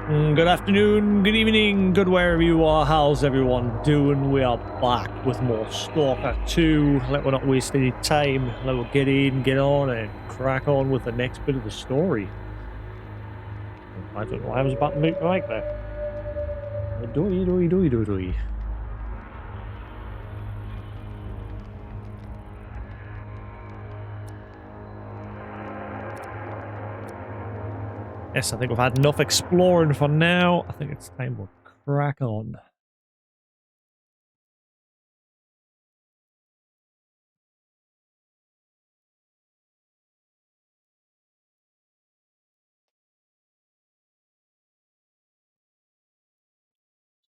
Good afternoon, good evening, good wherever you are. How's everyone doing? We are back with more Stalker 2. Let me not waste any time. Let me get in, get on, and crack on with the next bit of the story. I don't know why I was about to make like that. Doy. Yes, I think we've had enough exploring for now. I think it's time to crack on.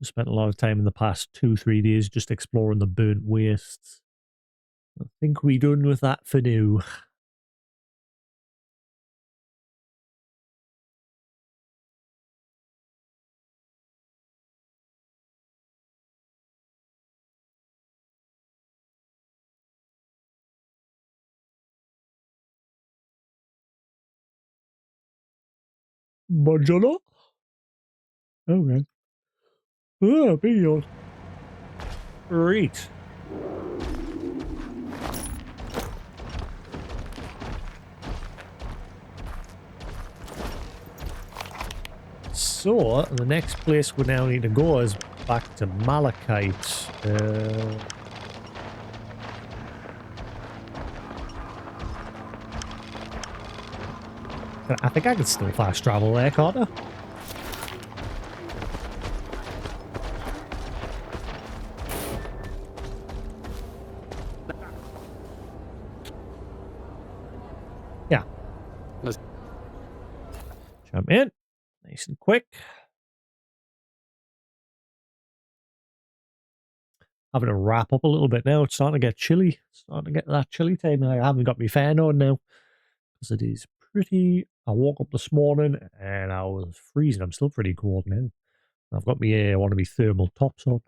I spent a lot of time in the past 2-3 days just exploring the burnt wastes. I think we're done with that for now. Buongiorno? Okay. Oh, period. Great. So, the next place we now need to go is back to Malachite. I think I can still fast travel there, can't I? Yeah. Let's jump in. Nice and quick. Having to wrap up a little bit now. It's starting to get chilly. It's starting to get that chilly time. I haven't got my fan on now. Because it is pretty... I woke up this morning and I was freezing. I'm still pretty cold now. I've got my one of my thermal tops on.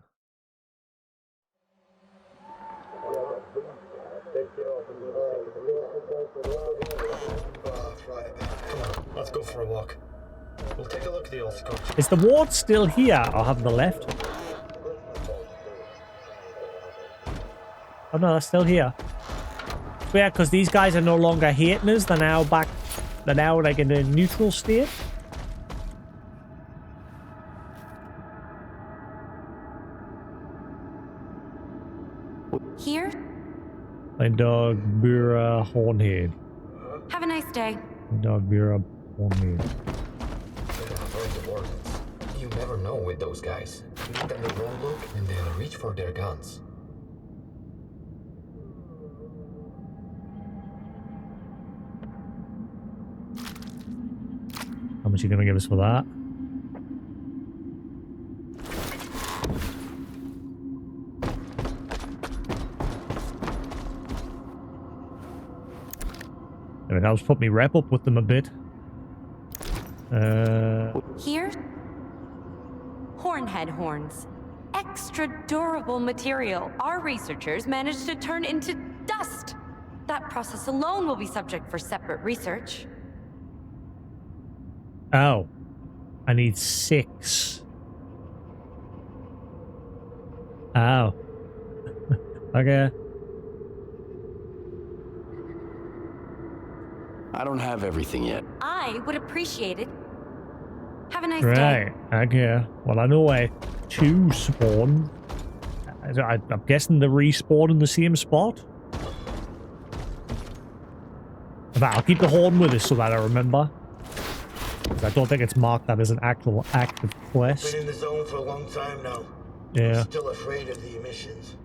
Let's go for a walk. We'll take a look at the old sculpture. Is the ward still here or have they left? Oh no, they're still here. Yeah, because these guys are no longer hating us. They're now back. They're now like in a neutral state. Here? And dog Bura Hornhead. Have a nice day. Dog Bura Hornhead. You never know with those guys. Give them the wrong look and they'll reach for their guns. How much are you going to give us for that? It helps put me rep up with them a bit. Here? Hornhead horns. Extra durable material. Our researchers managed to turn into dust. That process alone will be subject for separate research. Oh. I need 6. Oh. Okay. I don't have everything yet. I would appreciate it. Have a nice Right. day. Okay. Well, I know where 2 spawn. I'm guessing they respawn in the same spot. In fact, I'll keep the horn with us so that I remember. I don't think it's marked that as an actual active quest. Been in the zone for a long time now. Yeah. I'm still afraid of the emissions.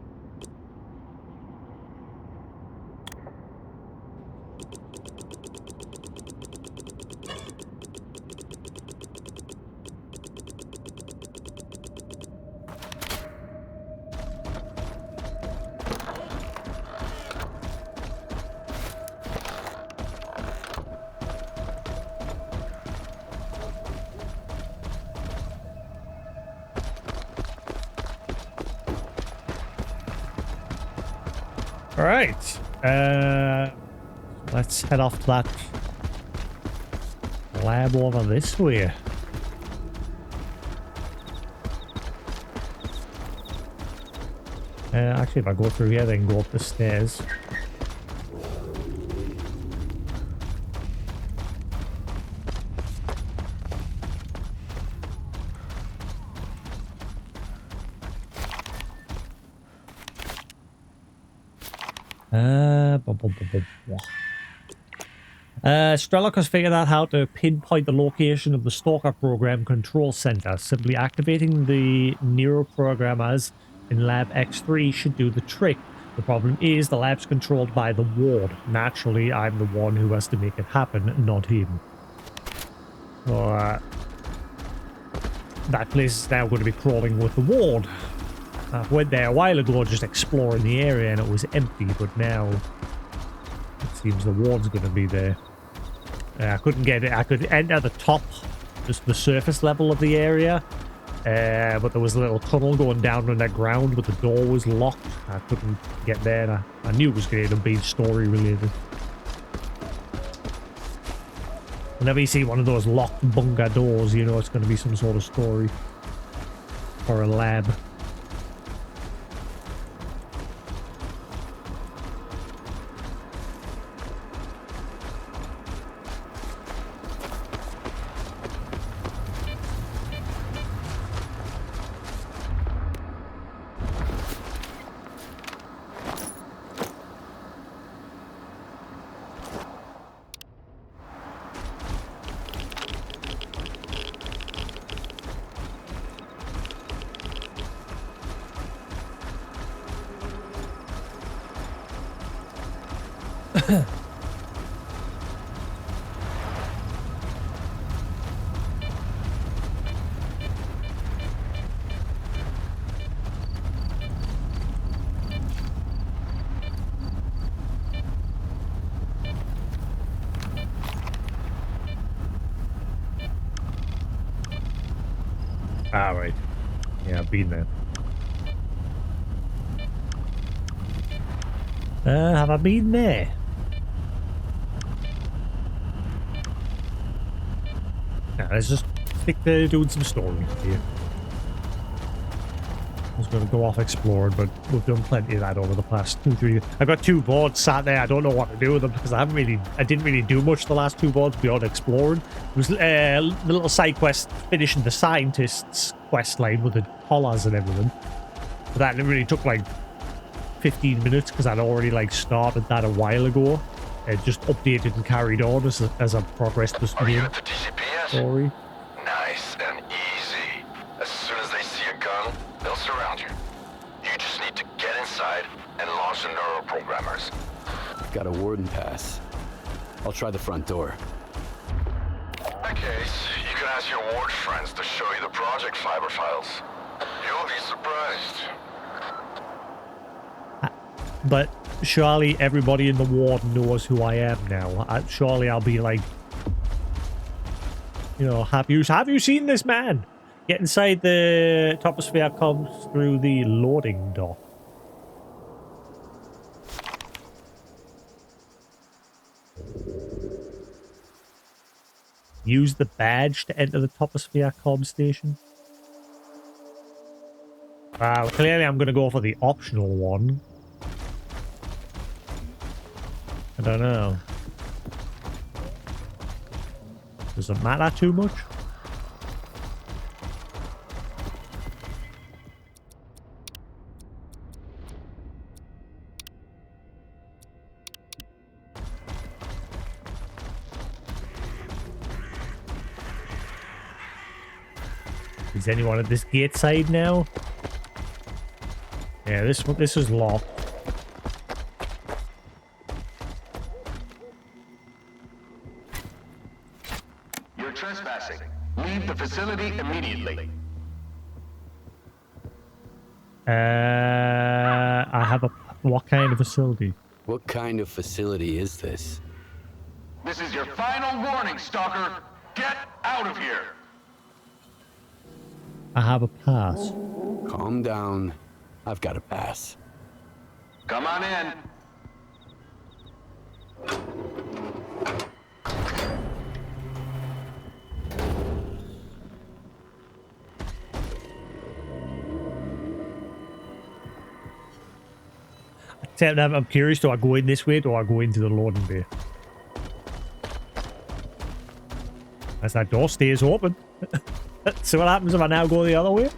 All right. Let's head off to that lab over this way. Actually, if I go through here, then go up the stairs. S.T.A.L.K.E.R has figured out how to pinpoint the location of the S.T.A.L.K.E.R program control center. Simply activating the neuroprogrammers in Lab X3 should do the trick. The problem is the lab's controlled by the ward. Naturally, I'm the one who has to make it happen, not him. So, that place is now going to be crawling with the ward. I went there a while ago just exploring the area and it was empty, but now it seems the ward's going to be there. I couldn't get it. I could enter the top, just the surface level of the area, but there was a little tunnel going down underground, but the door was locked. I couldn't get there. And I knew it was going to be story related. Whenever you see one of those locked bunker doors, you know it's going to be some sort of story or a lab. Alright. Yeah, I've been there. Have I been there? Nah, let's just stick to doing some story here. I was going to go off exploring, but we've done plenty of that over the past 2-3 years. I've got 2 boards sat there. I don't know what to do with them because I didn't really do much the last 2 boards beyond exploring. It was the little side quest finishing the scientist's quest line with the collars and everything. But that really took like 15 minutes because I'd already like started that a while ago. It just updated and carried on as I progressed this Are you at the TCPS? story. Nice and easy. As soon as they see a gun, they'll surround you. You just need to get inside and launch the neuroprogrammers. Got a warden pass. I'll try the front door. In that case, you can ask your ward friends to show you the project fiber files. You'll be surprised. But surely everybody in the ward knows who I am now. Surely I'll be like, you know, have you seen this man? Get inside the troposphere comes through the loading dock. Use the badge to enter the troposphere comm station. Clearly I'm going to go for the optional one. I don't know. Does it matter too much? Is anyone at this gate side now? Yeah, this is locked. You're trespassing. Leave the facility immediately. I have a... What kind of facility? What kind of facility is this? This is your final warning, Stalker. Get out of here. I have a pass. Calm down. I've got a pass. Come on in. Except I'm curious, do I go in this way or do I go into the loading bay? As that door stays open. See what happens if I now go the other way?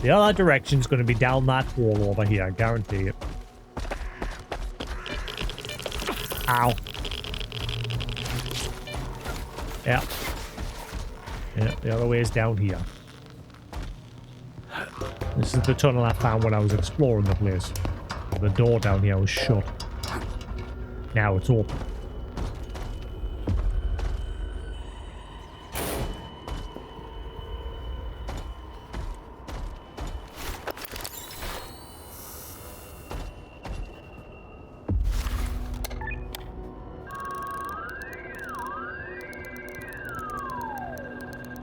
The other direction's going to be down that hole over here, I guarantee it. Ow. Yeah. Yeah, the other way is down here. This is the tunnel I found when I was exploring the place. The door down here was shut. Now it's open.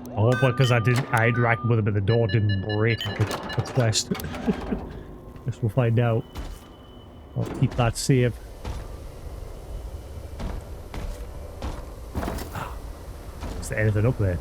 I hope because I interacted with him and the door didn't break the quest. Guess we'll find out. I'll keep that save. Is there anything up there?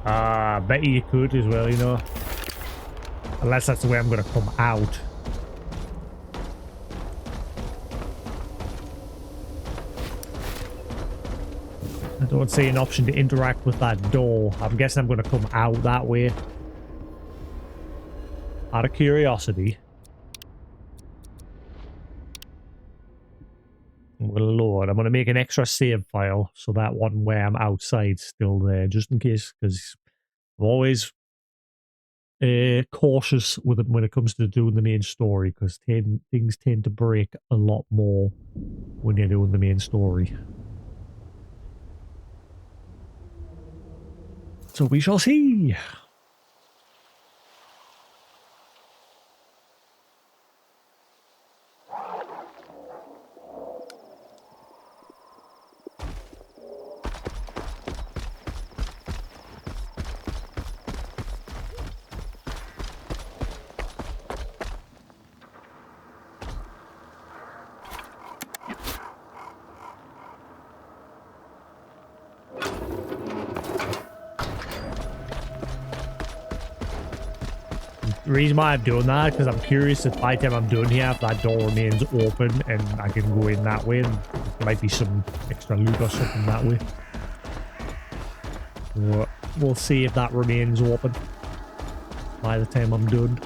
I bet you could as well, you know. Unless that's the way I'm going to come out. I don't see an option to interact with that door. I'm guessing I'm going to come out that way. Out of curiosity. I'm going to load. I'm going to make an extra save file so that one where I'm outside's still there, just in case, because I'm always cautious with it when it comes to doing the main story, because things tend to break a lot more when you're doing the main story. So we shall see. The reason why I'm doing that because I'm curious if by the time I'm done here, if that door remains open and I can go in that way, and there might be some extra loot or something that way. We'll see if that remains open by the time I'm done.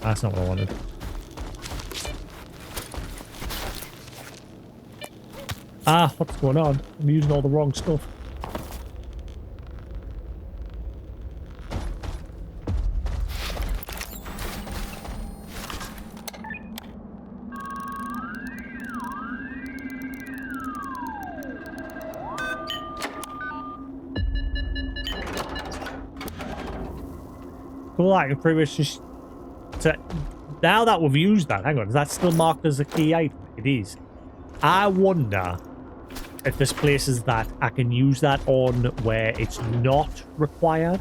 That's not what I wanted. Ah, what's going on? I'm using all the wrong stuff. Cool, I can pretty much just... now that we've used that, hang on, is that still marked as a key item? It is. I wonder if there's places that I can use that on where it's not required.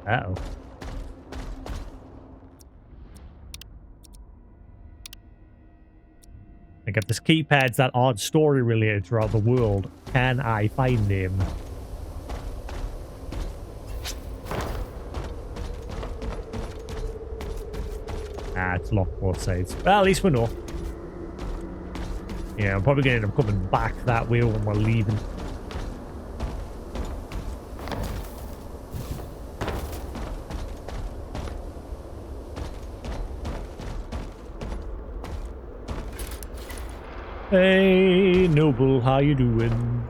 Uh-oh. Like if there's keypads that aren't story related throughout the world, can I find them? Ah, it's locked both sides. Well, at least we know. Yeah, I'm probably going to end up coming back that way when we're leaving. Hey, Noble, how you doing?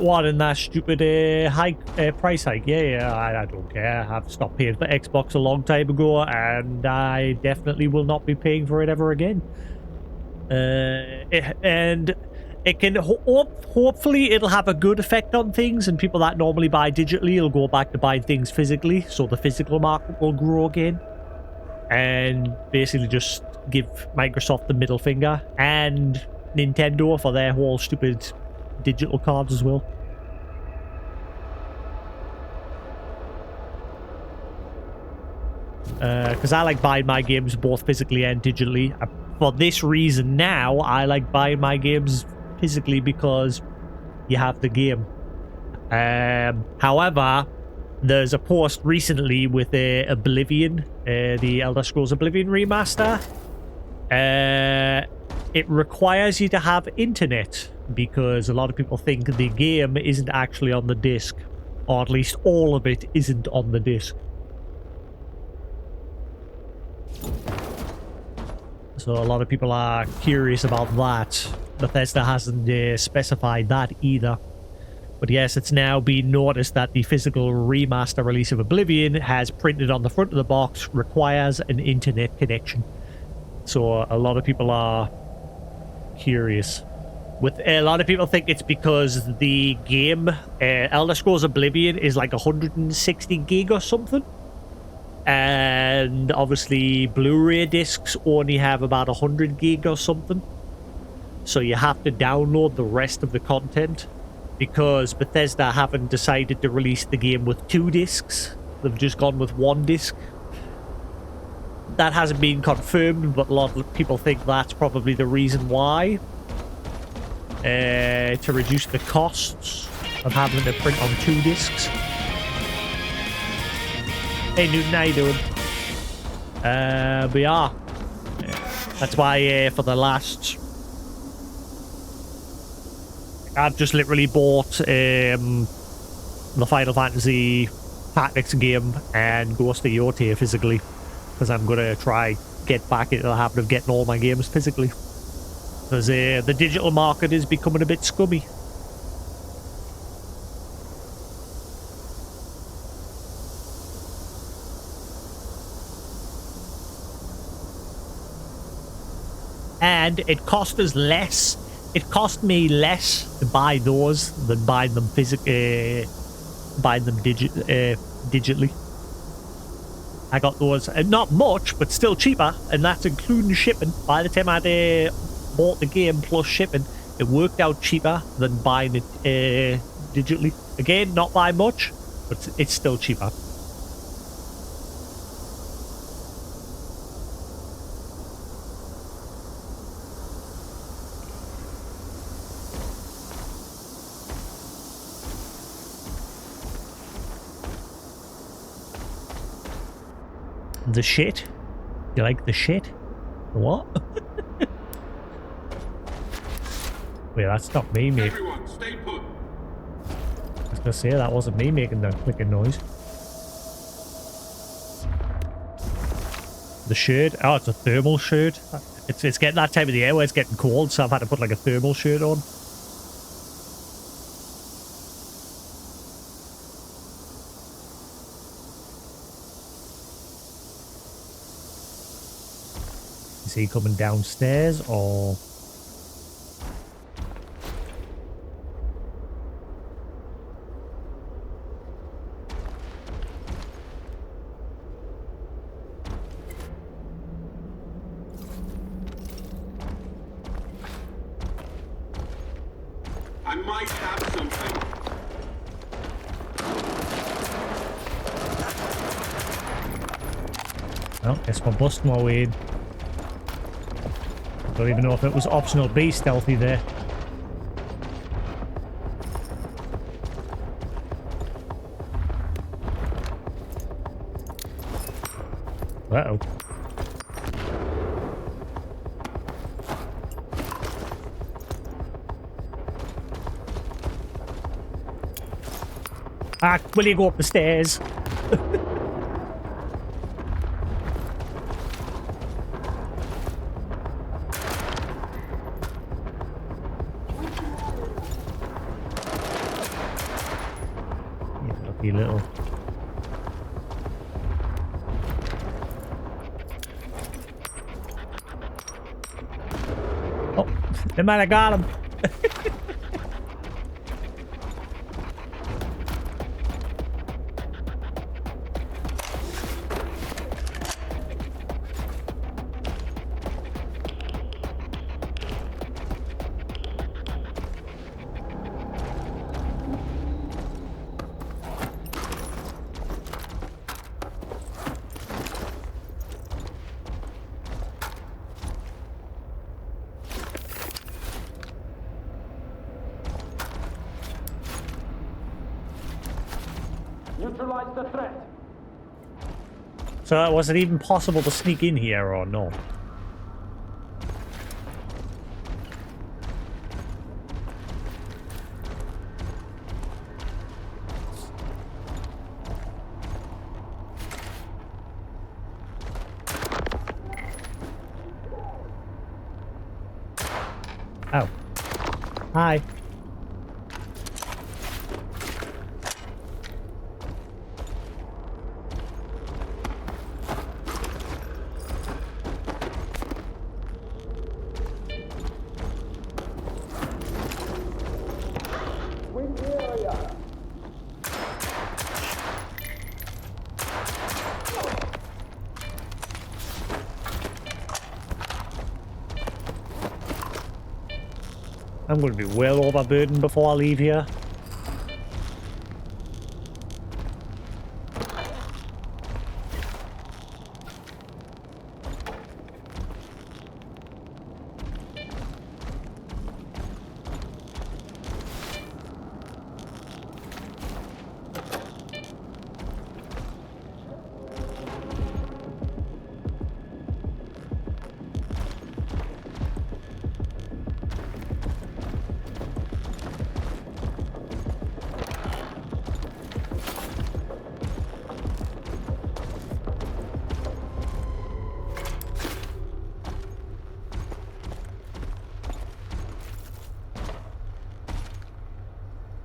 What in that stupid price hike? Yeah, I don't care. I've stopped paying for Xbox a long time ago, and I definitely will not be paying for it ever again. And It can hopefully it'll have a good effect on things, and people that normally buy digitally will go back to buying things physically, so the physical market will grow again, and basically just give Microsoft the middle finger and Nintendo for their whole stupid digital cards as well. Because I like buying my games both physically and digitally. For this reason now, I like buying my games physically because you have the game. However, there's a post recently with Oblivion, the Elder Scrolls Oblivion remaster. It requires you to have internet because a lot of people think the game isn't actually on the disc, or at least all of it isn't on the disc. So a lot of people are curious about that. Bethesda hasn't specified that either. But yes, it's now been noticed that the physical remaster release of Oblivion has printed on the front of the box, requires an internet connection. So a lot of people are curious. With a lot of people think it's because the game, Elder Scrolls Oblivion, is like 160 gig or something. And obviously Blu-ray discs only have about 100 gig or something, so you have to download the rest of the content, because Bethesda haven't decided to release the game with 2 discs. They've just gone with 1 disc. That hasn't been confirmed, but a lot of people think that's probably the reason why, to reduce the costs of having to print on 2 discs. Hey Newton, how you doing? But yeah, that's why for the last... I've just literally bought the Final Fantasy Tactics game and Ghost of Yotei physically, because I'm going to try get back into the habit of getting all my games physically. Because the digital market is becoming a bit scummy. And it cost us less. It cost me less to buy those than buying them digitally. I got those, not much, but still cheaper, and that's including shipping. By the time I bought the game plus shipping, it worked out cheaper than buying it digitally. Again, not by much, but it's still cheaper. The shit? You like the shit? The what? Wait, that's not me making... Everyone, stay put. I was gonna say, that wasn't me making that clicking noise. The shirt? Oh, it's a thermal shirt. It's getting that time of the year where it's getting cold, so I've had to put like a thermal shirt on. Is he coming downstairs or... I might have something. Well, guess we're busting my way in. Don't even know if it was optional be stealthy there. Uh-oh. Ah, will you go up the stairs? You little... Oh, they might have got him. neutralize the threat. So was it even possible to sneak in here or not? Oh. Hi. I'm going to be well overburdened before I leave here.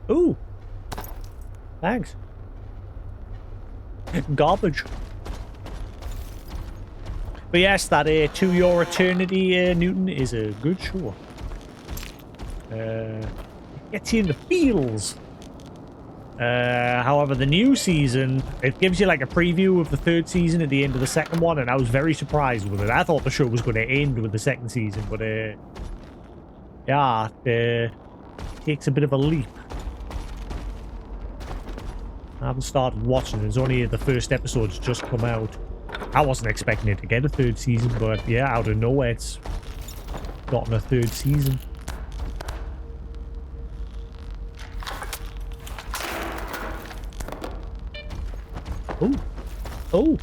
Ooh. Thanks. Garbage. But yes, that To Your Eternity, Newton, is a good show. It gets you in the feels. However, the new season, it gives you like a preview of the third season at the end of the second one, and I was very surprised with it. I thought the show was going to end with the second season, but yeah, it takes a bit of a leap. I haven't started watching. It's only the first episode's just come out. I wasn't expecting it to get a third season, but yeah, out of nowhere, it's gotten a third season. Oh, oh,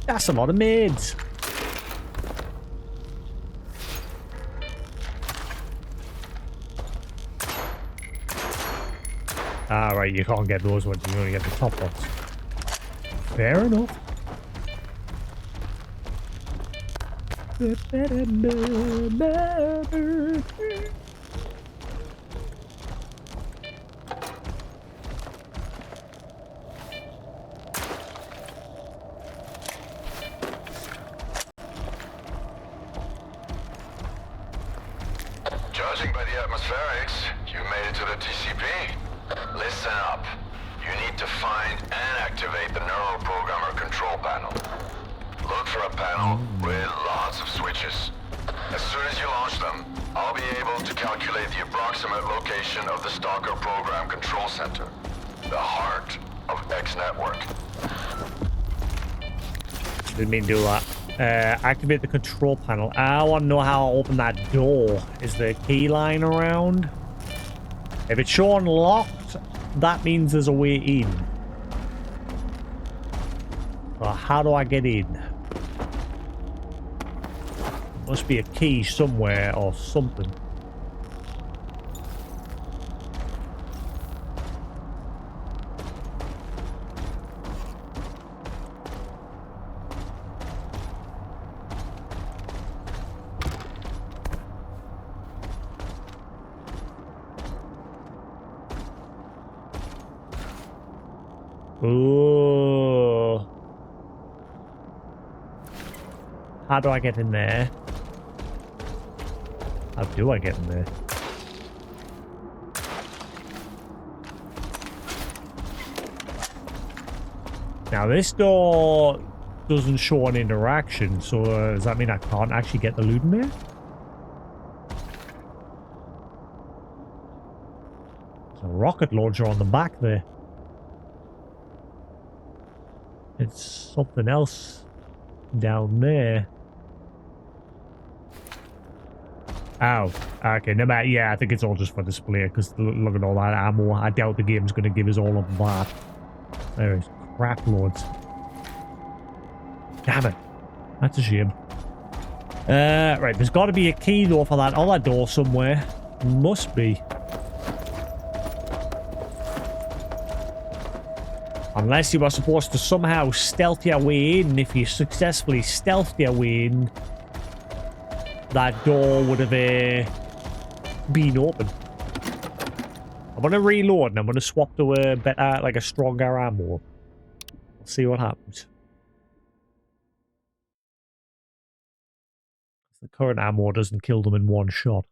that's a lot of maids. Ah, right, you can't get those ones, you only get the top ones. Fair enough. Judging by the atmospherics, you made it to the TCP. Listen up. You need to find and activate the neural programmer control panel. Look for a panel with lots of switches. As soon as you launch them, I'll be able to calculate the approximate location of the S.T.A.L.K.E.R program control center, the heart of X Network. Didn't mean to do that. Activate the control panel. I want to know how to open that door. Is the key lying around? If it's showing locked, that means there's a way in. Well, how do I get in? Must be a key somewhere or something. Ooh. How do I get in there? How do I get in there? Now this door doesn't show an interaction, so does that mean I can't actually get the loot in there? There's a rocket launcher on the back there. It's something else down there. Oh, okay. No matter. Yeah, I think it's all just for display because look at all that ammo. I doubt the game's going to give us all of that. There is crap loads. Damn it. That's a shame. Right, there's got to be a key though for that other door somewhere. Must be. Unless you were supposed to somehow stealth your way in. If you successfully stealthed your way in, that door would have been open. I'm going to reload and I'm going to swap to a better, like a stronger ammo. We'll see what happens. The current ammo doesn't kill them in one shot.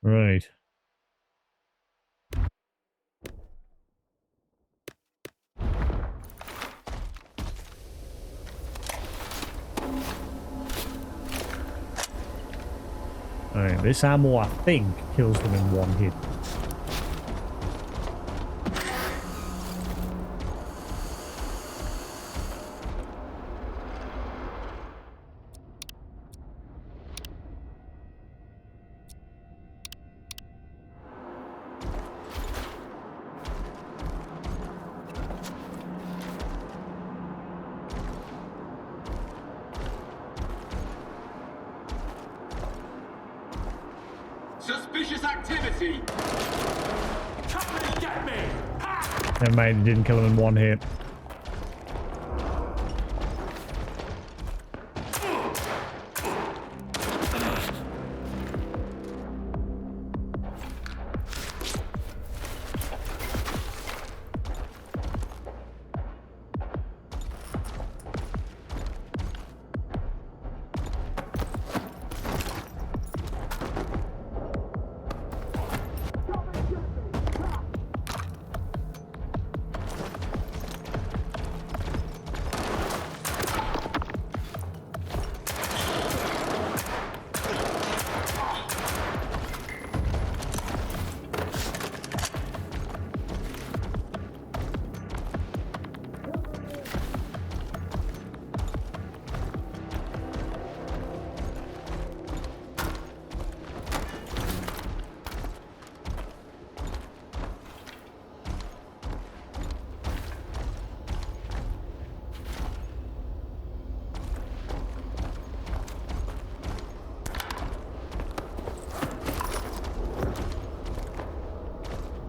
Right. Alright, this ammo, I think, kills them in one hit. Suspicious activity! Come and get me! Ha! Never mind, it didn't kill him in one hit.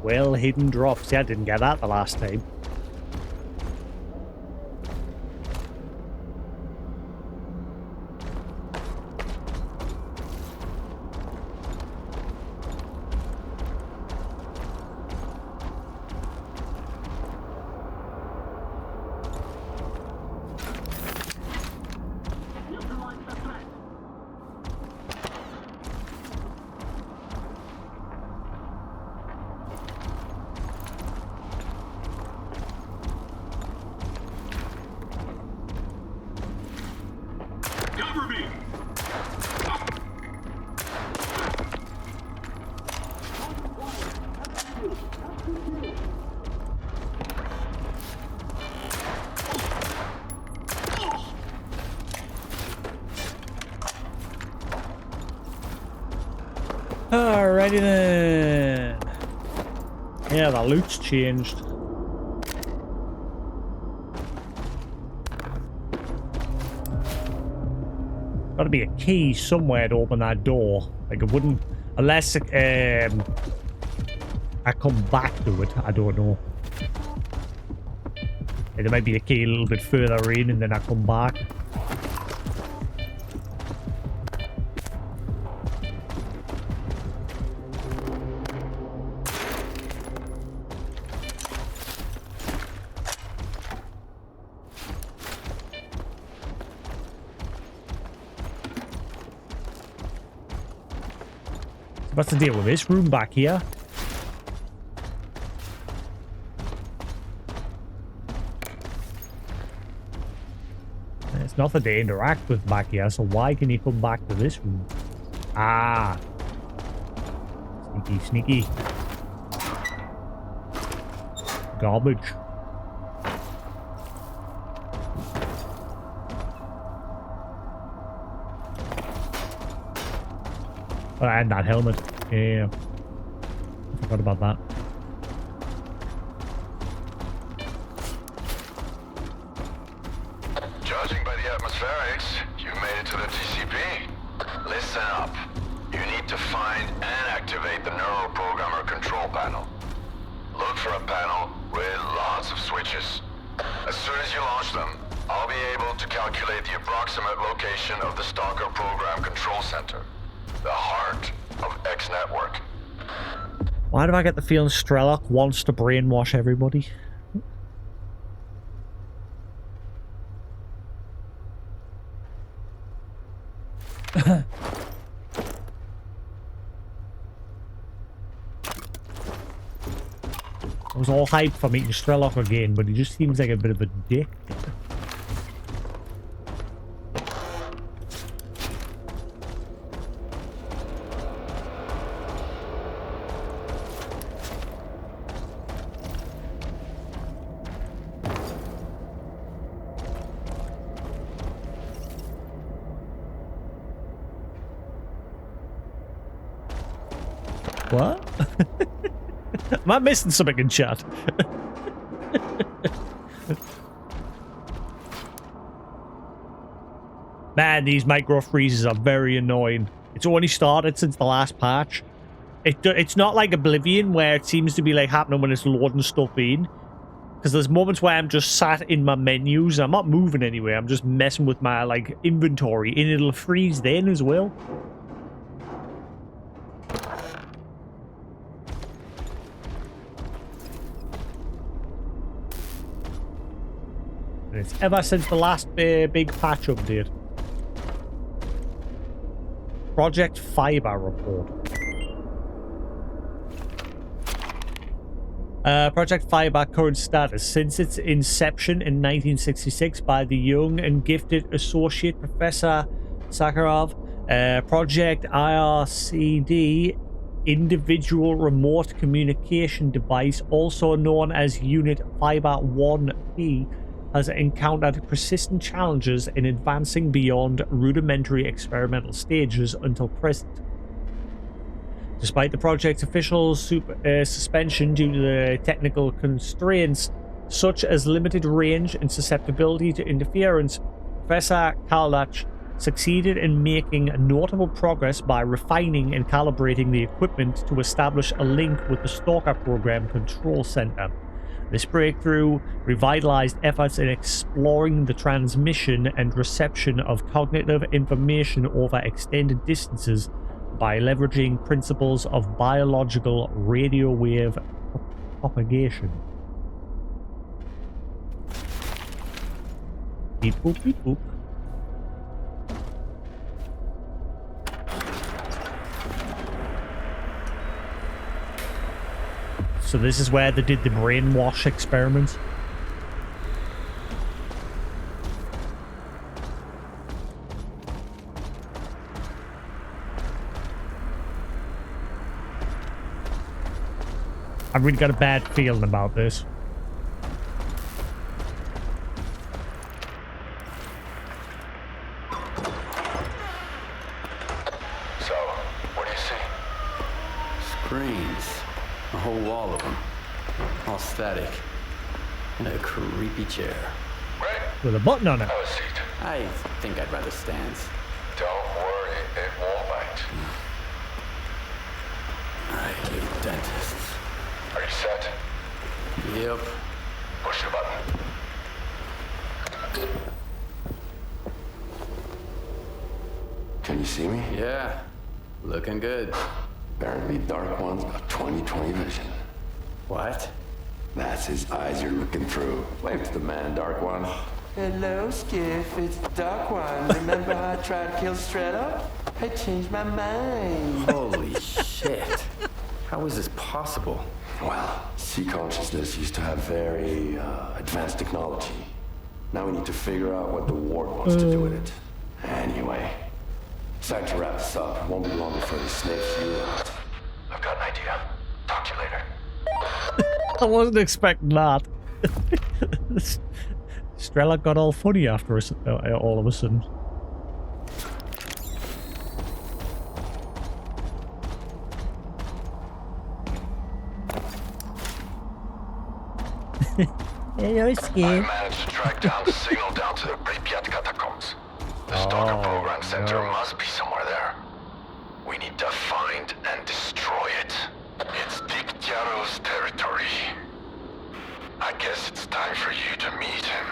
Well hidden drops. Yeah, I didn't get that the last time. Cover me! Alrighty then. Yeah, the loot's changed. Got to be a key somewhere to open that door. Like, it wouldn't... Unless I come back to it. I don't know. There might be a key a little bit further in and then I come back. What's the deal with this room back here? It's nothing to interact with back here, so why can he come back to this room? Ah. Sneaky, sneaky. Garbage. Oh, and that helmet. Yeah. I forgot about that. Judging by the atmospherics, you made it to the TCP. Listen up. You need to find and activate the neuroprogrammer control panel. Look for a panel with lots of switches. As soon as you launch them, I'll be able to calculate the approximate location of the S.T.A.L.K.E.R program control center, the heart of X Network. Why do I get the feeling S.T.A.L.K.E.R wants to brainwash everybody? I was all hyped for meeting S.T.A.L.K.E.R again, but he just seems like a bit of a dick. What? Am I missing something in chat? Man, these micro freezes are very annoying. It's only started since the last patch. It's not like Oblivion where it seems to be like happening when it's loading stuff in. Because there's moments where I'm just sat in my menus. I'm not moving anywhere. I'm just messing with my like inventory and it'll freeze then as well. And it's ever since the last big patch update. Project Fiber report. Project Fiber current status. Since its inception in 1966 by the young and gifted Associate Professor Sakharov, Project IRCD, Individual Remote Communication Device, also known as Unit Fiber 1P, has encountered persistent challenges in advancing beyond rudimentary experimental stages until present. Despite the project's official suspension due to the technical constraints, such as limited range and susceptibility to interference, Professor Kaldach succeeded in making notable progress by refining and calibrating the equipment to establish a link with the S.T.A.L.K.E.R program control center. This breakthrough revitalized efforts in exploring the transmission and reception of cognitive information over extended distances by leveraging principles of biological radio wave propagation. Beep boop beep boop. So this is where they did the brainwash experiment. I've really got a bad feeling about this. So, what do you see? Screens. A whole wall of them. All static. And a creepy chair. Right? With a button on it. Have a seat. I think I'd rather stand. Don't worry, it won't bite. I hate dentists. Are you set? Yep. Push the button. Can you see me? Yeah. Looking good. Apparently Dark One's got 20/20 vision. What? That's his eyes you're looking through. Wave to the man, Dark One. Hello, Skiff. It's Dark One. Remember how I tried to kill S.T.A.L.K.E.R? I changed my mind. Holy shit. How is this possible? Well, sea consciousness used to have very advanced technology. Now we need to figure out what the ward wants to do with it. Anyway, it's time to wrap this up. It won't be long before he sniffs you out. I've got an idea. Talk to you later. I wasn't expecting that. S.T.A.L.K.E.R got all funny after us all of a sudden. Hello, I Skip. managed to track down the signal down to the Pripyat catacombs. The S.T.A.L.K.E.R program center must be somewhere there. We need to find and destroy it. It's S.T.A.L.K.E.R's territory. I guess it's time for you to meet him.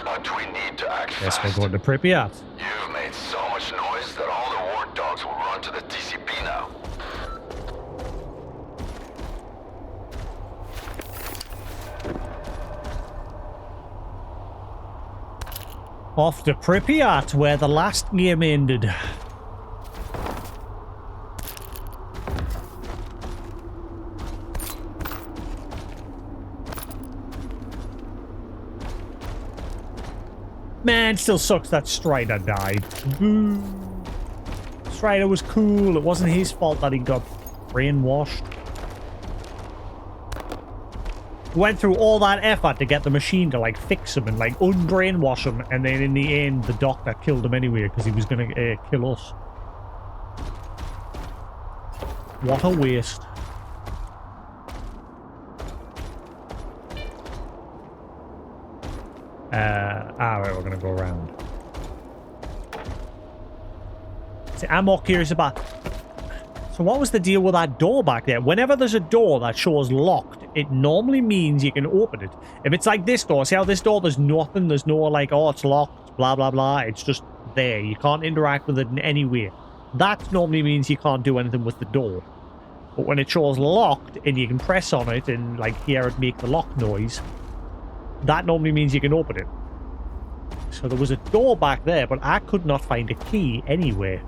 But we need to act fast. Guess we're going to Pripyat. You've made so much noise that all the ward dogs will run to the TCP now. Off to Pripyat, where the last game ended. Man, still sucks that Strider died. Boo. Strider was cool. It wasn't his fault that he got brainwashed. Went through all that effort to get the machine to like fix him and like unbrainwash him, and then in the end the doctor killed him anyway because he was gonna kill us. What a waste. Right, we're gonna go around. See, I'm more curious about... So what was the deal with that door back there? Whenever there's a door that shows locked, it normally means you can open it. If it's like this door, see how this door, there's nothing, there's no like, oh, it's locked, blah, blah, blah. It's just there. You can't interact with it in any way. That normally means you can't do anything with the door. But when it shows locked and you can press on it and like hear it make the lock noise, that normally means you can open it. So there was a door back there, but I could not find a key anywhere.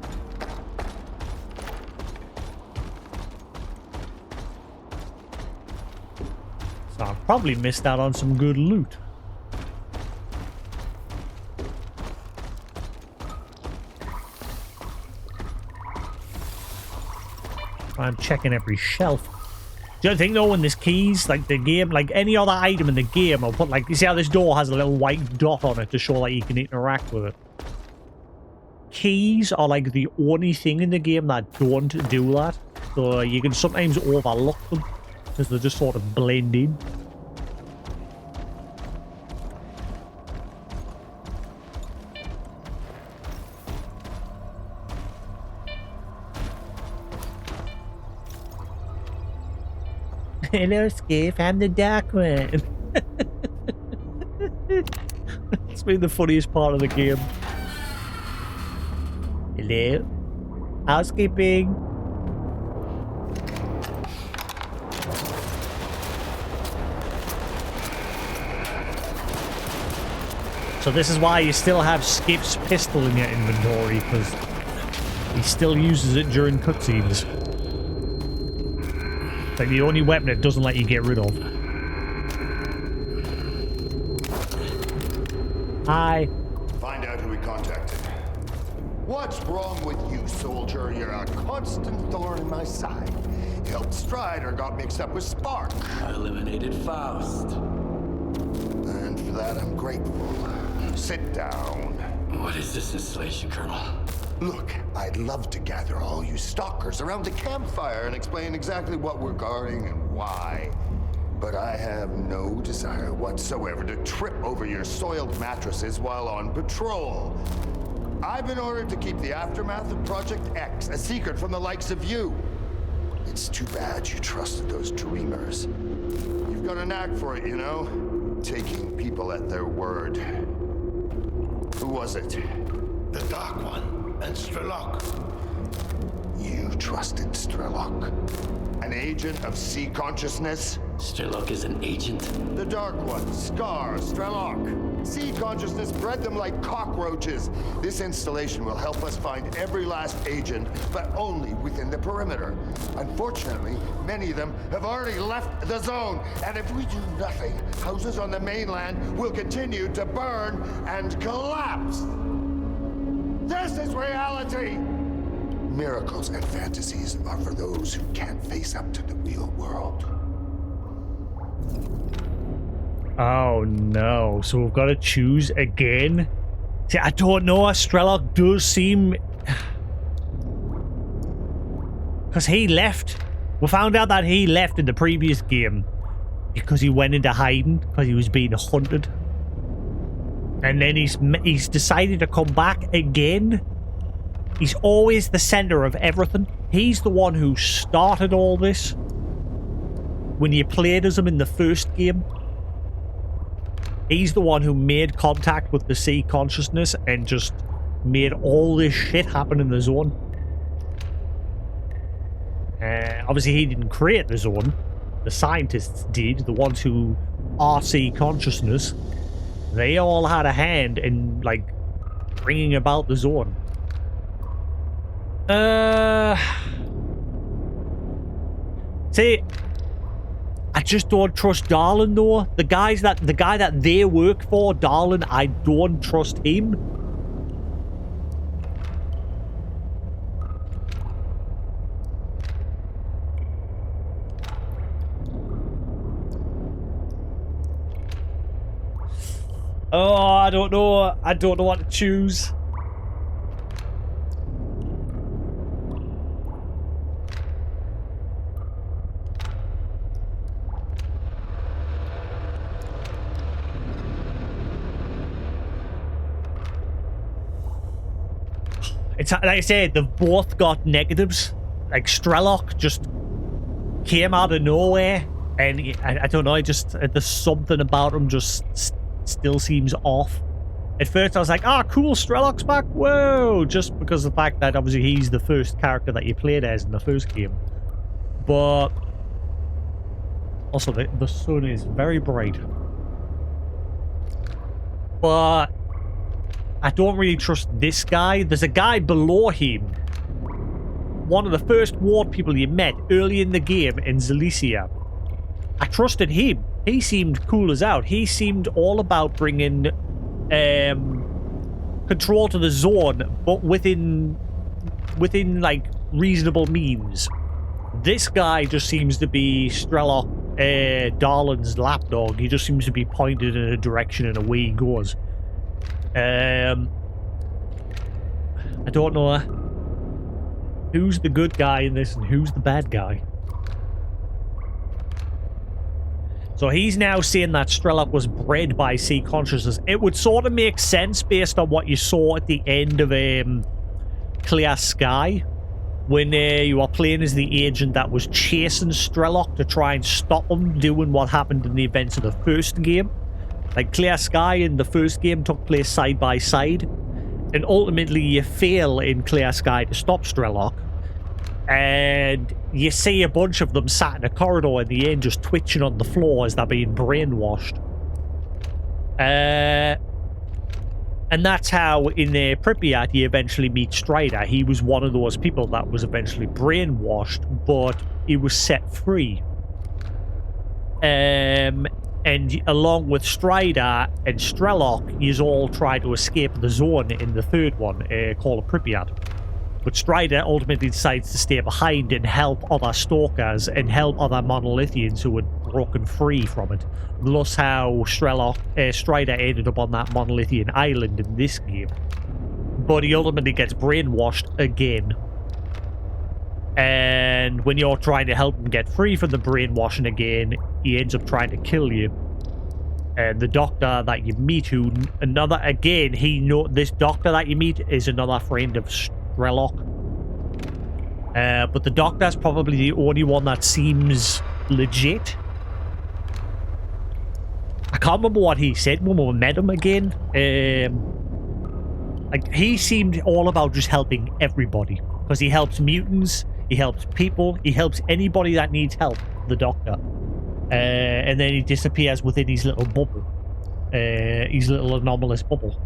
So I probably missed out on some good loot. I'm checking every shelf. The other thing though, when there's keys, like the game, like any other item in the game, I'll put like, you see how this door has a little white dot on it to show like you can interact with it. Keys are like the only thing in the game that don't do that. So you can sometimes overlook them because they just sort of blend in. Hello, Skiff. I'm the dark one. It's been the funniest part of the game. Hello? Housekeeping. So this is why you still have Skiff's pistol in your inventory, because he still uses it during cutscenes. It's like the only weapon it doesn't let you get rid of. Hi. Find out who we contacted. What's wrong with you, soldier? You're a constant thorn in my side. Helped S.T.A.L.K.E.R got mixed up with Spark. I eliminated Faust. And for that, I'm grateful. Sit down. What is this installation, Colonel? Look, I'd love to gather all you stalkers around the campfire and explain exactly what we're guarding and why. But I have no desire whatsoever to trip over your soiled mattresses while on patrol. I've been ordered to keep the aftermath of Project X a secret from the likes of you. It's too bad you trusted those dreamers. You've got a knack for it, you know? Taking people at their word. Who was it? The Dark One and S.T.A.L.K.E.R. You trusted S.T.A.L.K.E.R, an agent of sea consciousness? S.T.A.L.K.E.R is an agent? The Dark One, S.T.A.L.K.E.R, S.T.A.L.K.E.R. Sea consciousness bred them like cockroaches. This installation will help us find every last agent, but only within the perimeter. Unfortunately, many of them have already left the zone, and if we do nothing, houses on the mainland will continue to burn and collapse. This is reality! Miracles and fantasies are for those who can't face up to the real world. Oh no, so we've got to choose again? See, I don't know, S.T.A.L.K.E.R does seem... Because he left. We found out that he left in the previous game because he went into hiding, because he was being hunted. And then he's decided to come back again. He's always the center of everything. He's the one who started all this. When you played as him in the first game, he's the one who made contact with the sea consciousness and just made all this shit happen in the zone. Obviously, he didn't create the zone. The scientists did, the ones who are sea consciousness. They all had a hand in, like, bringing about the zone. See, I just don't trust Darlin though. The guy that they work for, Darlin, I don't trust him. Oh, I don't know. I don't know what to choose. It's like I said, they've both got negatives. Like S.T.A.L.K.E.R just came out of nowhere, and I don't know. There's something about him just still seems off. At first, I was like, "Ah, cool, S.T.A.L.K.E.'s back!" Whoa! Just because of the fact that obviously he's the first character that you played as in the first game, but also the sun is very bright. But I don't really trust this guy. There's a guy below him. One of the first ward people you met early in the game in Zalicia. I trusted him. He seemed cool as out. He seemed all about bringing control to the zone, but within like reasonable means. This guy just seems to be S.T.A.L.K.E.R Darlin's lapdog. He just seems to be pointed in a direction and away he goes. I don't know who's the good guy in this and who's the bad guy. So he's now saying that S.T.A.L.K.E.R was bred by sea consciousness. It would sort of make sense based on what you saw at the end of Clear Sky, when you are playing as the agent that was chasing S.T.A.L.K.E.R to try and stop him doing what happened in the events of the first game. Like, Clear Sky in the first game took place side by side, and ultimately you fail in Clear Sky to stop S.T.A.L.K.E.R, and you see a bunch of them sat in a corridor in the end just twitching on the floor as they're being brainwashed. And that's how in Pripyat you eventually meet Strider. He was one of those people that was eventually brainwashed, but he was set free. And along with Strider and S.T.A.L.K.E.R, you all try to escape the zone in the third one, called Pripyat. But Strider ultimately decides to stay behind and help other stalkers and help other monolithians who had broken free from it. Thus how Strider ended up on that monolithian island in this game. But he ultimately gets brainwashed again. And when you're trying to help him get free from the brainwashing again, he ends up trying to kill you. And the doctor that you meet, this doctor that you meet is another friend of S.T.A.L.K.E.R. But the doctor's probably the only one that seems legit. I can't remember what he said when we met him again. Like, he seemed all about just helping everybody. Because he helps mutants, he helps people, he helps anybody that needs help, the Doctor. And then he disappears within his little bubble. His little anomalous bubble.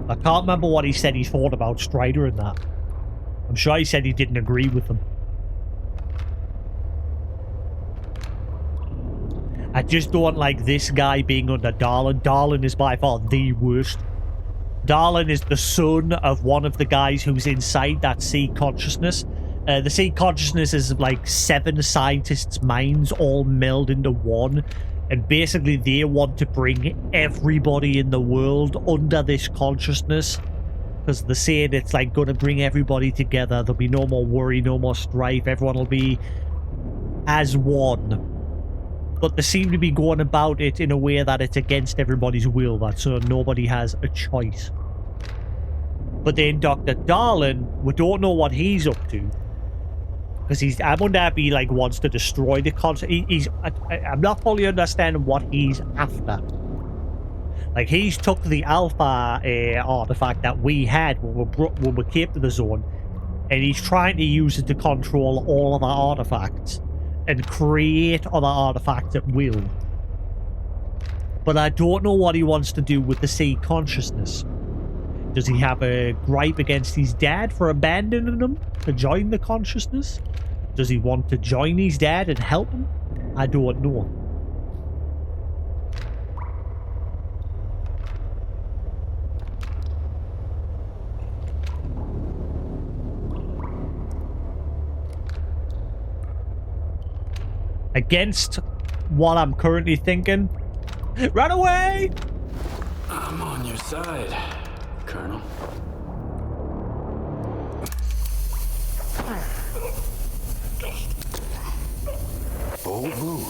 I can't remember what he said he thought about Strider and that. I'm sure he said he didn't agree with them. I just don't like this guy being under Darlin. Darlin is by far the worst. Darlin is the son of one of the guys who's inside that sea consciousness. The sea consciousness is like 7 scientists' minds all melded into one. And basically they want to bring everybody in the world under this consciousness. Because they're saying it's like going to bring everybody together. There'll be no more worry, no more strife. Everyone will be as one. But they seem to be going about it in a way that it's against everybody's will. That so nobody has a choice. But then Dr. Darlin, we don't know what he's up to. Because I'm unhappy, like, wants to destroy the concept. I'm not fully understanding what he's after. Like, he's took the Alpha artifact that we had when we came to the zone, and he's trying to use it to control all of our artifacts and create other artifacts at will. But I don't know what he wants to do with the sea consciousness. Does he have a gripe against his dad for abandoning him to join the consciousness? Does he want to join his dad and help him? I don't know. Against what I'm currently thinking, run away! I'm on your side, Colonel. Bold move.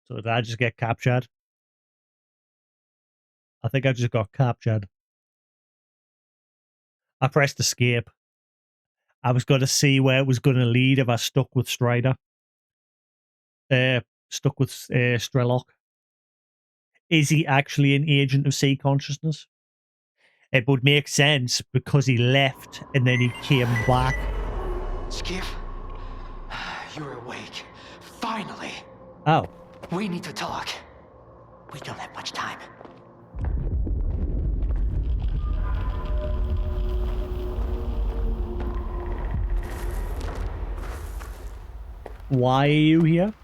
So did I just get captured? I think I just got captured. I pressed escape. I was going to see where it was going to lead if I stuck with Strider. Stuck with S.T.A.L.K.E.R. Is he actually an agent of sea consciousness? It would make sense because he left and then he came back. Skiff, you're awake. Finally. Oh. We need to talk. We don't have much time. Why are you here?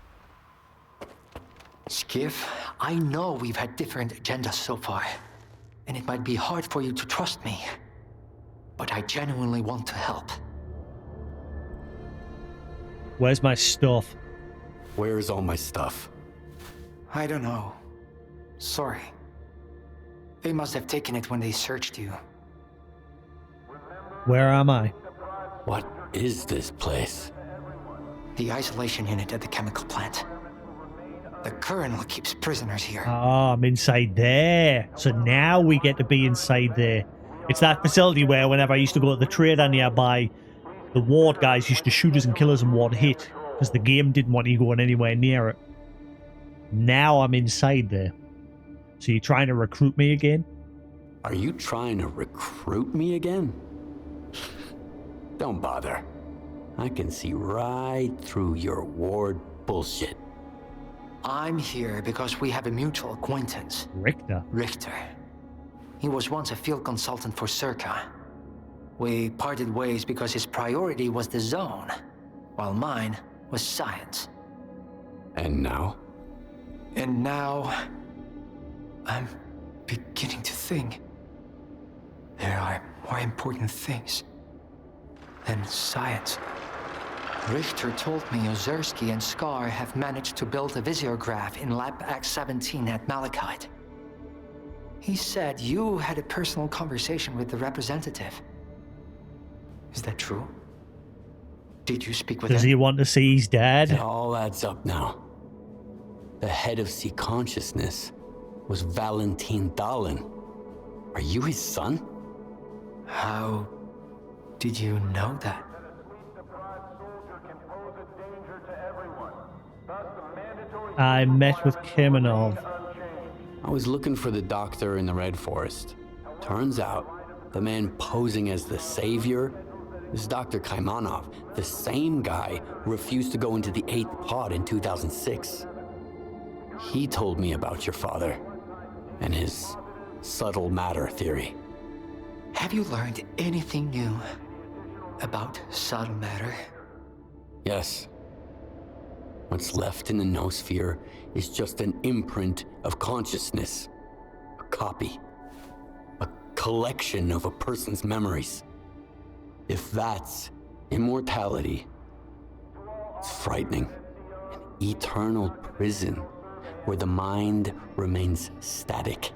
Skiff, I know we've had different agendas so far, and it might be hard for you to trust me, but I genuinely want to help. Where's my stuff? Where's all my stuff? I don't know. Sorry. They must have taken it when they searched you. Where am I? What is this place? The isolation unit at the chemical plant. The Colonel keeps prisoners here. Oh, I'm inside there. So now we get to be inside there. It's that facility where whenever I used to go to the trader nearby, the ward guys used to shoot us and kill us in one hit because the game didn't want you going anywhere near it. Now I'm inside there. So you're trying to recruit me again? Are you trying to recruit me again? Don't bother. I can see right through your ward bullshit. I'm here because we have a mutual acquaintance. Richter. He was once a field consultant for S.T.A.L.K.E.R. We parted ways because his priority was the zone, while mine was science. And now? And now, I'm beginning to think there are more important things than science. Richter told me Ozerski and S.T.A.L.K.E.R have managed to build a visiograph in Lab X-17 at Malachite. He said you had a personal conversation with the representative. Is that true? Did you speak with him? Does he want to see his dad? It all adds up now. The head of Sea Consciousness was Valentin Darlin. Are you his son? How did you know that? I met with Kamenov. I was looking for the doctor in the Red Forest. Turns out, the man posing as the savior is Dr. Kaimanov, the same guy who refused to go into the 8th pod in 2006. He told me about your father and his subtle matter theory. Have you learned anything new about subtle matter? Yes. What's left in the noosphere is just an imprint of consciousness, a copy, a collection of a person's memories. If that's immortality, it's frightening. An eternal prison where the mind remains static.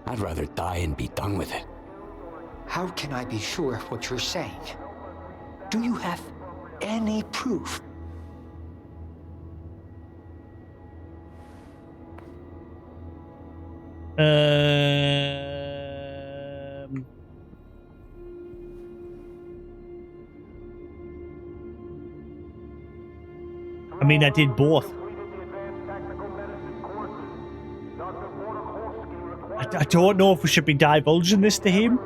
I'd rather die and be done with it. How can I be sure of what you're saying? Do you have any proof? I mean, I did both. I don't know if we should be divulging this to him.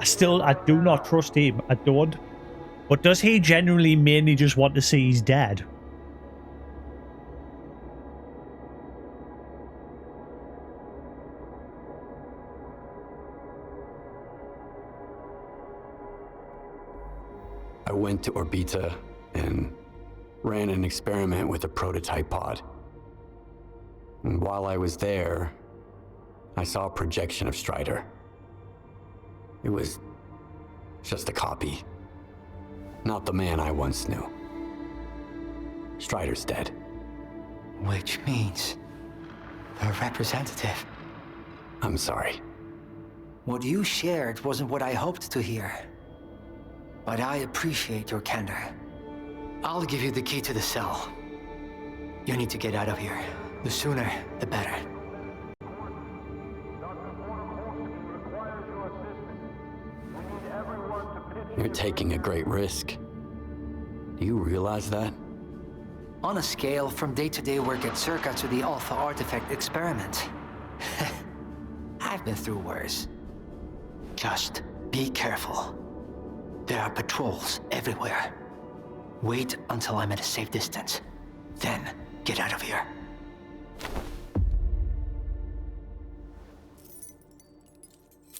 I do not trust him. I don't. But does he genuinely mainly just want to see his dad? I went to Orbita and ran an experiment with a prototype pod. And while I was there, I saw a projection of Strider. It was just a copy. Not the man I once knew. Strider's dead. Which means a representative. I'm sorry. What you shared wasn't what I hoped to hear. But I appreciate your candor. I'll give you the key to the cell. You need to get out of here. The sooner, the better. You're taking a great risk. Do you realize that? On a scale from day-to-day work at S.T.A.L.K.E.R to the Alpha Artifact experiment. I've been through worse. Just be careful. There are patrols everywhere. Wait until I'm at a safe distance. Then get out of here.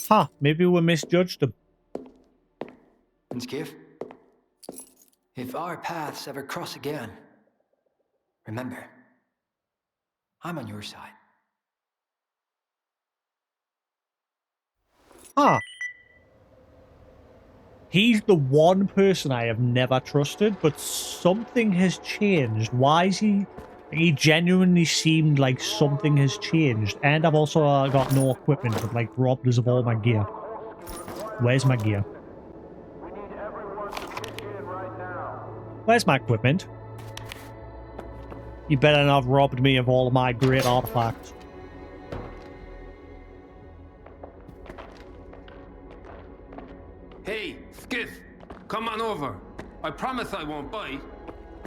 Huh, maybe we misjudged him. Skiff, if our paths ever cross again, remember, I'm on your side. Huh. He's the one person I have never trusted, but something has changed. Why is he... He genuinely seemed like something has changed. And I've also got no equipment, but like robbed us of all my gear. Where's my gear? Where's my equipment? You better not have robbed me of all of my great artifacts. Hey, Skiff, come on over. I promise I won't bite.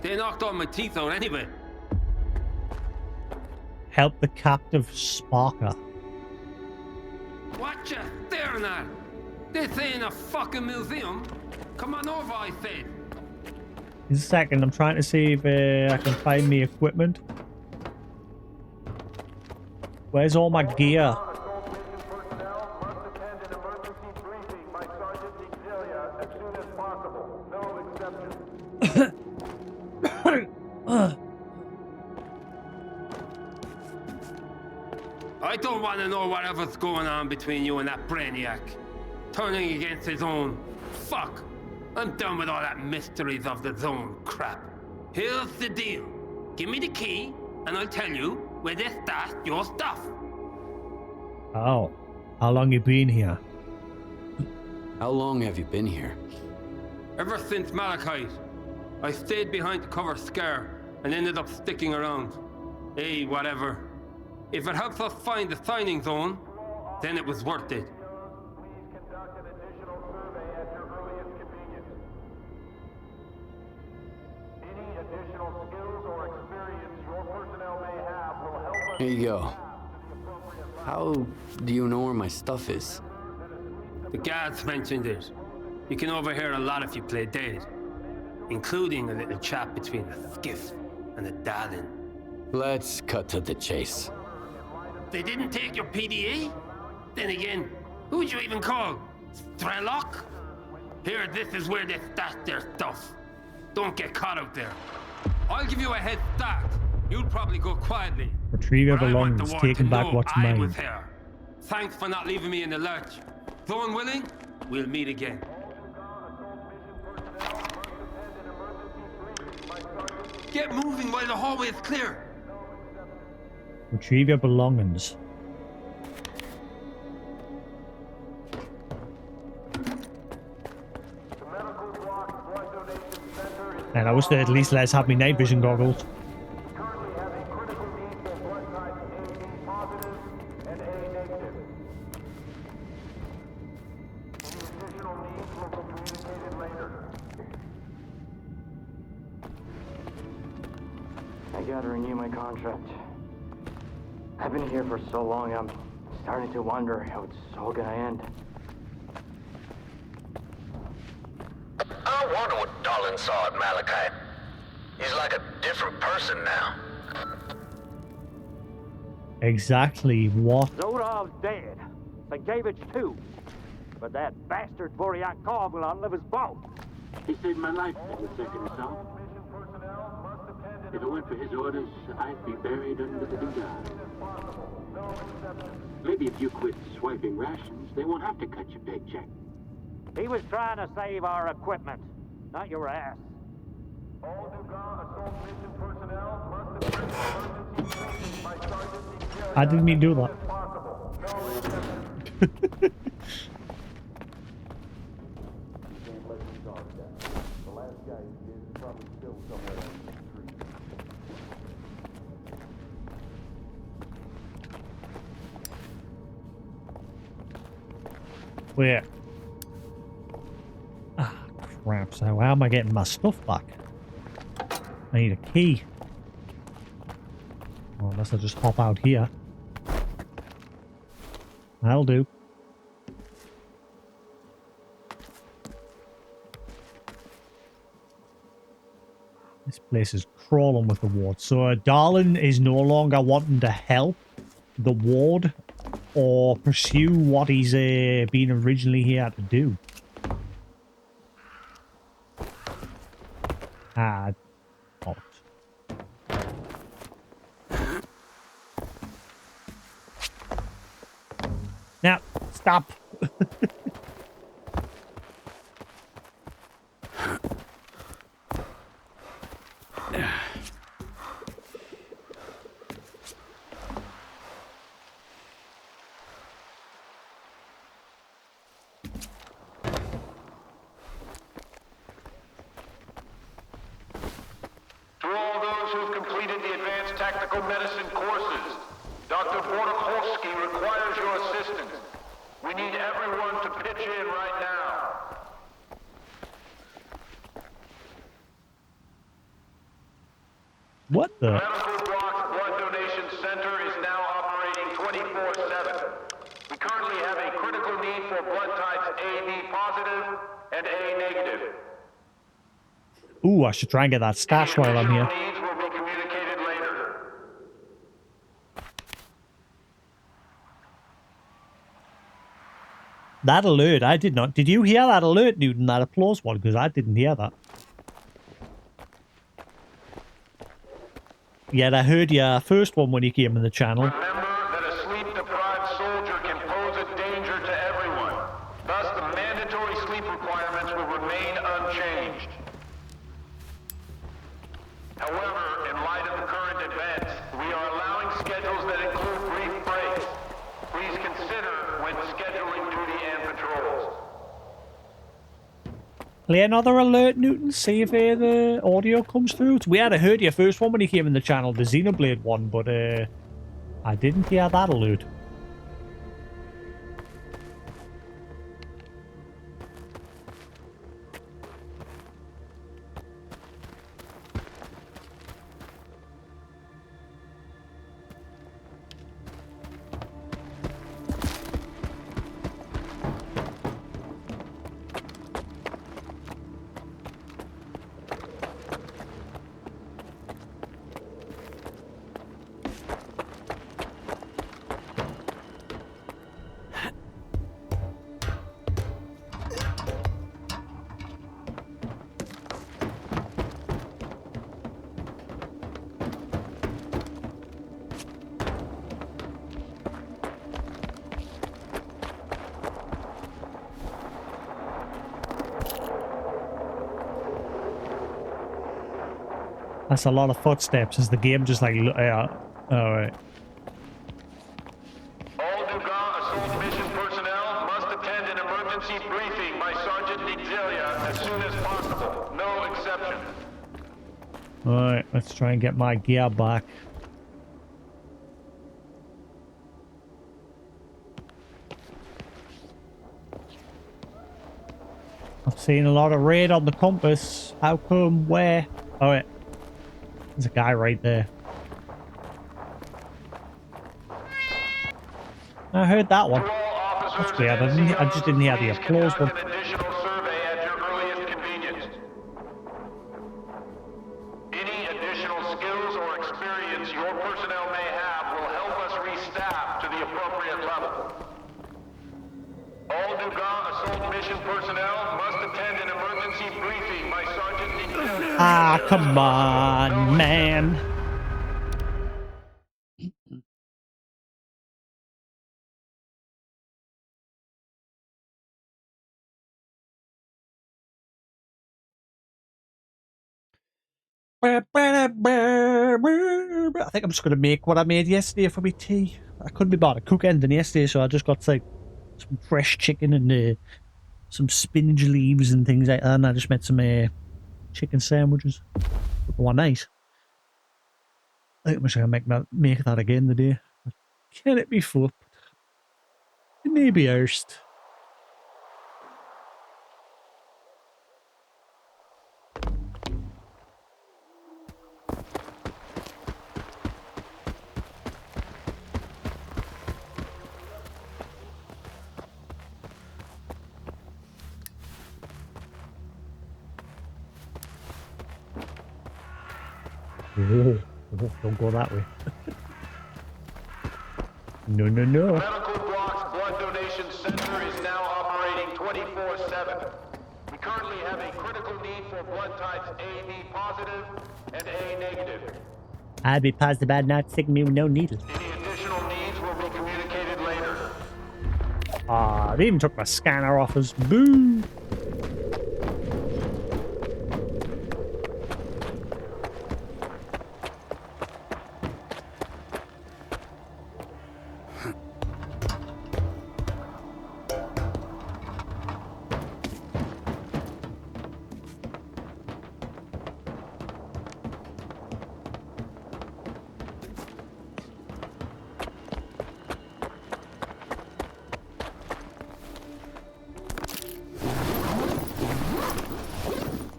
They knocked all my teeth out anyway. Help the captive S.T.A.L.K.E.R. What you staring at? This ain't a fucking museum. Come on over, I said. In a second, I'm trying to see if I can find me equipment. Where's all my gear? I don't want to know whatever's going on between you and that brainiac. Turning against his own. Fuck. I'm done with all that mysteries of the zone crap. Here's the deal. Give me the key, and I'll tell you where they stashed your stuff. Oh. How long you been here? How long have you been here? Ever since Malachite. I stayed behind to cover S.T.A.L.K.E.R. and ended up sticking around. Hey, whatever. If it helps us find the signing zone, then it was worth it. Any additional skills or experience your personnel may Here you go. How do you know where my stuff is? The guards mentioned it. You can overhear a lot if you play dead, including a little chat between a skiff and a darling. Let's cut to the chase. They didn't take your PDA? Then again, who would you even call? S.T.A.L.K.E.R? Here, this is where they stash their stuff. Don't get caught out there. I'll give you a head start. You'll probably go quietly. Retrieve your But I want the belongings, world taking to back know what's I mine. was here. Thanks for not leaving me in the lurch. Though unwilling, we'll meet again. Get moving while the hallway is clear. Retrieve your belongings. And I wish they at least let us have me night vision goggles. I gotta renew my contract. I've been here for so long, I'm starting to wonder how it's all gonna end. I wonder what Darlin saw at Malachite. He's like a different person now. Exactly what? Zorov's dead. St.A.L.K.E.R too. But that bastard S.T.A.L.K.E.R will outlive us both. He saved my life in the second assault. If it weren't for his orders, I'd be buried under the ground. Maybe if you quit swiping rations, they won't have to cut your paycheck. He was trying to save our equipment, not your ass. I didn't mean to do that. Where? Ah, crap. So how am I getting my stuff back? I need a key. Well, unless I just hop out here. That'll do. This place is crawling with the ward. So Darlin is no longer wanting to help the ward or pursue what he's been originally here to do. Ah, bollocks. Now, stop. To all those who have completed the advanced tactical medicine courses, Dr. Chornobyl requires your assistance. We need everyone to pitch in right now. What the? Medical Block Blood Donation Center is now operating 24/7. We currently have a critical need for blood types AB positive and A negative. Ooh, I should try and get that stash while I'm here. Needs will be communicated later. That alert, I did not. Did you hear that alert, Newton? That applause one? Because I didn't hear that. Yet I heard your first one when you came in the channel. Remember that a sleep-deprived soldier can pose a danger to everyone. Thus, the mandatory sleep requirements will remain unchanged. However, in light of the current events, we are allowing schedules that include brief breaks. Please consider when scheduling duty and patrols. Play another alert, Newton. See if the audio comes through. It's weird. I heard your first one when you came in the channel, the Xenoblade one, but I didn't hear that alert. That's a lot of footsteps. Is the game just like... Alright. All Dugas assault mission personnel must attend an emergency briefing by Sergeant Nigzelia as soon as possible. No exception. Alright, let's try and get my gear back. I've seen a lot of red on the compass. How come? Where? Alright. There's a guy right there. I heard that one. That's weird. I just didn't hear the applause one. Additional survey at your earliest convenience. Any additional skills or experience your personnel may have will help us restaff to the appropriate level. All Dugas assault mission personnel must attend an emergency briefing by Sergeant Nigzelia. Ah, come on, man. I think I'm just going to make what I made yesterday for my tea. I couldn't be bothered cook anything yesterday, so I just got like some fresh chicken and some spinach leaves and things like that, and I just made some chicken sandwiches. They were nice. I think I'm just going to make that again today. Can it be fucked? Maybe erst. Oh, don't go that way. No. Medical Block's blood donation center is now operating 24/7. We currently have a critical need for blood types AB positive and A negative. I'd be positive about not sticking me with no needle. Any additional needs will be communicated later. Ah, they even took my scanner off us. Boo!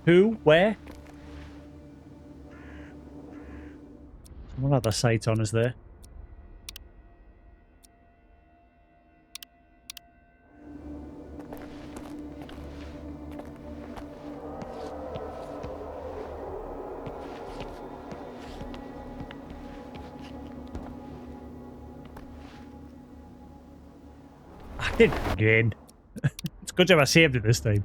Who? Where? What other sites on us there? I did it again. It's good job I saved it this time.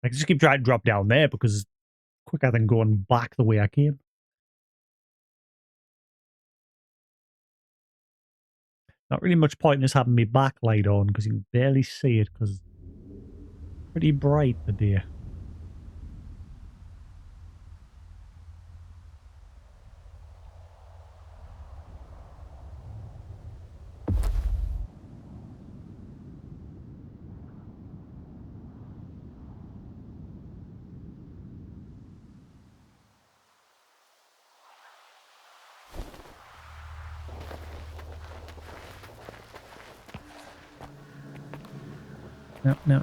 I can just keep trying to drop down there because it's quicker than going back the way I came. Not really much point in us having me backlight on because you can barely see it because it's pretty bright today. No.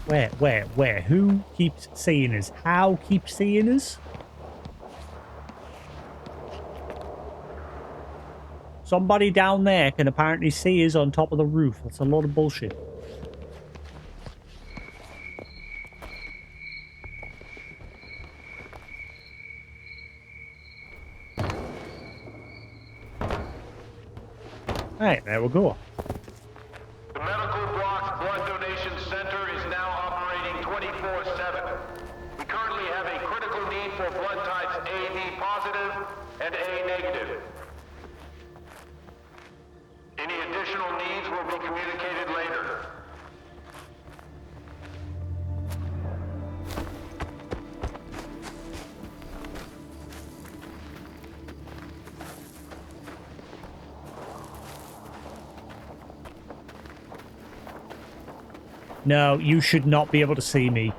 Where? Who keeps seeing us? How keeps seeing us? Somebody down there can apparently see us on top of the roof. That's a lot of bullshit. Alright, there we go. The Medical Block's blood donation center is now operating 24/7. We currently have a critical need for blood types AB positive and A negative. Any additional needs will be communicated later. No, you should not be able to see me.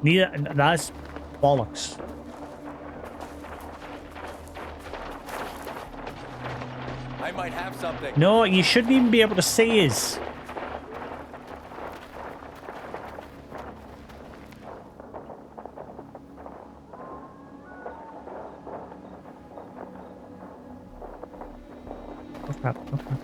Neither, that's bollocks. I might have something. No, you shouldn't even be able to see us. Oh crap, oh crap.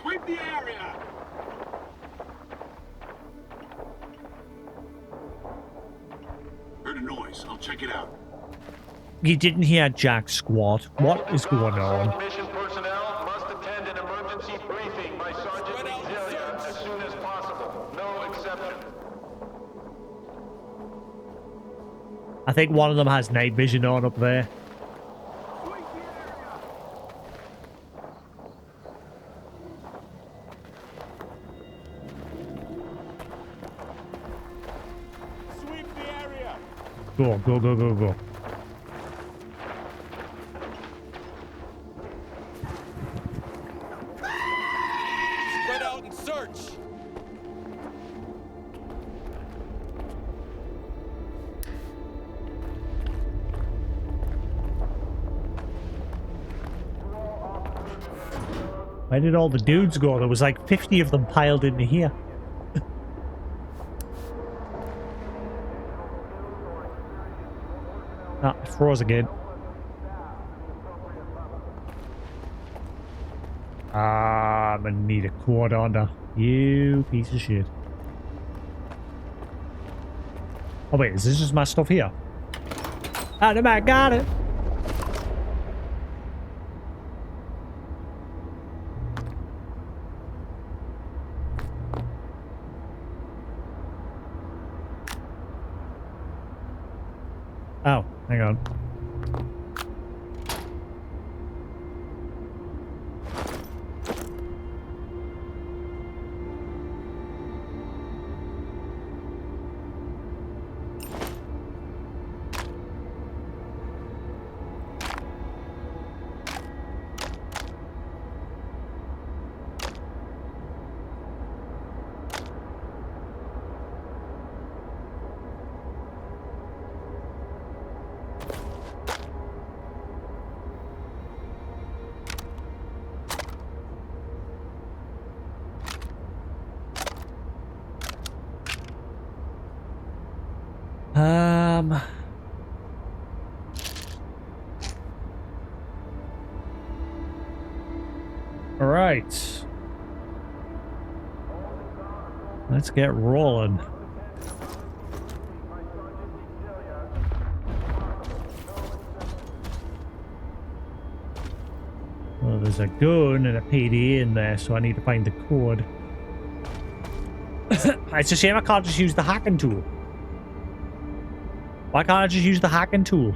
Sweep the area! Heard a noise. I'll check it out. You didn't hear Jack squat. What is going on? Mission personnel must attend an emergency briefing by Sergeant Zelia as soon as possible. No exception. I think one of them has night vision on up there. Sweep the area! Go, go, go, go, go. Spread out and search. Where did all the dudes go? There was like 50 of them piled into here. Ah, it froze again. Ah, I'm gonna need a quad under. You piece of shit. Oh wait, is this just my stuff here? Ah, no, I got it. Oh, hang on. All right. Let's get rolling. Well, there's a gun and a PD in there, so I need to find the code. It's a shame I can't just use the hacking tool. Why can't I just use the hacking tool?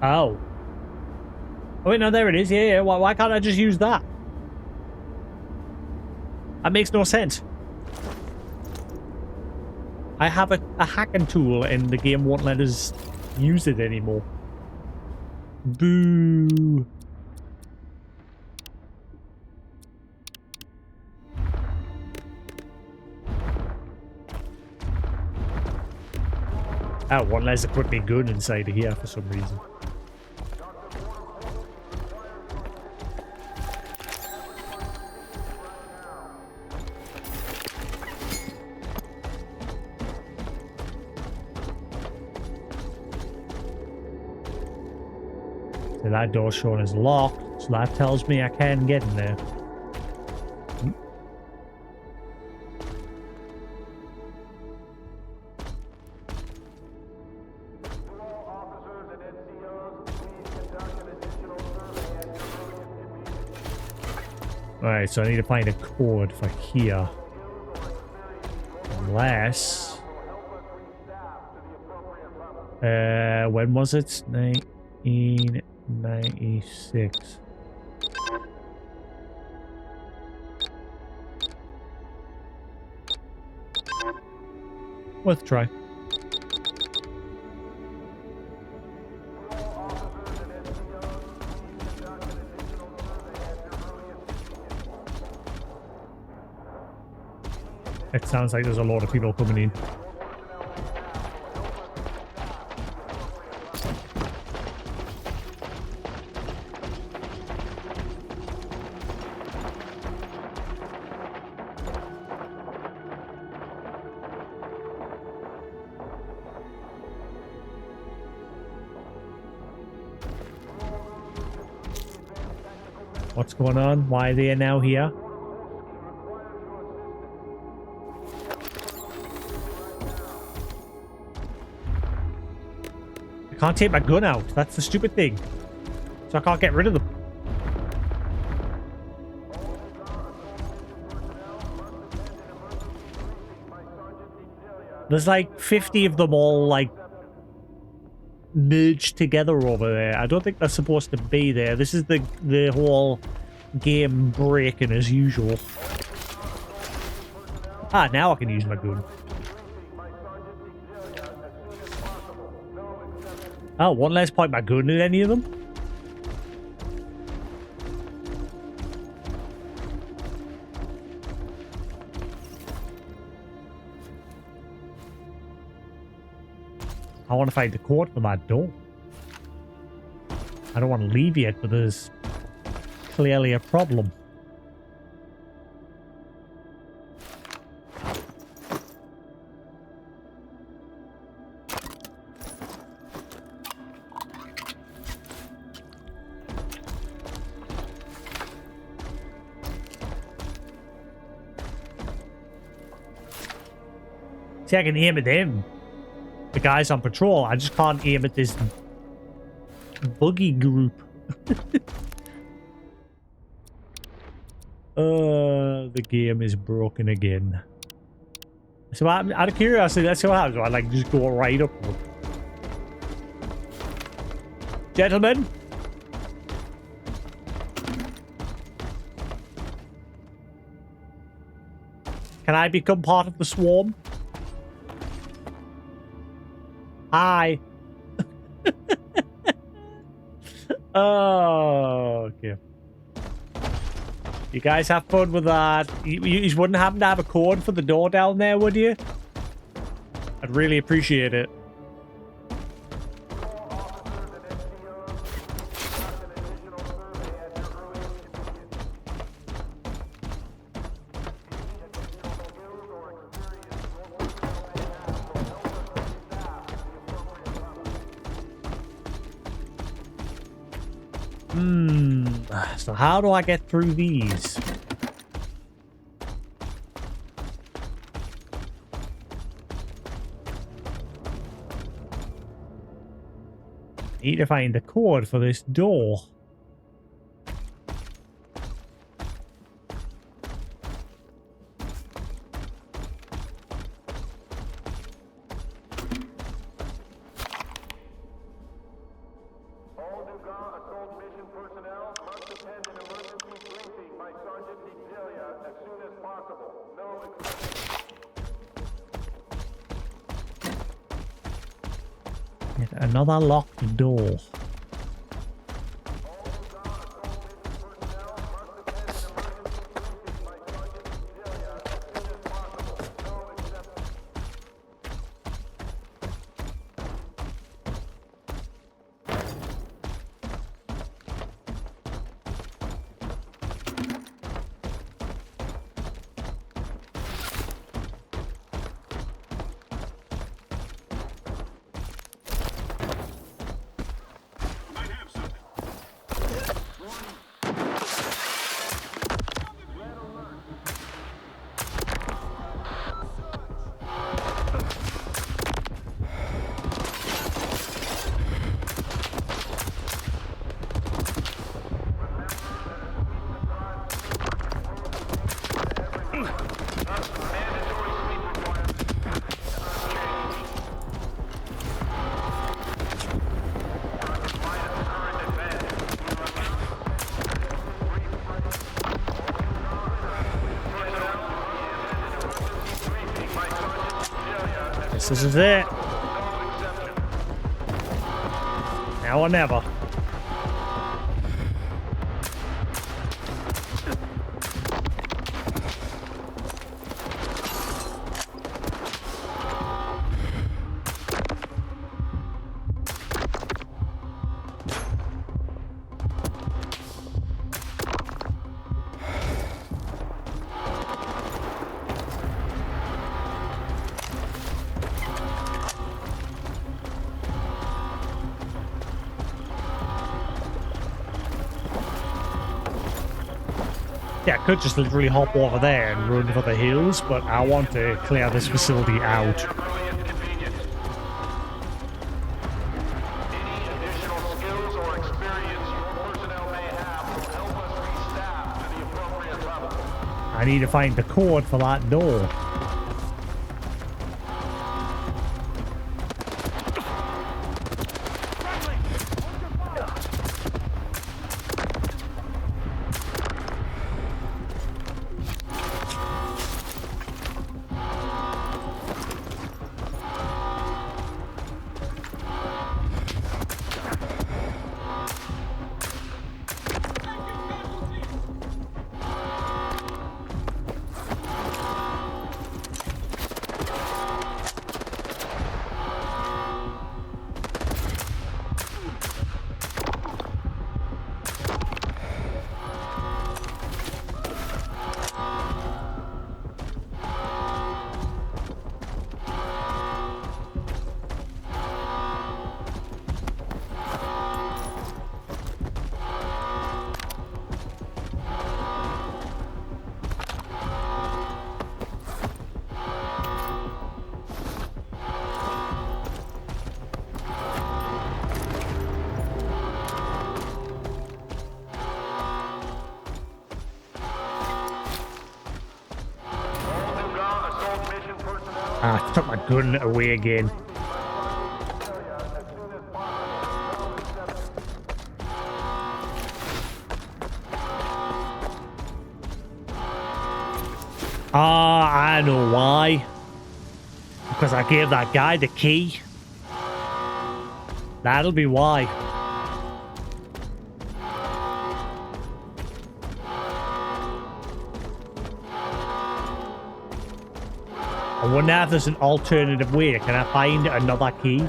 Oh. Oh wait, no, there it is. Yeah, yeah. Why can't I just use that? That makes no sense. I have a hacking tool and the game won't let us use it anymore. Boo. Oh, one lets it put me gun inside of here for some reason. So that door showing is locked, so that tells me I can't get in there. Alright, so I need to find a code for here. Unless... When was it? 1996. Worth a try. It sounds like there's a lot of people coming in. What's going on? Why are they now here? I can't take my gun out. That's the stupid thing. So I can't get rid of them. There's like 50 of them all like merged together over there. I don't think they're supposed to be there. This is the whole game breaking as usual. Ah, now I can use my gun. Oh, one less point my gun at any of them? I want to find the code for my door. I don't want to leave yet, but there's clearly a problem. See, I can aim at them. The guys on patrol. I just can't aim at this buggy group. The game is broken again. So out of curiosity, that's what happens. I like just go right up. Gentlemen. Can I become part of the swarm? Hi. Oh, okay. You guys have fun with that. You wouldn't happen to have a code for the door down there, would you? I'd really appreciate it. So how do I get through these? Need to find the code for this door. Another locked door. This is it. Now or never. Yeah, I could just literally hop over there and run for the hills, but I want to clear this facility out. I need to find the code for that door. Ah, I took my gun away again. Ah, I know why. Because I gave that guy the key. That'll be why. I wonder if there's an alternative way. Can I find another key?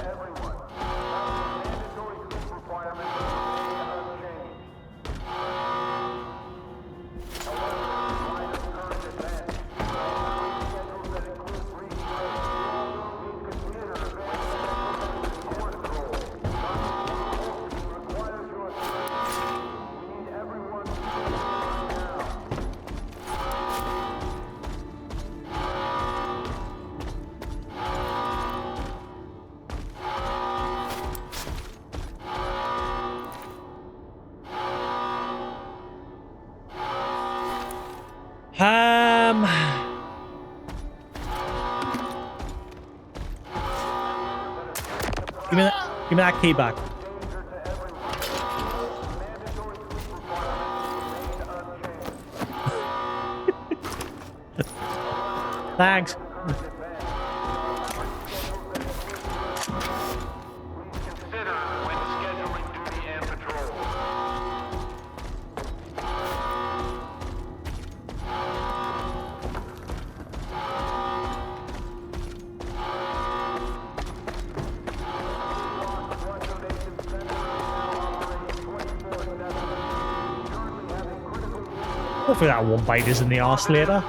Give me that key back. Thanks. Hopefully that one bite is in the arse later.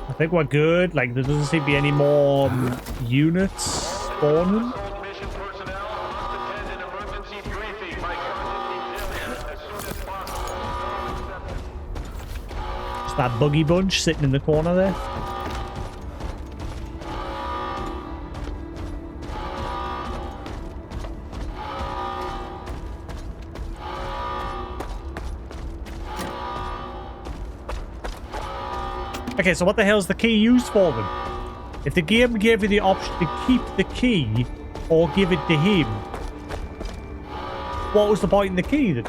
I think we're good. Like, there doesn't seem to be any more units spawning. That buggy bunch sitting in the corner there. Okay, so what the hell is the key used for then? If the game gave you the option to keep the key or give it to him, what was the point in the key then?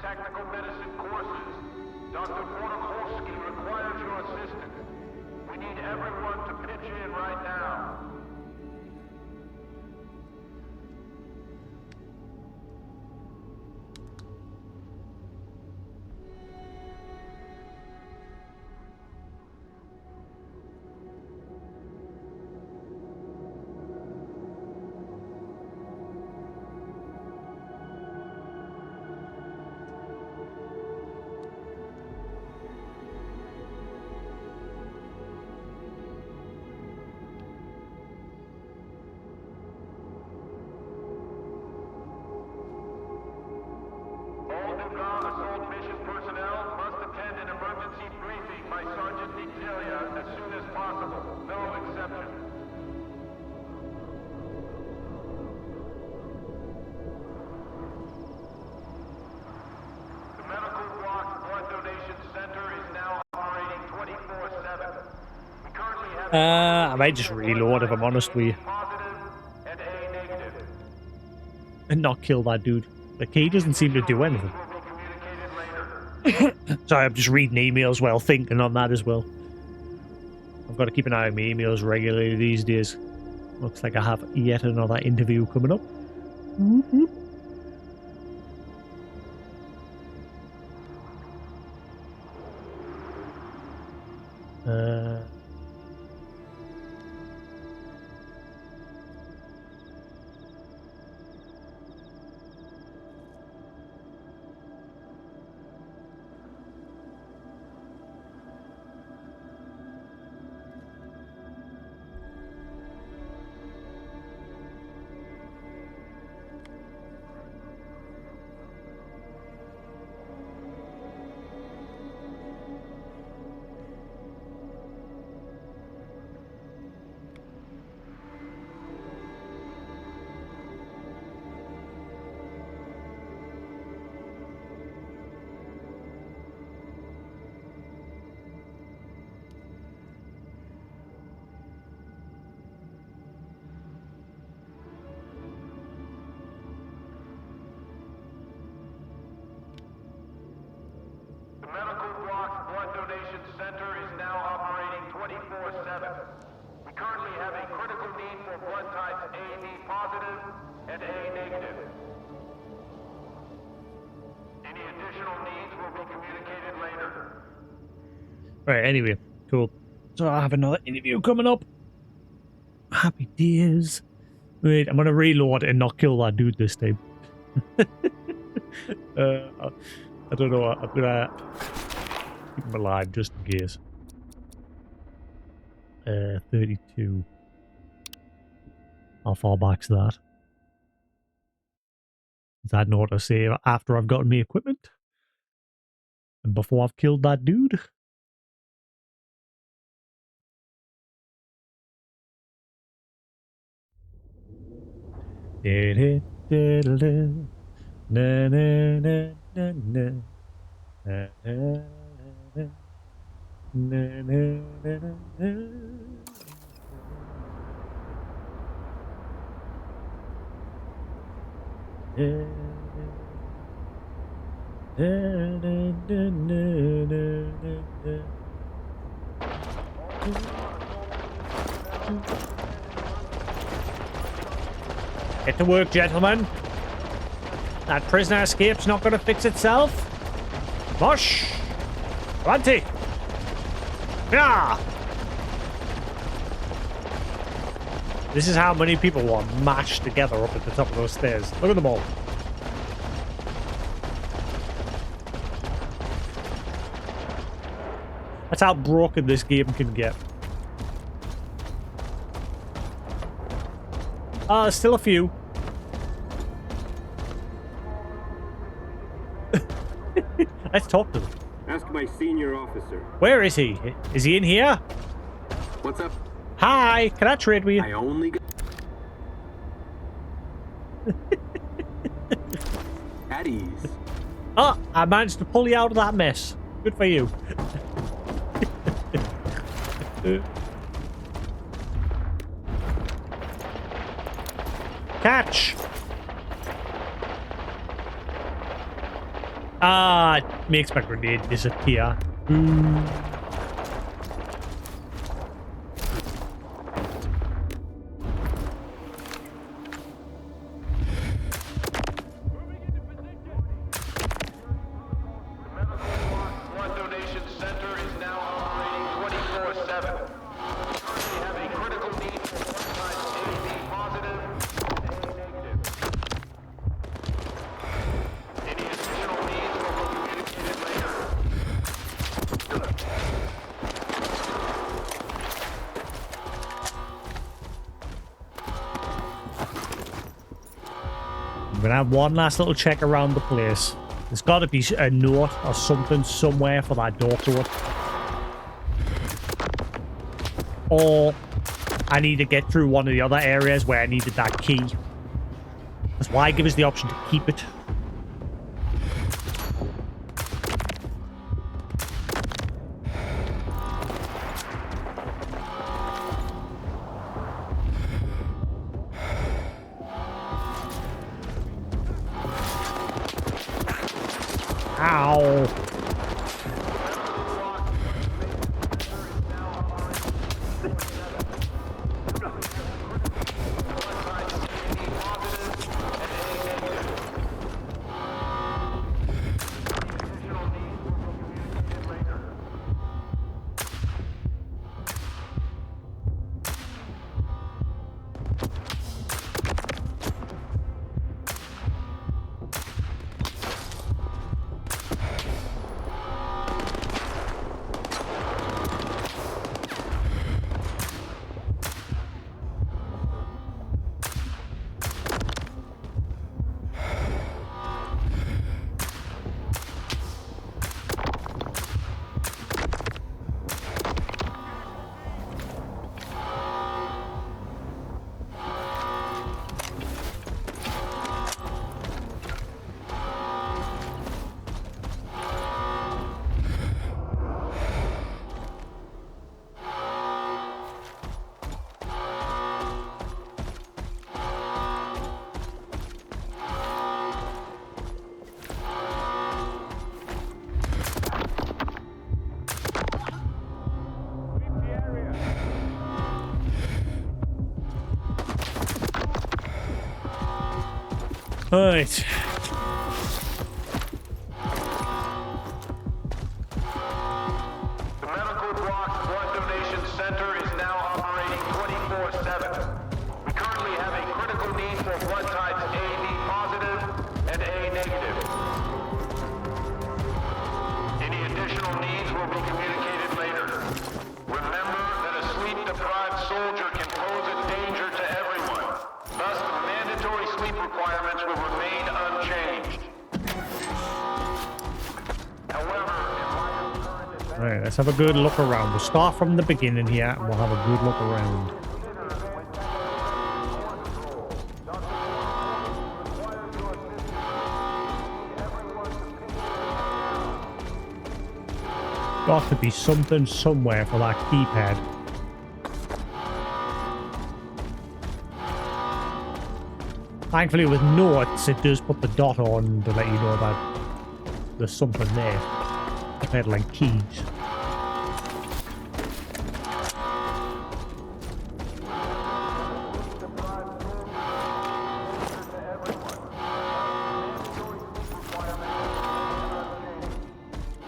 Technical medicine courses. Dr. Chornobyl requires your assistance. We need everyone to pitch in right now. I might just reload if I'm honest with you. And not kill that dude. The key doesn't seem to do anything. Sorry, I'm just reading emails while thinking on that as well. I've got to keep an eye on my emails regularly these days. Looks like I have yet another interview coming up. Mm-hmm. Right, anyway, cool. So I have another interview coming up. Happy days. Wait, I'm gonna reload and not kill that dude this time. I don't know. I'm gonna keep him alive just in case. 32. How far back's that? Is that not to say after I've gotten my equipment? And before I've killed that dude? Get to work, gentlemen. That prisoner escape's not going to fix itself. Mush! Avanti! Yeah! This is how many people are mashed together up at the top of those stairs. Look at them all. That's how broken this game can get. There's still a few. Let's talk to them. Ask my senior officer. Where is he? Is he in here? What's up? Hi, can I trade with you? I only got... At ease. Oh, I managed to pull you out of that mess. Good for you. Catch! It makes my grenade disappear. I'm gonna have one last little check around the place. There's got to be a note or something somewhere for that door code. Or I need to get through one of the other areas where I needed that key. That's why I give us the option to keep it. Ow. Right. The Medical Block Blood Donation Center is now operating 24/7. We currently have a critical need for blood types AB positive and A negative. Any additional needs will be communicated later. Remember that a sleep-deprived soldier can pose a danger to everyone. Thus, the mandatory sleep requirements will remain unchanged. Alright, let's have a good look around. We'll start from the beginning here and we'll have a good look around. got to be something somewhere for that keypad. Thankfully with notes, it does put the dot on to let you know that there's something there. Compared to like keys.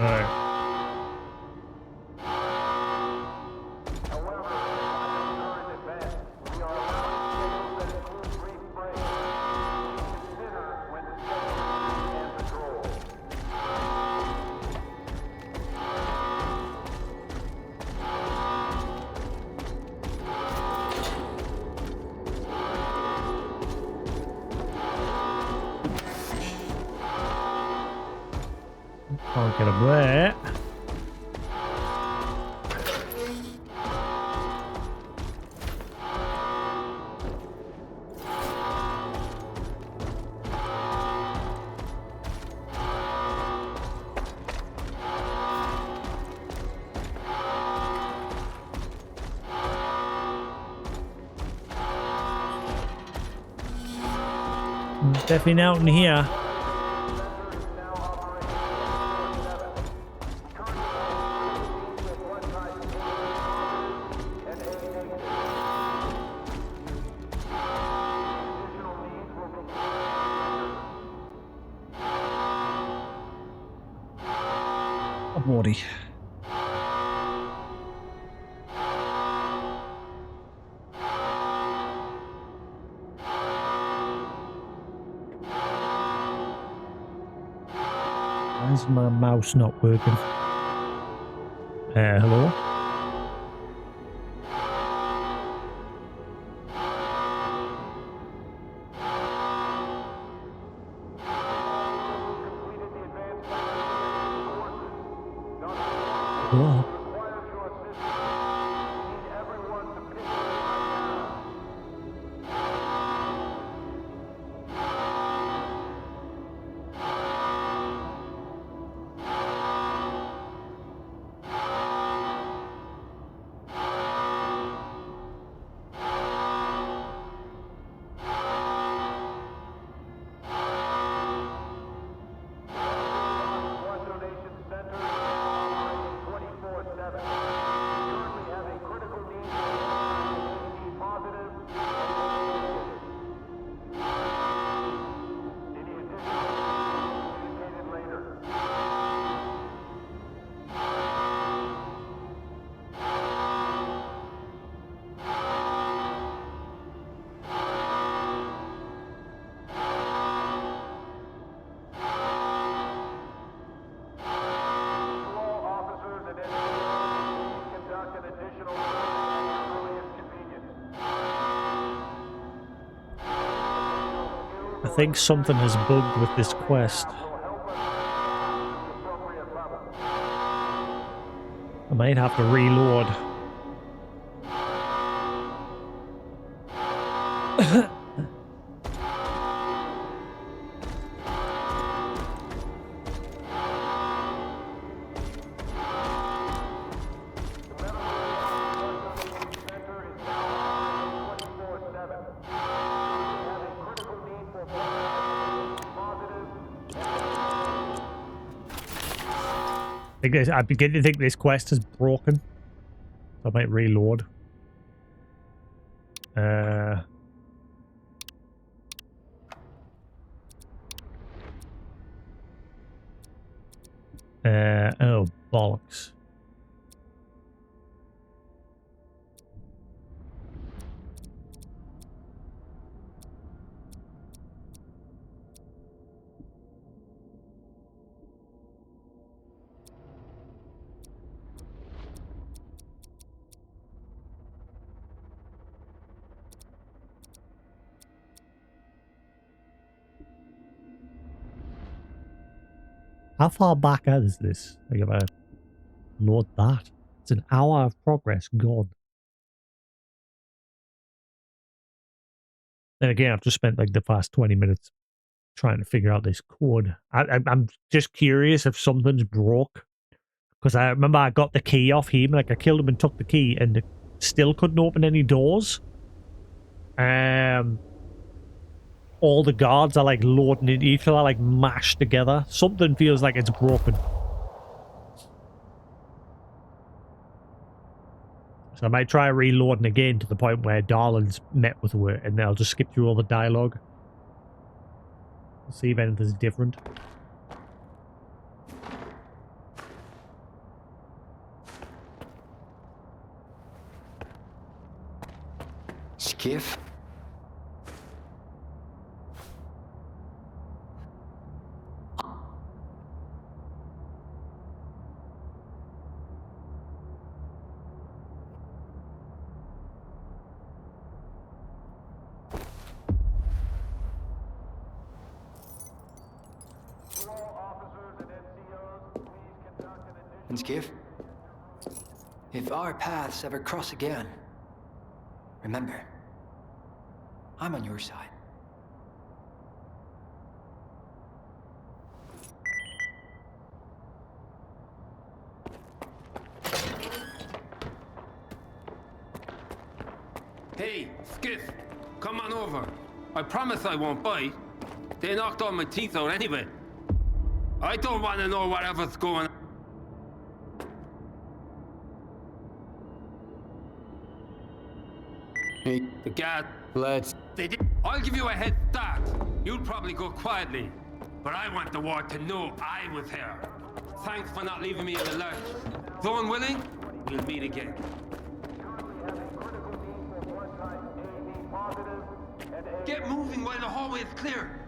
Alright. Can't get away. Definitely out in here. A body. Why is my mouse not working? Hello? Hello? I think something has bugged with this quest. I might have to reload. I begin to think this quest is broken. So I might reload. Oh, bollocks. How far back is this? I gotta load that. It's an hour of progress gone. Then again, I've just spent like the past 20 minutes trying to figure out this code. I'm just curious if something's broke. Because I remember I got the key off him, like I killed him and took the key, and still couldn't open any doors. All the guards are like loading into each other, like mashed together. Something feels like it's broken. So I might try reloading again to the point where Darlin's met with her, and then I'll just skip through all the dialogue. See if anything's different. Skiff? And Skiff? If our paths ever cross again, remember, I'm on your side. Hey, Skiff, come on over. I promise I won't bite. They knocked all my teeth out anyway. I don't want to know whatever's going on. Hey, the guard. Let's. I'll give you a head start. You'll probably go quietly. But I want the war to know I was here. Thanks for not leaving me in the lurch. Though unwilling, we'll meet again. Get moving while the hallway is clear.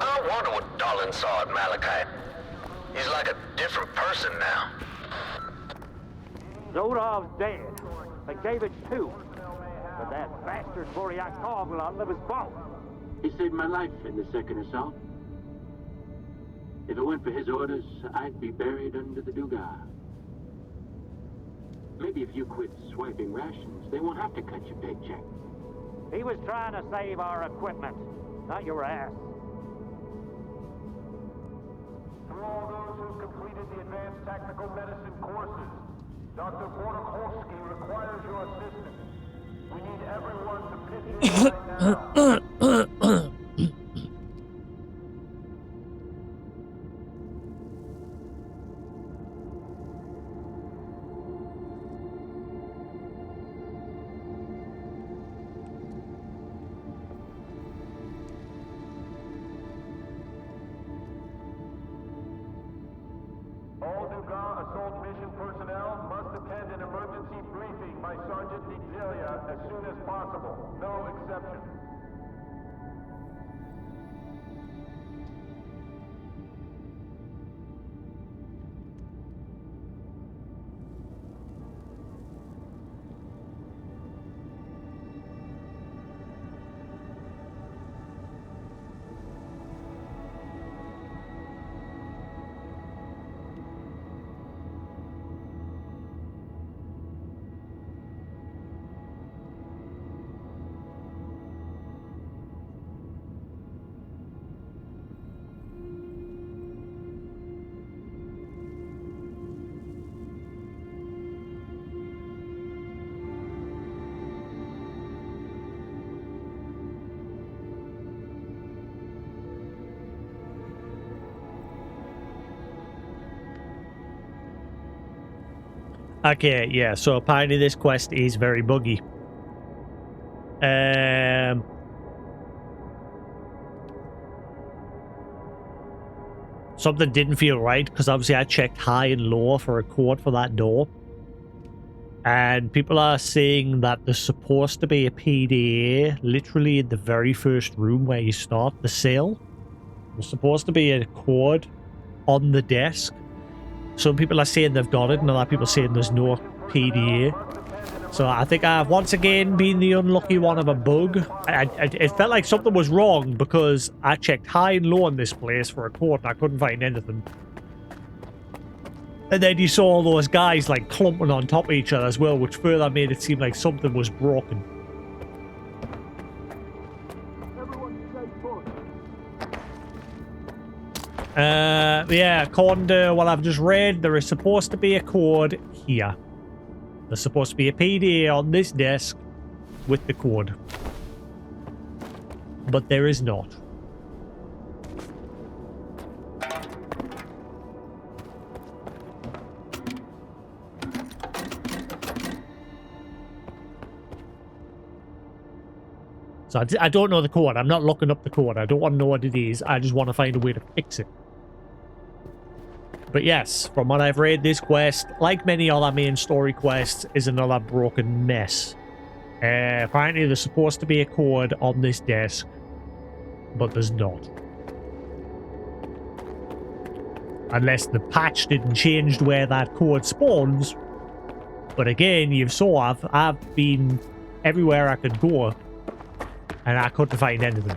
I wonder what Darlin saw at Malachite. He's like a different person now. Zodov's dead. They gave it too. But that bastard S.T.A.L.K.E.R will outlive his boss. He saved my life in the second assault. If it weren't for his orders, I'd be buried under the Dugar. Maybe if you quit swiping rations, they won't have to cut your paycheck. He was trying to save our equipment, not your ass. To all those who've completed the advanced tactical medicine courses, Dr. Chornobyl requires your assistance. We need everyone to pitch in right now. All Dugar assault mission personnel must attend an emergency briefing by Sergeant Nigzelia as soon as possible. No exception. Okay, yeah, so apparently this quest is very buggy. Something didn't feel right, because obviously I checked high and low for a code for that door. And people are saying that there's supposed to be a PDA literally in the very first room where you start, the cell. There's supposed to be a code on the desk. Some people are saying they've got it, and other people are saying there's no PDA. So I think I've once again been the unlucky one of a bug. It felt like something was wrong because I checked high and low in this place for a code and I couldn't find anything. And then you saw all those guys like clumping on top of each other as well, which further made it seem like something was broken. Yeah, according to what I've just read, there is supposed to be a code here. There's supposed to be a PDA on this desk with the code. But there is not. So I don't know the code. I'm not looking up the code. I don't want to know what it is. I just want to find a way to fix it. But yes, from what I've read, this quest, like many other main story quests, is another broken mess. Apparently there's supposed to be a code on this desk, but there's not. Unless the patch didn't change where that code spawns. But again, you saw I've been everywhere I could go, and I couldn't find anything.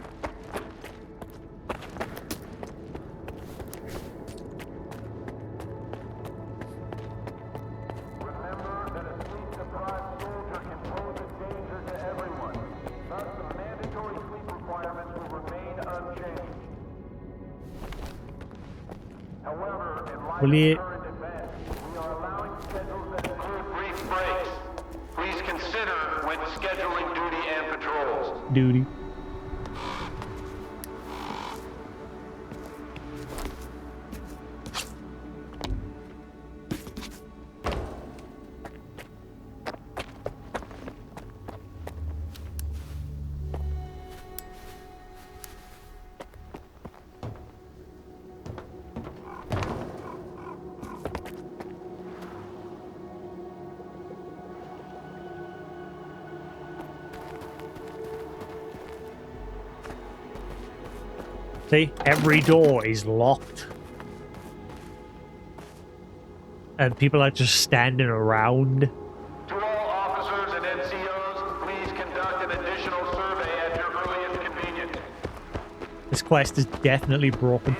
Will you... Brief breaks. Please consider when scheduling duty and patrols. Duty. See, every door is locked. And people are just standing around. To all officers and NCOs, please conduct an additional survey at your earliest convenience. This quest is definitely broken.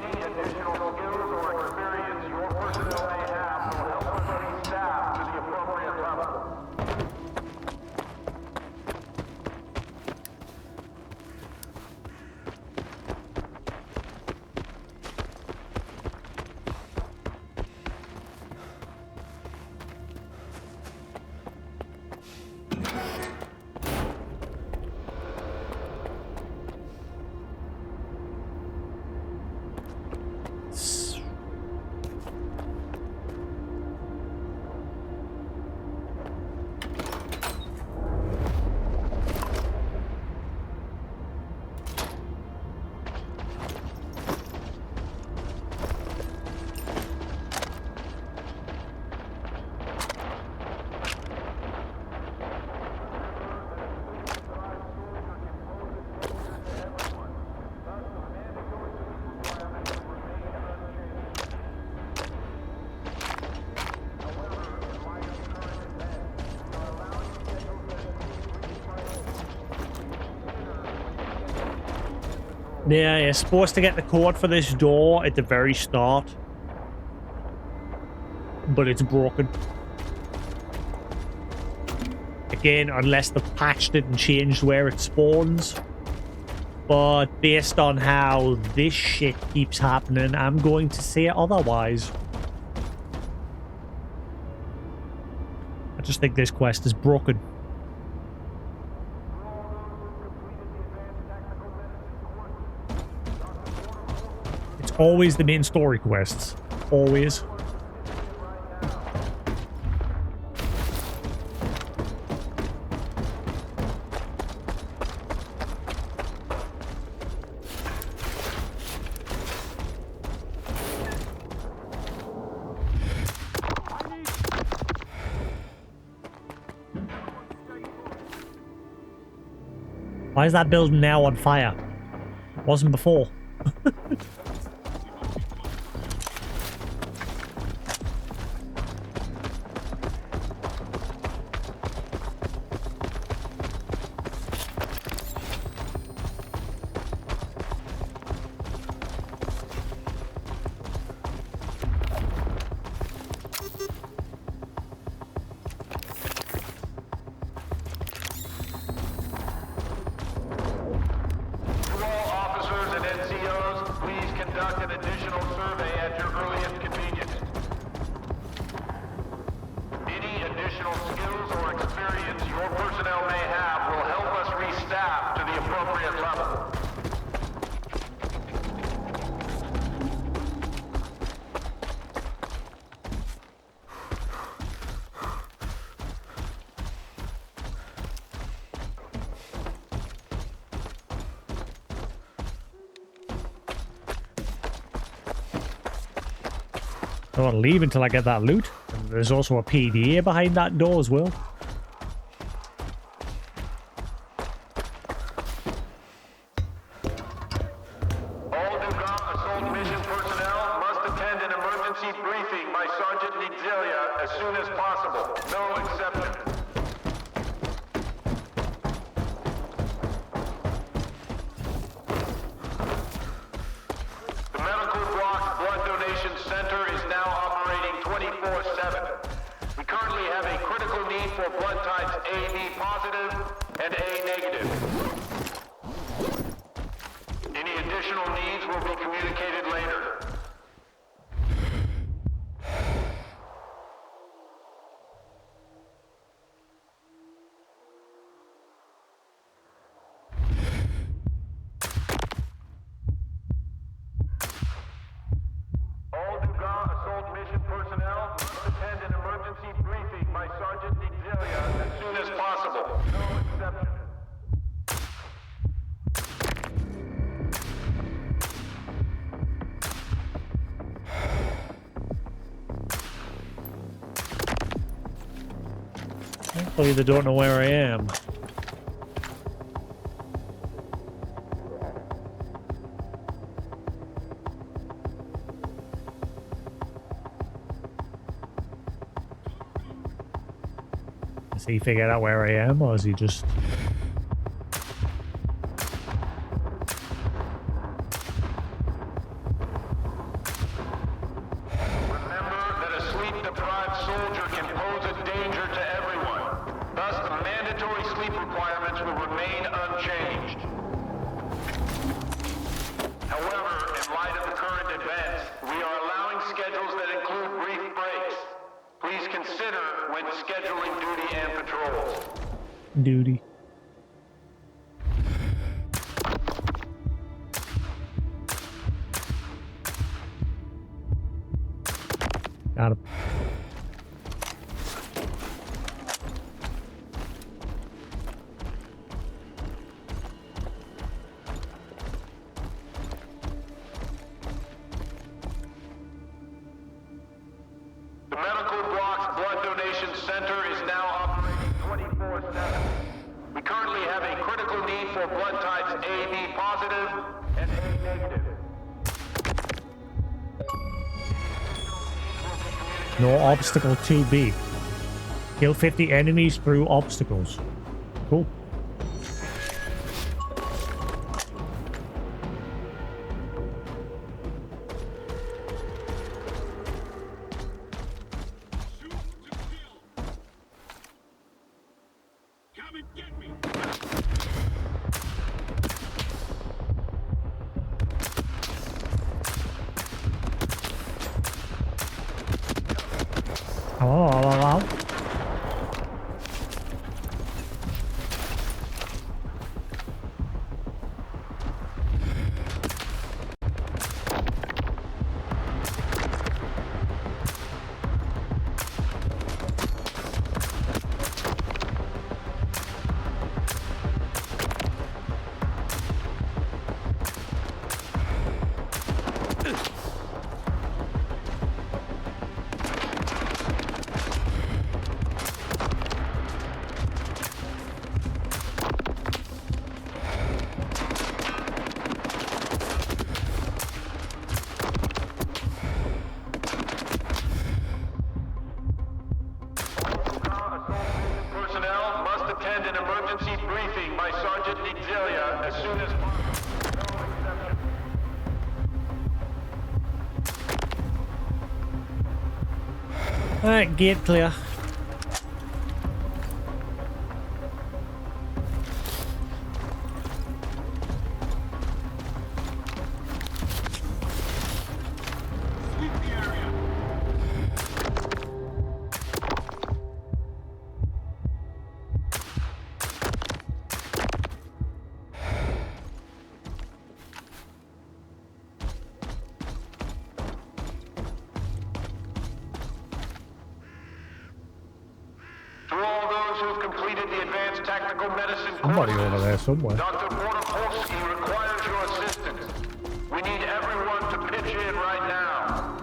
Yeah, you're supposed to get the code for this door at the very start. But it's broken. Again, unless the patch didn't change where it spawns. But based on how this shit keeps happening, I'm going to say otherwise. I just think this quest is broken. Always the main story quests. Always. Why is that building now on fire? It wasn't before. I don't want to leave until I get that loot. And there's also a PDA behind that door as well. All Dugan assault mission personnel must attend an emergency briefing by Sergeant Nigelia as soon as possible. No exception. The Medical Block Blood Donation Center is now operating 24/7. We currently have a critical need for blood types AB positive and A negative. Any additional needs will be communicated later. All Dugan assault mission personnel must attend an emergency briefing by Sergeant Nigelia as soon as possible. No exception. Hopefully they don't know where I am. Has he figured out where I am, or is he just... Remember that a sleep-deprived soldier can pose a danger to everyone. Thus, the mandatory sleep requirements will remain unchanged. However, in light of the current events, we are allowing schedules that include brief breaks. Please consider when scheduling duty and patrols. Duty. Got him. The Medical Block's Blood Donation Center is now operating 24/7. We currently have a critical need for blood types AB positive and A negative. No obstacle too big. Kill 50 enemies through obstacles. Cool. Oh. Personnel must attend an emergency briefing by Sergeant Nigelia as soon as possible. No exception. Alright, gate clear. To all those who have completed the Advanced Tactical Medicine Somebody courses, over there somewhere. Dr. Chornobyl requires your assistance. We need everyone to pitch in right now.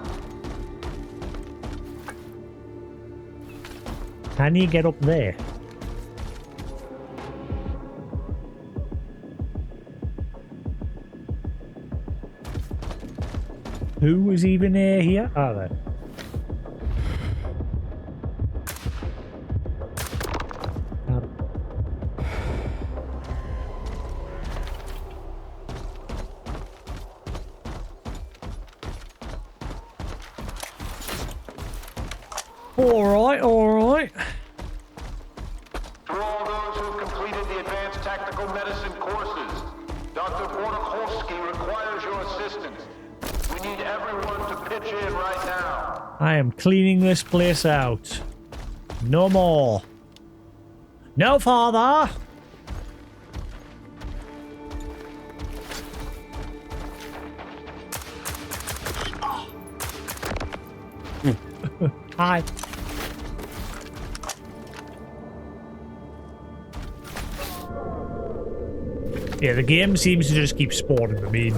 Can you get up there? Who was even here? Oh, there. Alright, alright. To all those who've completed the advanced tactical medicine courses, Dr. Chornobyl requires your assistance. We need everyone to pitch in right now. I am cleaning this place out. No more. No father. Hi. Yeah, the game seems to just keep spawning them in.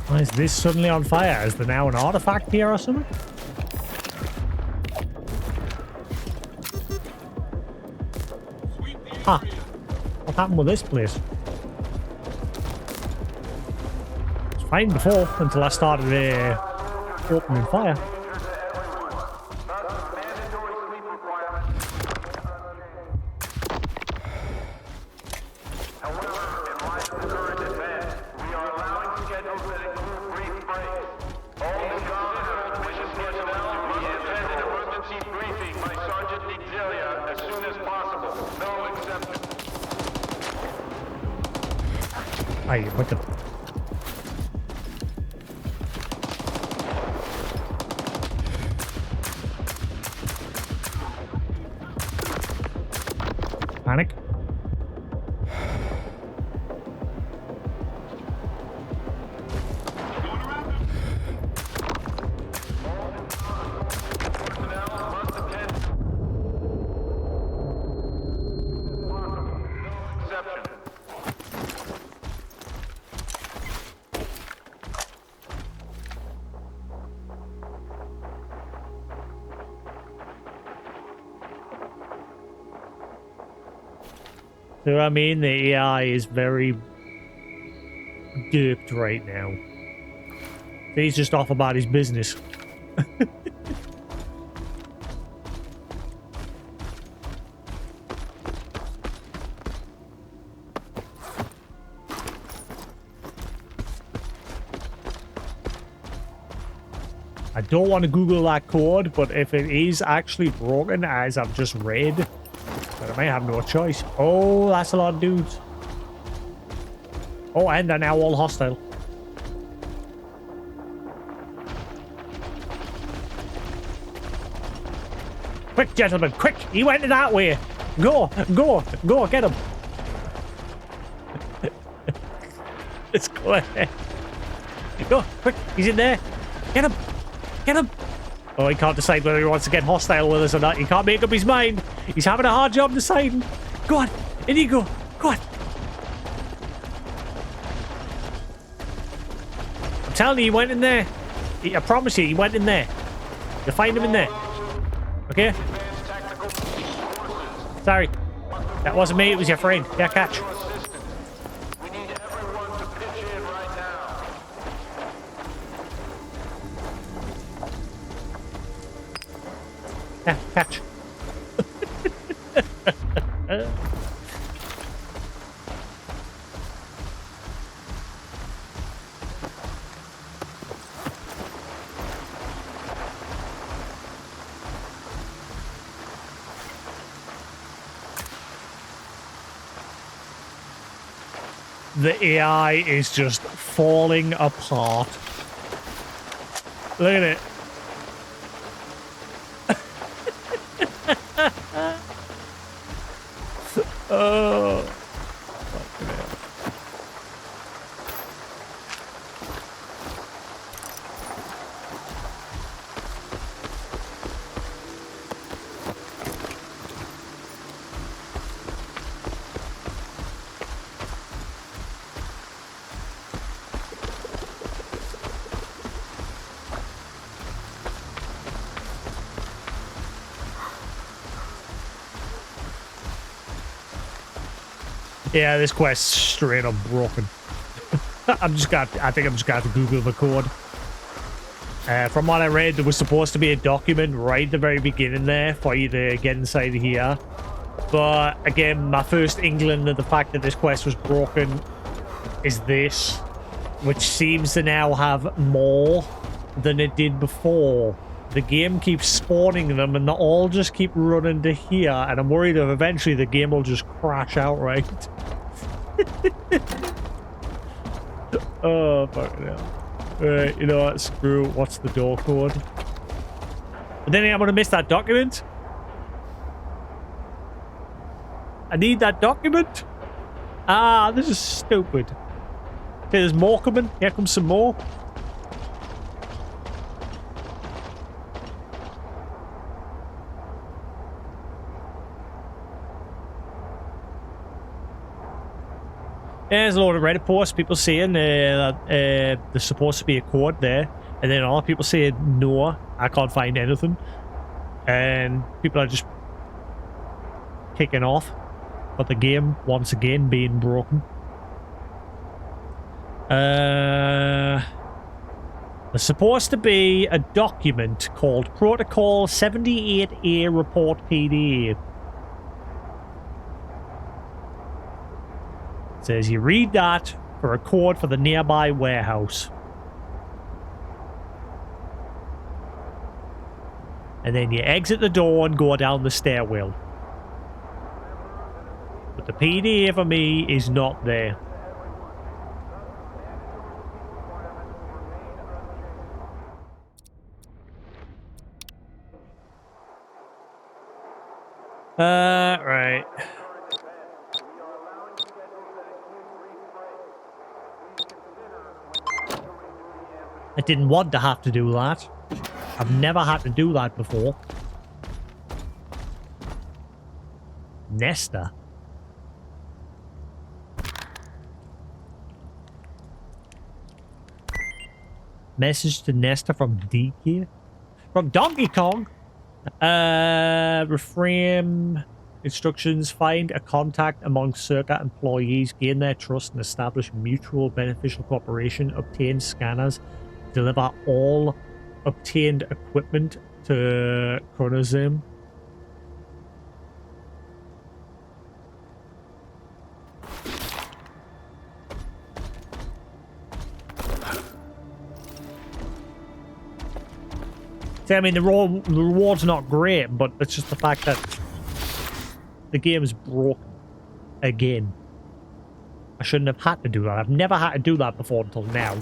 Why is this suddenly on fire? Is there now an artifact here or something? Huh. What happened with this place? It was fine before, until I started opening fire. Aye, wicked. Panic. So I mean, the AI is very duped right now. He's just off about his business. I don't want to Google that code, but if it is actually broken, as I've just read, then I may have no choice. Oh, that's a lot of dudes. Oh, and they're now all hostile. Quick, gentlemen, quick! He went that way! Go, go, go, get him! It's clear. Go, quick, he's in there! Get him! Get him! Oh, he can't decide whether he wants to get hostile with us or not. He can't make up his mind. He's having a hard job deciding. Go on, in you go. Go on. I'm telling you, he went in there. I promise you, he went in there. You'll find him in there. Okay? Sorry. That wasn't me, it was your friend. Yeah, catch. Yeah, catch. The AI is just falling apart. Look at it. Oh. Fucking hell. Yeah, this quest's straight up broken. I think I'm just gonna have to Google the code. From what I read, there was supposed to be a document right at the very beginning there for you to get inside of here. But again, my first inkling of the fact that this quest was broken is this, which seems to now have more than it did before. The game keeps spawning them and they all just keep running to here, and I'm worried that eventually the game will just crash outright. Oh, fucking hell. Alright, you know what? Screw it. What's the door code? But then I'm gonna miss that document. I need that document. Ah, this is stupid. Okay, there's more coming. Here comes some more. There's a lot of Reddit posts, people saying that there's supposed to be a code there, and then all people saying no, I can't find anything, and people are just kicking off, but the game once again being broken. There's supposed to be a document called Protocol 78A Report PDF. Says you read that for a code for the nearby warehouse. And then you exit the door and go down the stairwell. But the PDF for me is not there. Right. I didn't want to have to do that. I've never had to do that before. Nesta. Message to Nesta from DK? From Donkey Kong? Reframe instructions. Find a contact among S.T.A.L.K.E.R employees. Gain their trust and establish mutual beneficial cooperation. Obtain scanners. Deliver all obtained equipment to Chornobyl. See, I mean, the reward's not great, but it's just the fact that the game's broken again. I shouldn't have had to do that. I've never had to do that before until now.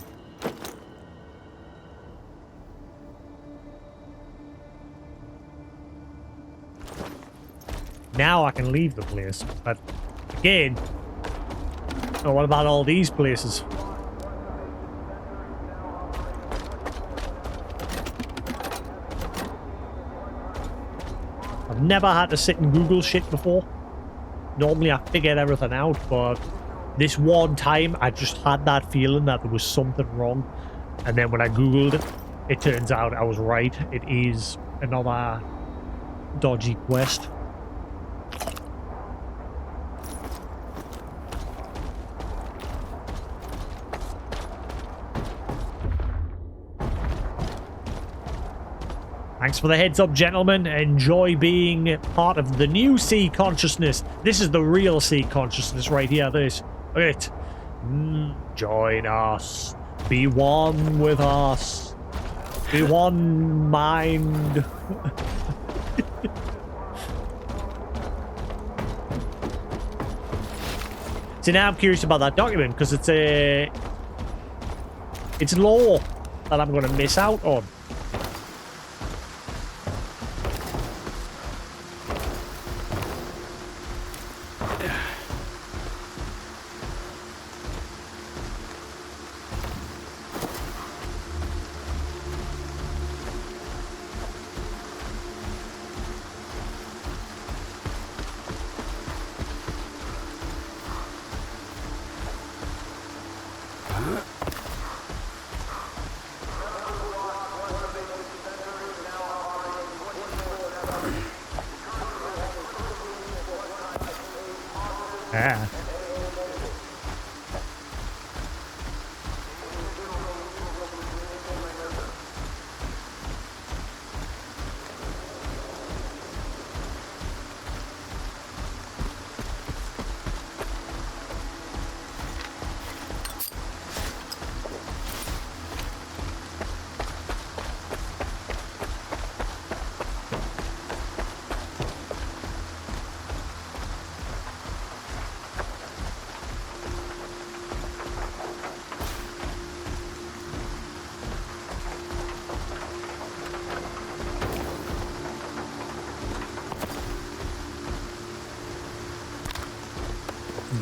Now I can leave the place, but again, oh, what about all these places? I've never had to sit and Google shit before. Normally I figured everything out, but this one time I just had that feeling that there was something wrong. And then when I Googled it, it turns out I was right. It is another dodgy quest. Thanks for the heads up, gentlemen. Enjoy being part of the new sea consciousness. This is the real sea consciousness right here. This. Look at it. Join us. Be one with us. Be one mind. So now I'm curious about that document because it's law that I'm going to miss out on. Ah.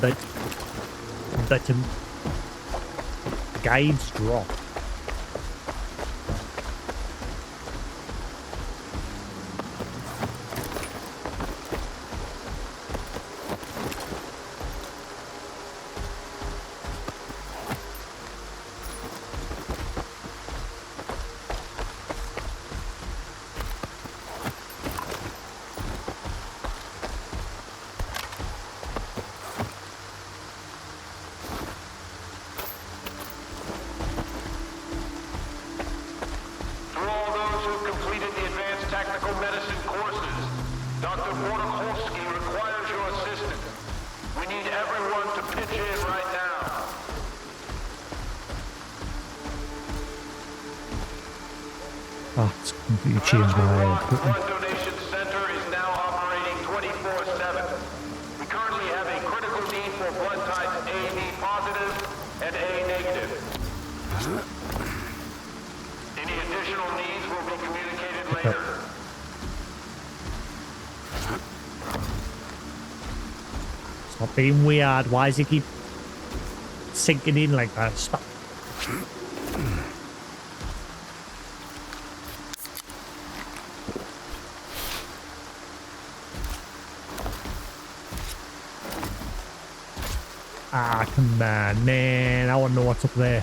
But guides drop. Dr. Chornobyl requires your assistance. We need everyone to pitch in right now. Oh, it's completely changed my equipment. Blood donation center is now operating 24/7. We currently have a critical need for blood types AB positive and A negative. Any additional needs will be communicated later. Stop being weird. Why does he keep sinking in like that? Stop. Ah, come on, man. I want to know what's up there.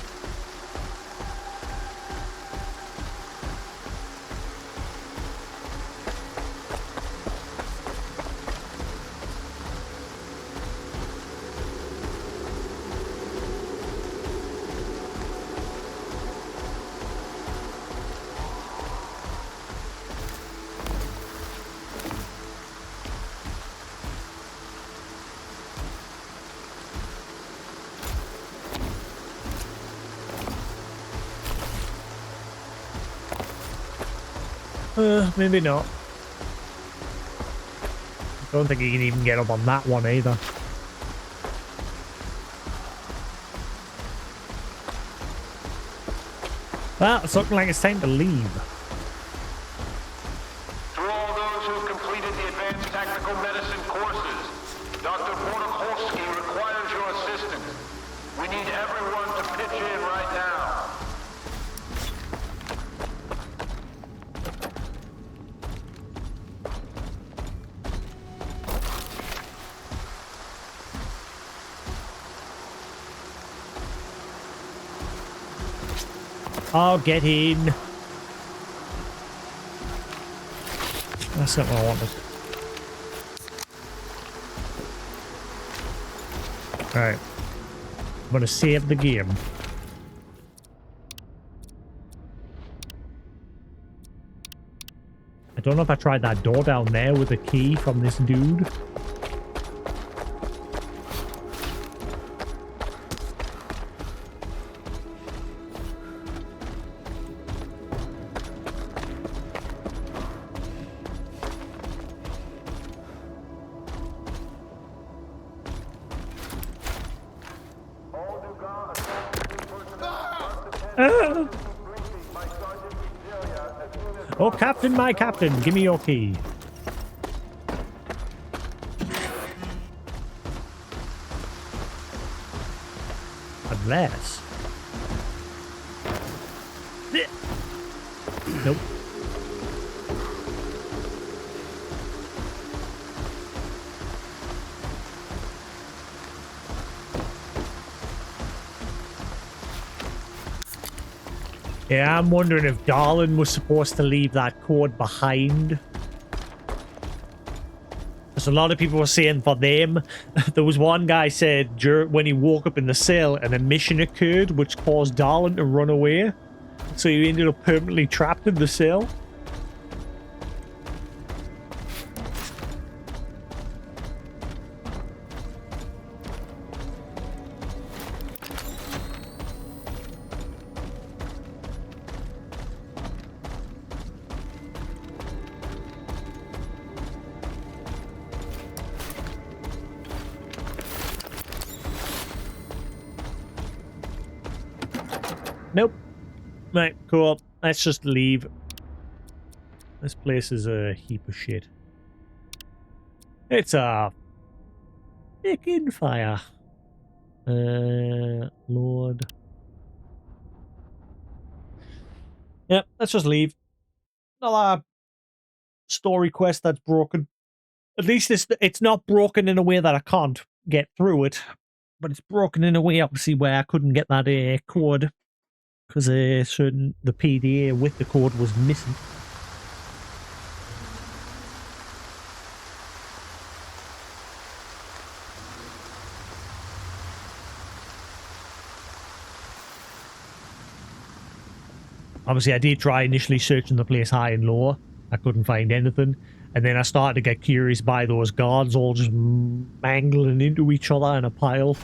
Maybe not. Don't think you can even get up on that one either. Well, it's looking like it's time to leave. To all those who have completed the advanced tactical medicine courses, Dr. Chornobyl requires your assistance. We need everyone to pitch in right now. Oh, get in. That's not what I wanted. Alright. I'm gonna save the game. I don't know if I tried that door down there with a key from this dude. Oh, Captain, my Captain, give me your key. Unless... Nope. Yeah, I'm wondering if Darlin was supposed to leave that code behind. Because a lot of people were saying for them, there was one guy said when he woke up in the cell, an emission occurred which caused Darlin to run away. So he ended up permanently trapped in the cell. Nope. Right, cool. Let's just leave. This place is a heap of shit. It's a freaking fire. Lord. Yep, let's just leave. Another story quest that's broken. At least it's not broken in a way that I can't get through it. But it's broken in a way, obviously, where I couldn't get that code. Because the PDA with the code was missing. Obviously, I did try initially searching the place high and low. I couldn't find anything. And then I started to get curious by those guards all just mangling into each other in a pile.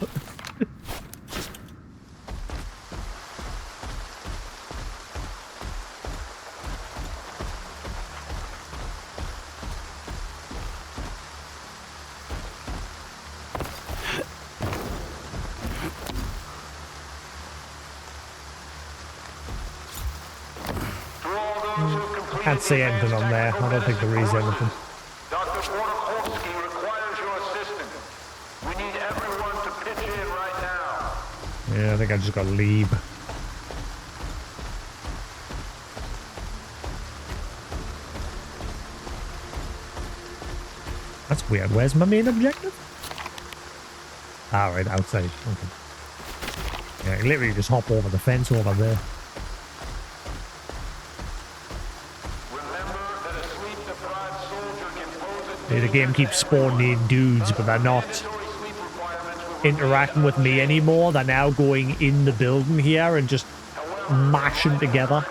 I can't see anything on there. I don't think there is anything. Dr. Chornobyl requires your assistance. We need everyone to pitch in right now. Yeah, I think I just gotta leave. That's weird. Where's my main objective? Ah, right, outside. Okay. Yeah, I literally just hop over the fence over there. Yeah, the game keeps spawning in dudes, but they're not interacting with me anymore. They're now going in the building here and just mashing together.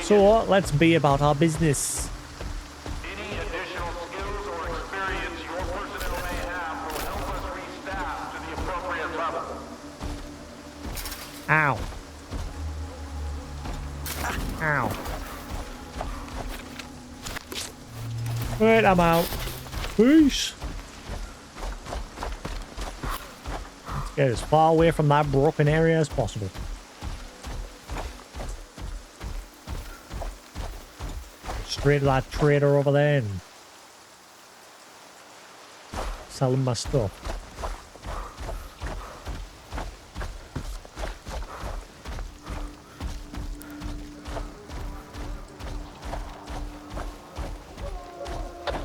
So let's be about our business. Any additional skills or experience your personnel may have will help us restaff to the appropriate level. Ow. Ow. Right, I'm out. Peace. Let's get as far away from that broken area as possible. Straight to that trader over there and sell him my stuff.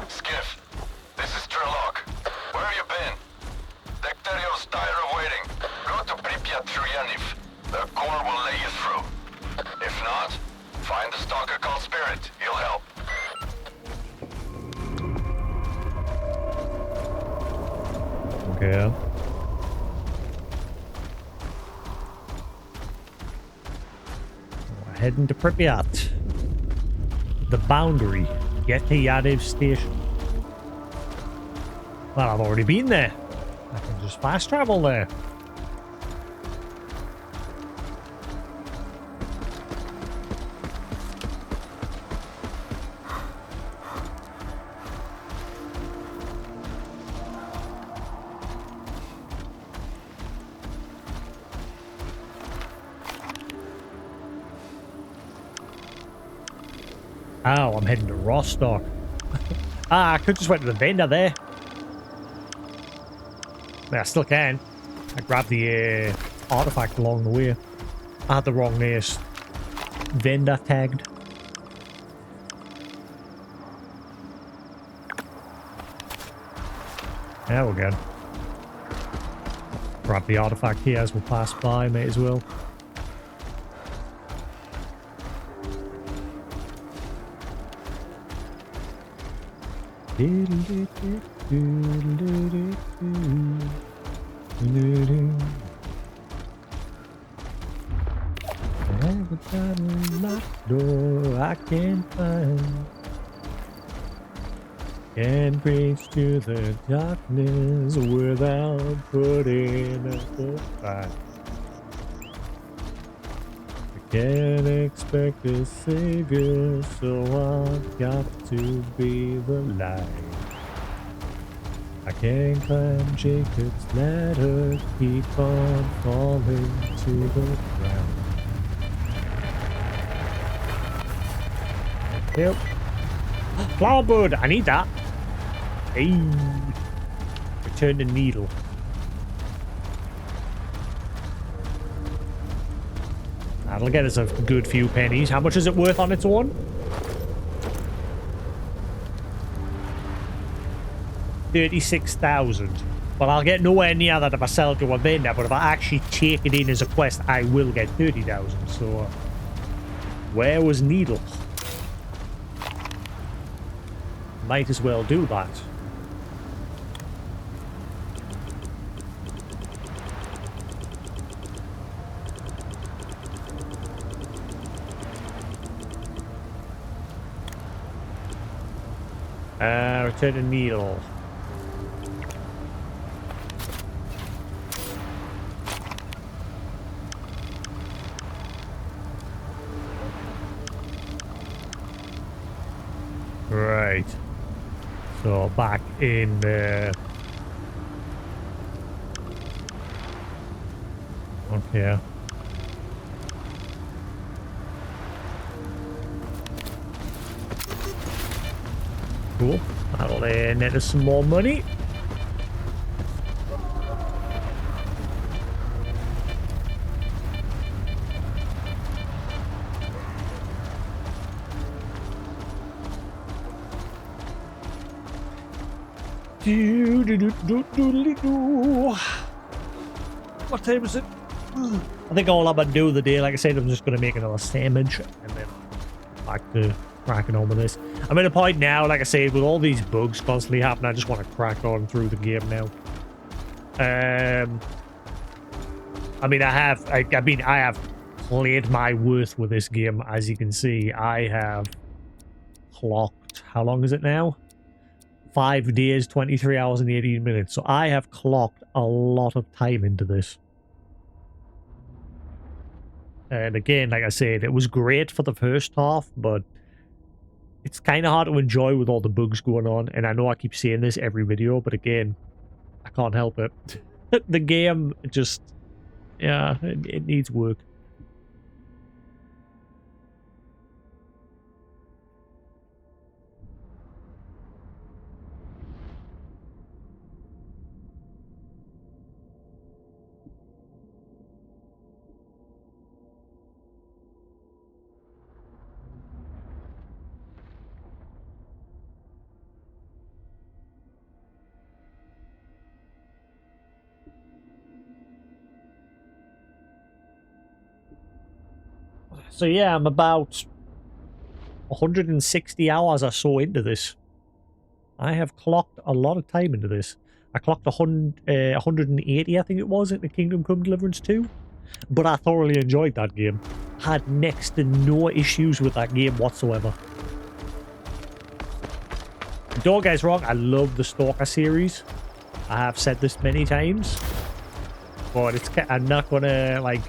Skiff, this is Sherlock. Where have you been? Dekterio's tired of waiting. Go to Pripyat through Yaniv. The Corps will lay you through. If not, find the stalker called Spirit. He'll help. Okay. We're heading to Pripyat. The boundary. Get to Yaniv station. Well, I've already been there. I can just fast travel there. Oh, I'm heading to Rostock. I could just went to the vendor there. I still can. I grabbed the artifact along the way. I had the wrong vendor tagged. Yeah, we're good. Grab the artifact here as we pass by, may as well. Every time I knock door I can find can reach to the darkness without putting up a fight. I can't expect a savior, so I've got to be the light. I can't climb Jacob's ladder, keep on falling to the ground. Yep. Flower bud, I need that. Hey. Return the needle. That'll get us a good few pennies. How much is it worth on its own? 36,000. Well, I'll get nowhere near that if I sell it to a vendor, but if I actually take it in as a quest, I will get 30,000. So, where was needle? Might as well do that. Return the needle. Right. So back in okay. Cool. That'll net us some more money. What time is it? I think all I'm gonna do the day, like I said, I'm just gonna make another sandwich and then back to cracking on with this. I'm at a point now, like I said, with all these bugs constantly happening, I just want to crack on through the game now. I mean, I have played my worth with this game, as you can see. I have clocked, how long is it now? 5 days, 23 hours and 18 minutes. So I have clocked a lot of time into this. And again, like I said, it was great for the first half, but it's kind of hard to enjoy with all the bugs going on. And I know I keep saying this every video, but again, I can't help it. The game just, yeah, it needs work. So yeah, I'm about 160 hours or so into this. I have clocked a lot of time into this. I clocked 180, I think it was, into Kingdom Come Deliverance 2. But I thoroughly enjoyed that game. Had next to no issues with that game whatsoever. Don't get us wrong, I love the S.T.A.L.K.E.R series. I have said this many times. But I'm not gonna, like,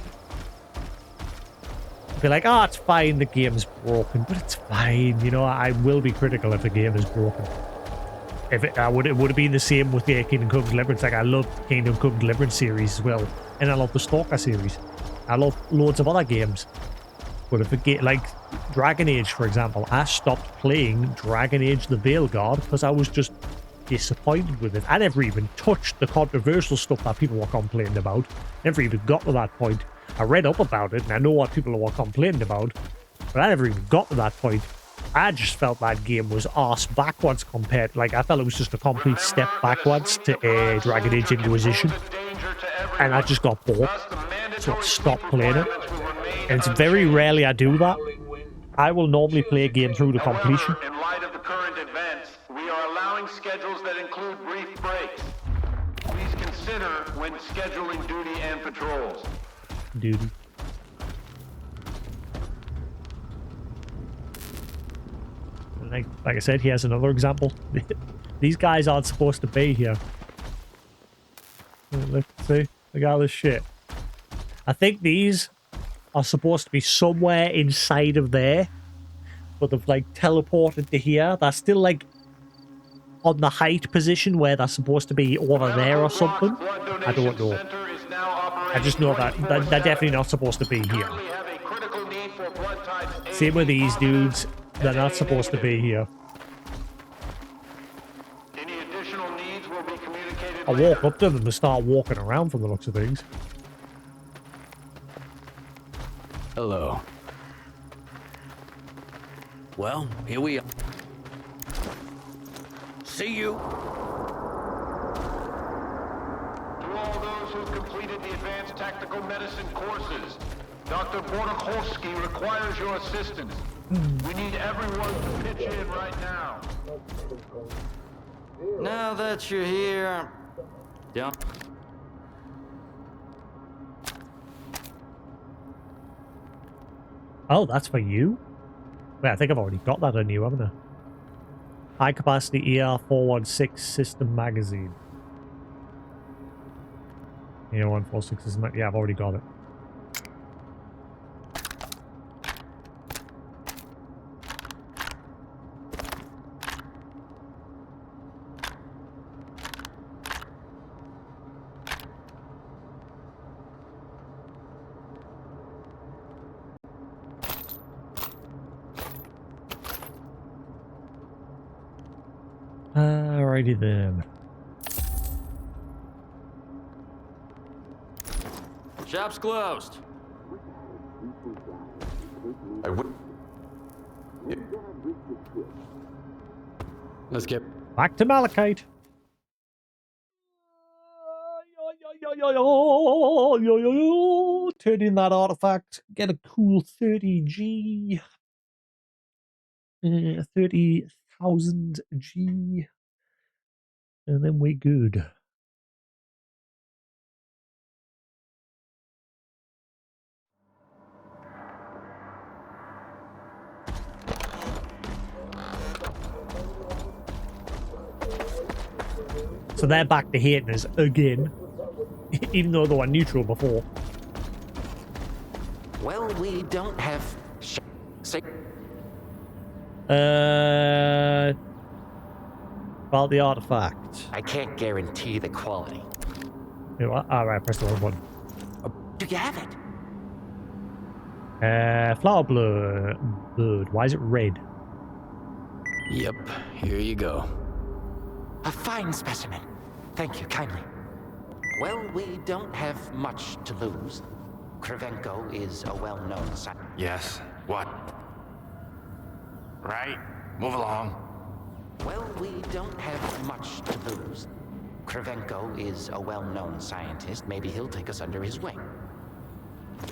be like, oh, it's fine, the game's broken, but it's fine, you know. I will be critical if a game is broken. If it would have been the same with the Kingdom Come Deliverance. Like, I love Kingdom Come Deliverance series as well, and I love the S.T.A.L.K.E.R series. I love loads of other games, But if it get like Dragon Age, for example, I stopped playing Dragon Age the Veilguard because I was just disappointed with it. I never even touched the controversial stuff that people were complaining about. Never even got to that point. I read up about it and I know what people were complaining about, but I never even got to that point. I just felt that game was arse backwards compared. Like, I felt it was just a complete step backwards to Dragon Age Inquisition. And I just got bored. So I stopped playing it. And it's very rarely I do that. I will normally play a game through to completion. In light of the current events, we are allowing schedules that include brief breaks. Please consider when scheduling duty and patrols. Duty. Like I said, here's another example. These guys aren't supposed to be here. Let's see. Look at all this shit. I think these are supposed to be somewhere inside of there, but they've like teleported to here. They're still like on the height position where they're supposed to be over there or something. I don't know. I just know that they're definitely not supposed to be here. Same with these dudes. They're not supposed to be here. I walk up to them and start walking around from the looks of things. Hello. Well, here we are. See you. To all those who've completed the advanced tactical medicine courses, Dr. Chornobyl requires your assistance. We need everyone to pitch in right now. Now that you're here, don't. Oh, that's for you? Wait, I think I've already got that on you, haven't I? High capacity ER416 system magazine. ER146 system. Yeah, I've already got it. Alrighty then. Shop's closed. I would. Let's get back to Malachite. Turn in that artifact. Get a cool 30G. 30,000 G. And then we're good. So they're back to hating us again. Even though they were neutral before. Well, we don't have... About the artifact. I can't guarantee the quality. You know what? Alright, press the wrong button. Do you have it? Flower blood. Why is it red? Yep, here you go. A fine specimen. Thank you kindly. Well, we don't have much to lose. Kravchenko is a well-known scientist. Yes. What? Right. Move along. Well, we don't have much to lose. Kravchenko is a well-known scientist. Maybe he'll take us under his wing.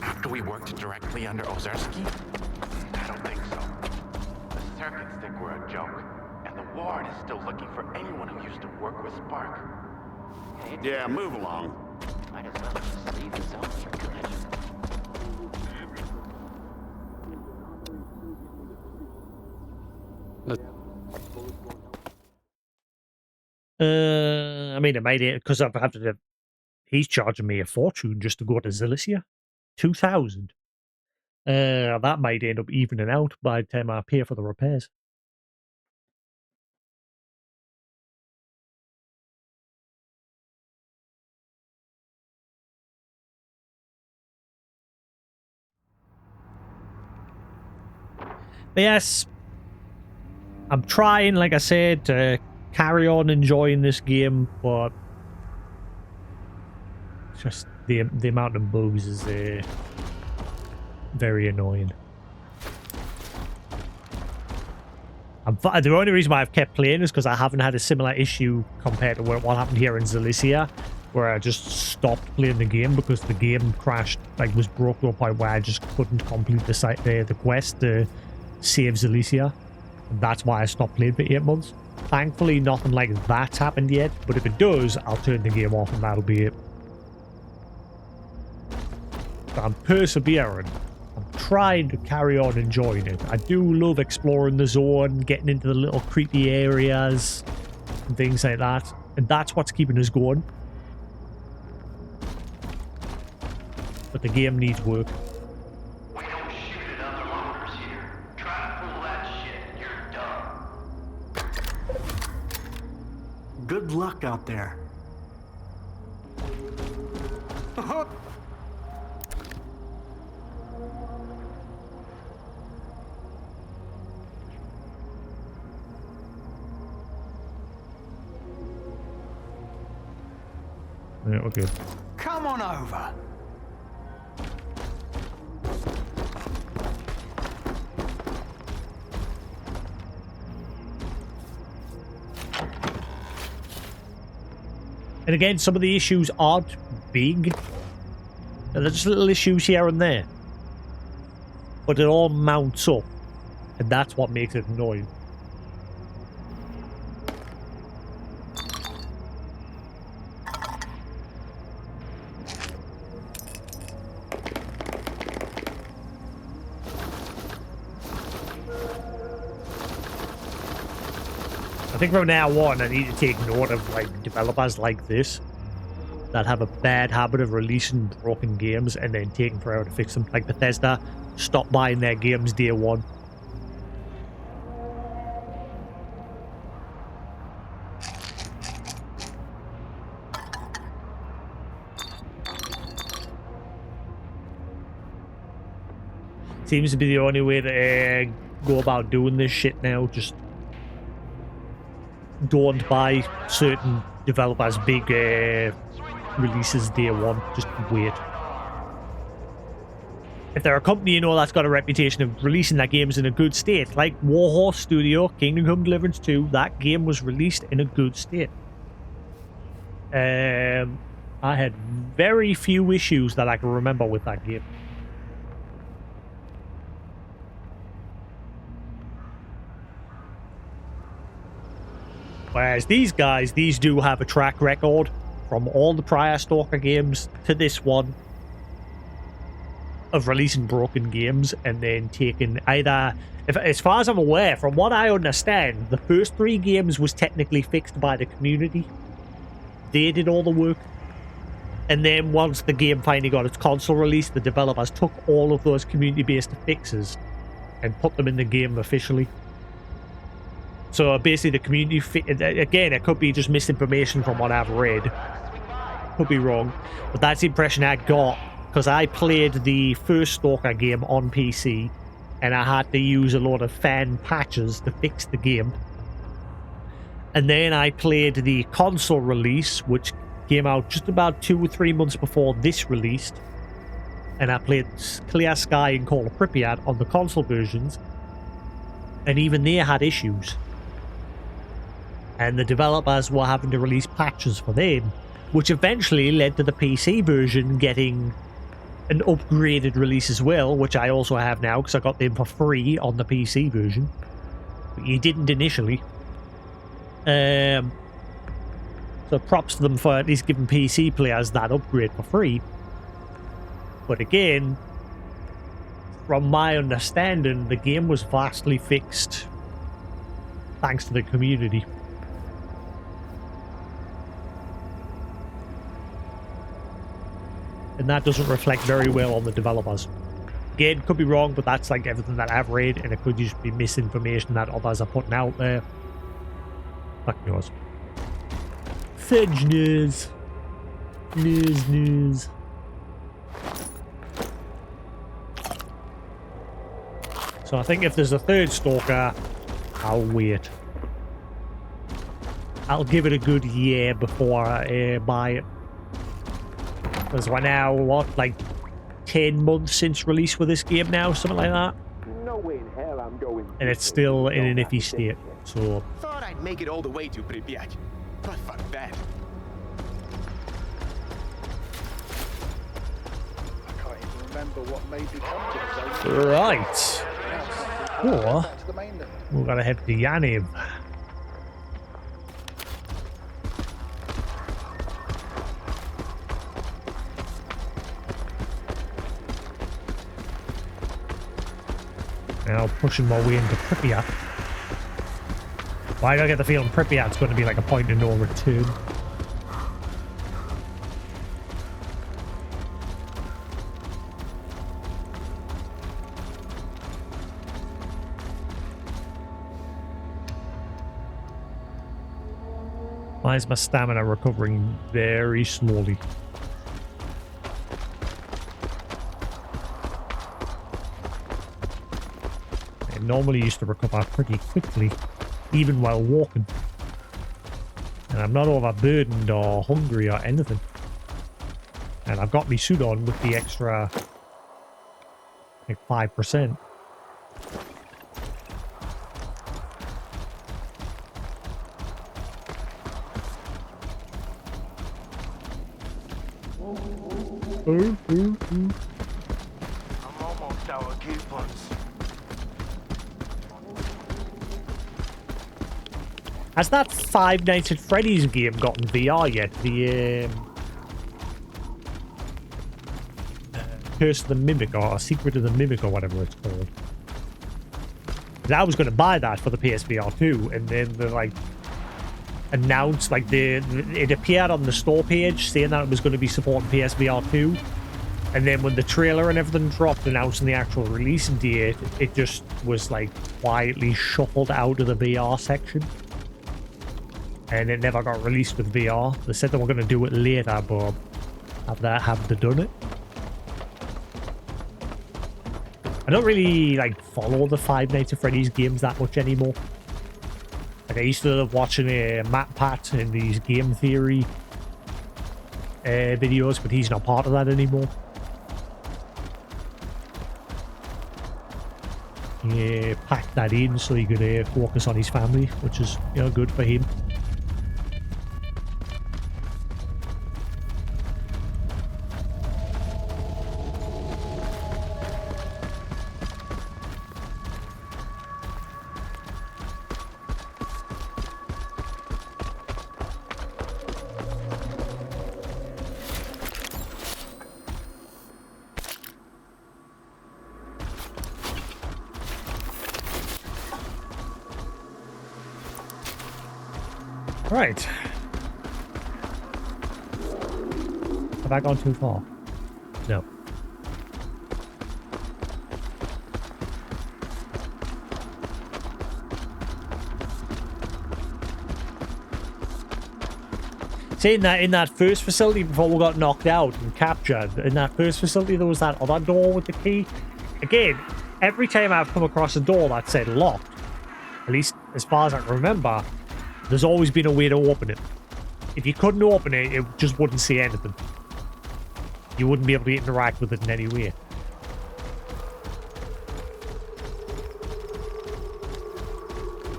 After we worked directly under Ozerski? I don't think so. The circuits think we're a joke, and the ward is still looking for anyone who used to work with Spark. Yeah, move along. Might as well just leave the zone for good. I mean, it made it because I've had to. He's charging me a fortune just to go to Zilicia. 2,000. That might end up evening out by the time I pay for the repairs. But yes, I'm trying, like I said, to carry on enjoying this game, but just the amount of bugs is very annoying. The only reason why I've kept playing is because I haven't had a similar issue compared to what happened here in Zalicia, where I just stopped playing the game because the game crashed, like was broke to a point where I just couldn't complete the quest to save Zalicia. And that's why I stopped playing for 8 months. Thankfully, nothing like that's happened yet, but if it does, I'll turn the game off and that'll be it. But I'm persevering. I'm trying to carry on enjoying it. I do love exploring the zone, getting into the little creepy areas and things like that. And that's what's keeping us going. But the game needs work. We don't shoot at other lockers here. Try to pull that shit, you're done. Good luck out there. Yeah, we're good. Come on over. And again, some of the issues aren't big. They're just little issues here and there. But it all mounts up. And that's what makes it annoying. I think from now on, I need to take note of like developers like this that have a bad habit of releasing broken games and then taking forever to fix them. Like Bethesda, stop buying their games day one. Seems to be the only way to go about doing this shit now. Just don't buy certain developers' big releases day one. Just wait. If they're a company, you know, that's got a reputation of releasing their games in a good state, like Warhorse Studio, Kingdom Come Deliverance 2, that game was released in a good state. I had very few issues that I can remember with that game. Whereas these guys, these do have a track record from all the prior S.T.A.L.K.E.R games to this one of releasing broken games and then taking either, as far as I'm aware, from what I understand, the first 3 games was technically fixed by the community. They did all the work. And then once the game finally got its console release, the developers took all of those community-based fixes and put them in the game officially. So basically the community, again, it could be just misinformation from what I've read. Could be wrong. But that's the impression I got, because I played the first S.T.A.L.K.E.R game on PC, and I had to use a lot of fan patches to fix the game. And then I played the console release, which came out just about 2 or 3 months before this released. And I played Clear Sky and Call of Pripyat on the console versions. And even they had issues. And the developers were having to release patches for them, which eventually led to the PC version getting an upgraded release as well, which I also have now because I got them for free on the PC version. But you didn't initially. So props to them for at least giving PC players that upgrade for free. But again, from my understanding, the game was vastly fixed thanks to the community. And that doesn't reflect very well on the developers. Again, could be wrong, but that's like everything that I've read, and it could just be misinformation that others are putting out there. Fuck knows. Fudge news. News. So I think if there's a third Stalker, I'll wait. I'll give it a good year before I buy it. Because we're now, what, like 10 months since release with this game now, something like that? No way in hell I'm going. And it's still in an iffy state, so... Thought I'd make it all the way to Pripyat, but fuck that. I can't even remember what made me come to the zone. Right. Or, we're gonna head to Yaniv. Now pushing my way into Pripyat. Why do I get the feeling Pripyat's going to be like a point of no return? Why is my stamina recovering very slowly? It normally used to recover pretty quickly, even while walking. And I'm not overburdened or hungry or anything. And I've got my suit on with the extra, like 5%. I'm almost out of coupons. Has that Five Nights at Freddy's game gotten VR yet? The Curse of the Mimic or Secret of the Mimic or whatever it's called. I was going to buy that for the PSVR 2, and then they like announced, like it appeared on the store page saying that it was going to be supporting PSVR 2, and then when the trailer and everything dropped announcing the actual release date, it just was like quietly shuffled out of the VR section. And it never got released with VR. They said they were going to do it later, but have they done it? I don't really like follow the Five Nights at Freddy's games that much anymore. Like I used to love watching Matt Pat in these game theory videos, but he's not part of that anymore. He packed that in so he could focus on his family, which is, you know, good for him. Right. Have I gone too far? No. See, in that first facility before we got knocked out and captured, in that first facility there was that other door with the key. Again, every time I've come across a door that said locked, at least as far as I can remember, there's always been a way to open it. If you couldn't open it, it just wouldn't say anything. You wouldn't be able to interact with it in any way.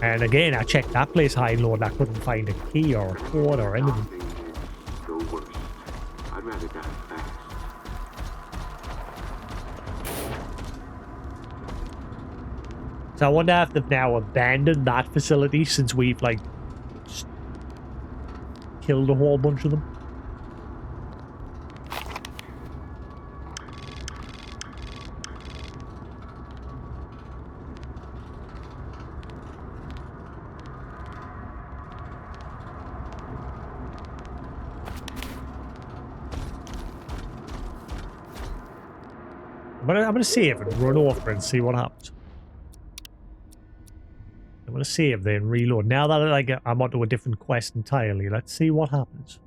And again, I checked that place high and low and I couldn't find a key or a code or anything. Go worst. I'd rather die fast. So I wonder if they've now abandoned that facility since we've, like, just killed a whole bunch of them. I'm gonna save and run over and see what happens. I'm gonna save then reload. Now that I'm onto a different quest entirely, let's see what happens.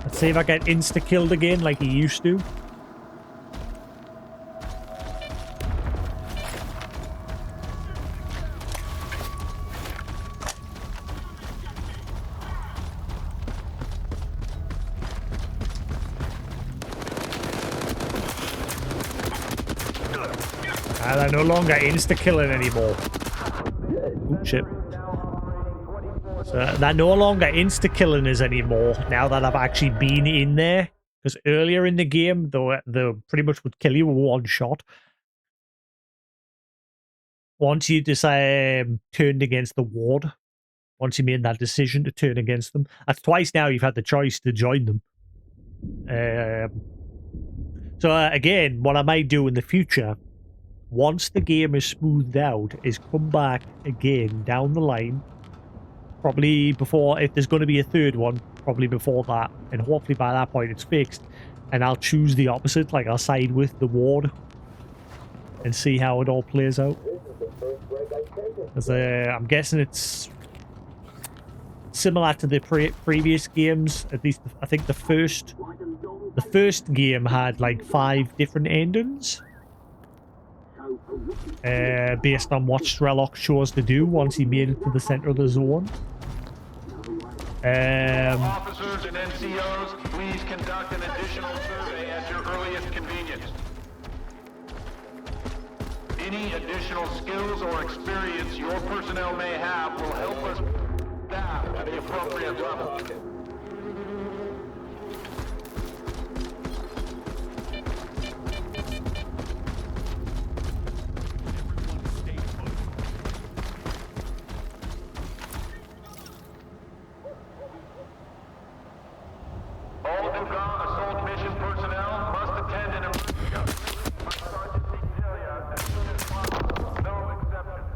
Let's see if I get insta-killed again like he used to. They're no longer insta-killing anymore. Oh, shit. So they're no longer insta-killing us anymore now that I've actually been in there. Because earlier in the game, they pretty much would kill you with one shot. Once you decide turned against the ward, once you made that decision to turn against them, that's twice now you've had the choice to join them. So again, what I might do in the future, once the game is smoothed out, is come back again down the line, probably before, if there's going to be a third one, probably before that, and hopefully by that point it's fixed, and I'll choose the opposite, like I'll side with the ward and see how it all plays out. Because I'm guessing it's similar to the previous games. At least I think the first game had like 5 different endings, based on what S.T.A.L.K.E.R chose to do once he made it to the center of the zone. Officers and NCOs, please conduct an additional survey at your earliest convenience. Any additional skills or experience your personnel may have will help us staff at the appropriate level. All Dugan assault mission personnel must attend an emergency. Sergeant Cecilia, as soon as possible. No exceptions.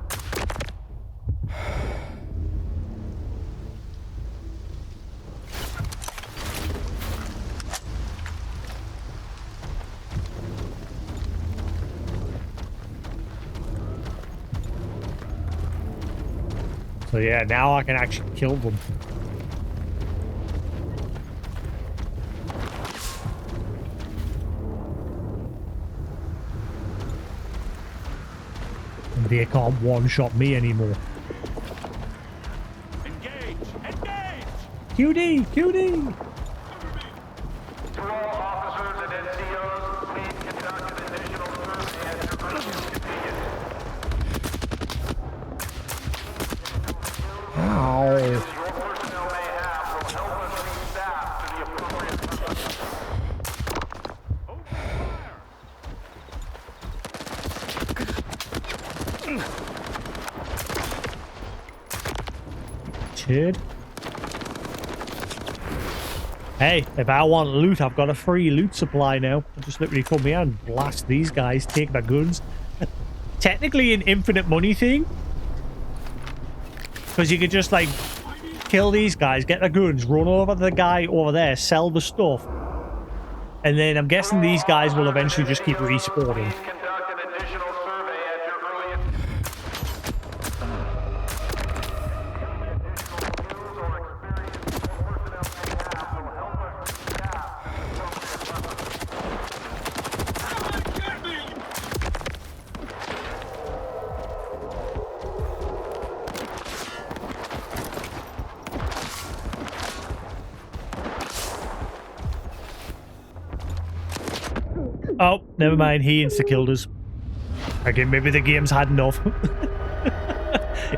So yeah, now I can actually kill them. They can't one-shot me anymore. Engage! Engage! QD! QD! To all officers and NCOs, please conduct an additional survey at your earliest convenience. Ow. Your personnel may have will help us restaff to the appropriate level. Turd. Hey, if I want loot, I've got a free loot supply now. I just literally come here and blast these guys, take their guns. Technically an infinite money thing. Because you could just, like, kill these guys, get their guns, run over the guy over there, sell the stuff. And then I'm guessing these guys will eventually just keep respawning. Conduct an additional survey at your earliest. Oh, never mind. He insta-killed us. Again, maybe the game's had enough.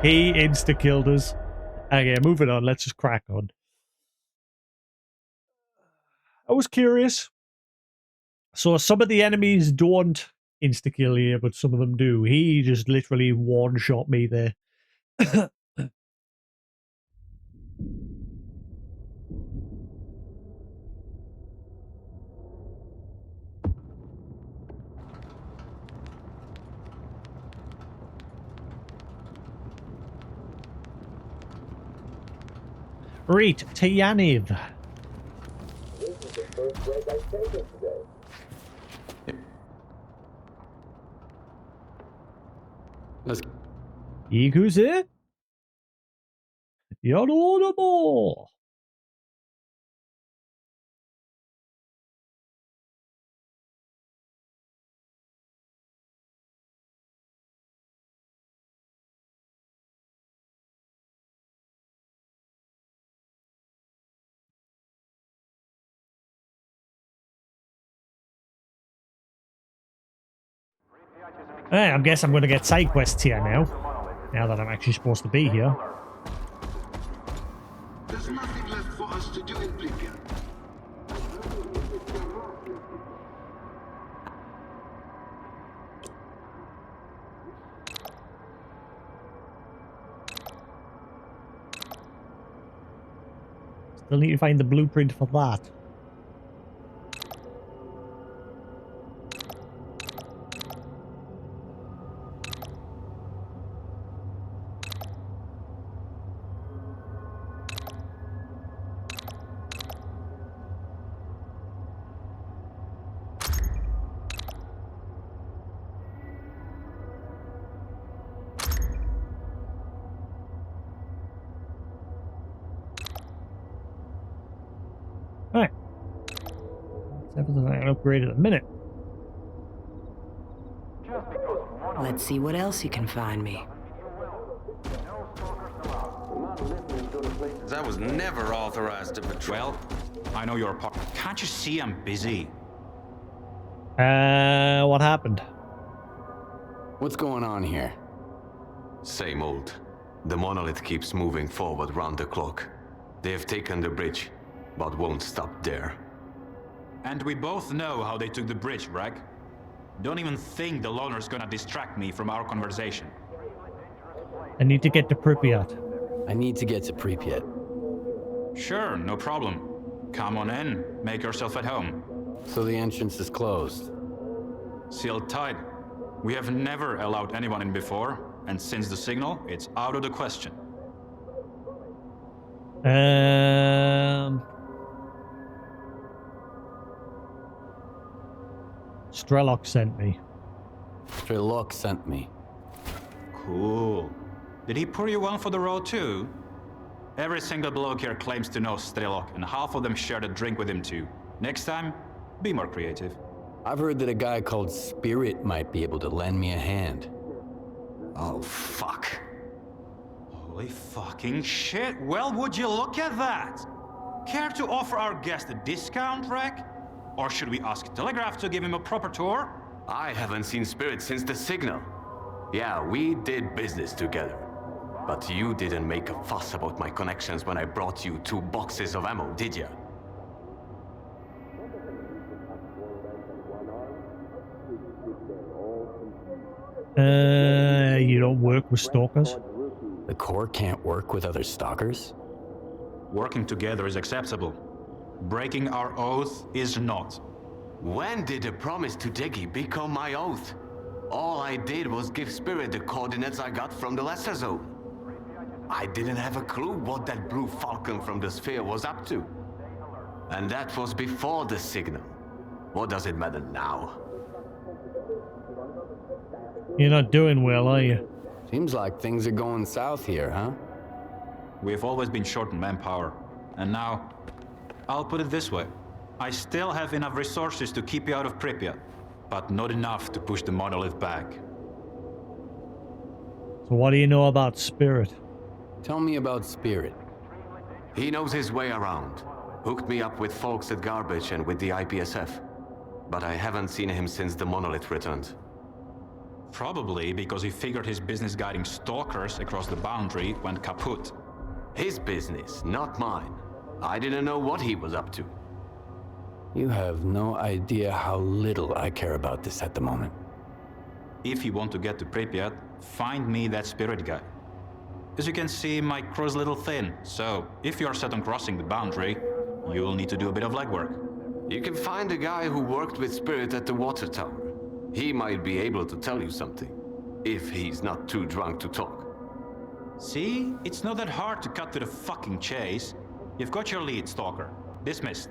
He insta-killed us. Okay, moving on. Let's just crack on. I was curious. So some of the enemies don't insta-kill you, but some of them do. He just literally one-shot me there. Right, Tianiv. This is the first break I've taken today. Ikuze? Yarodomo! I guess I'm going to get side quests here now. Now that I'm actually supposed to be here. There's nothing left for us to do in Pripyat. Still need to find the blueprint for that. Alright. Everything I can upgrade at the minute. Let's see what else you can find me. I was never authorized to patrol. Well, I know you're part. Can't you see I'm busy? What happened? What's going on here? Same old. The monolith keeps moving forward round the clock. They have taken the bridge, but won't stop there. And we both know how they took the bridge, right? Don't even think the loner's gonna distract me from our conversation. I need to get to Pripyat. I need to get to Pripyat. Sure, no problem. Come on in, make yourself at home. So the entrance is closed. Sealed tight. We have never allowed anyone in before, and since the signal, it's out of the question. S.T.A.L.K.E.R sent me. S.T.A.L.K.E.R sent me. Cool. Did he pour you one for the road too? Every single bloke here claims to know S.T.A.L.K.E.R, and half of them shared a drink with him too. Next time, be more creative. I've heard that a guy called Spirit might be able to lend me a hand. Oh, fuck. Holy fucking shit. Well, would you look at that? Care to offer our guest a discount, Rek? Or should we ask Telegraph to give him a proper tour? I haven't seen Spirit since the signal. Yeah, we did business together. But you didn't make a fuss about my connections when I brought you 2 boxes of ammo, did ya? You don't work with stalkers? The Corps can't work with other stalkers? Working together is acceptable. Breaking our oath is not. When did the promise to Diggy become my oath? All I did was give Spirit the coordinates I got from the Lesser Zone. I didn't have a clue what that blue falcon from the sphere was up to. And that was before the signal. What does it matter now? You're not doing well, are you? Seems like things are going south here, huh? We've always been short on manpower. And now, I'll put it this way. I still have enough resources to keep you out of Pripyat, but not enough to push the monolith back. So what do you know about Spirit? Tell me about Spirit. He knows his way around. Hooked me up with folks at Garbage and with the IPSF. But I haven't seen him since the monolith returned. Probably because he figured his business guiding stalkers across the boundary went kaput. His business, not mine. I didn't know what he was up to. You have no idea how little I care about this at the moment. If you want to get to Pripyat, find me that Spirit guy. As you can see, my crew's a little thin, so if you're set on crossing the boundary, you'll need to do a bit of legwork. You can find a guy who worked with Spirit at the water tower. He might be able to tell you something, if he's not too drunk to talk. See? It's not that hard to cut to the fucking chase. You've got your lead, Stalker. Dismissed.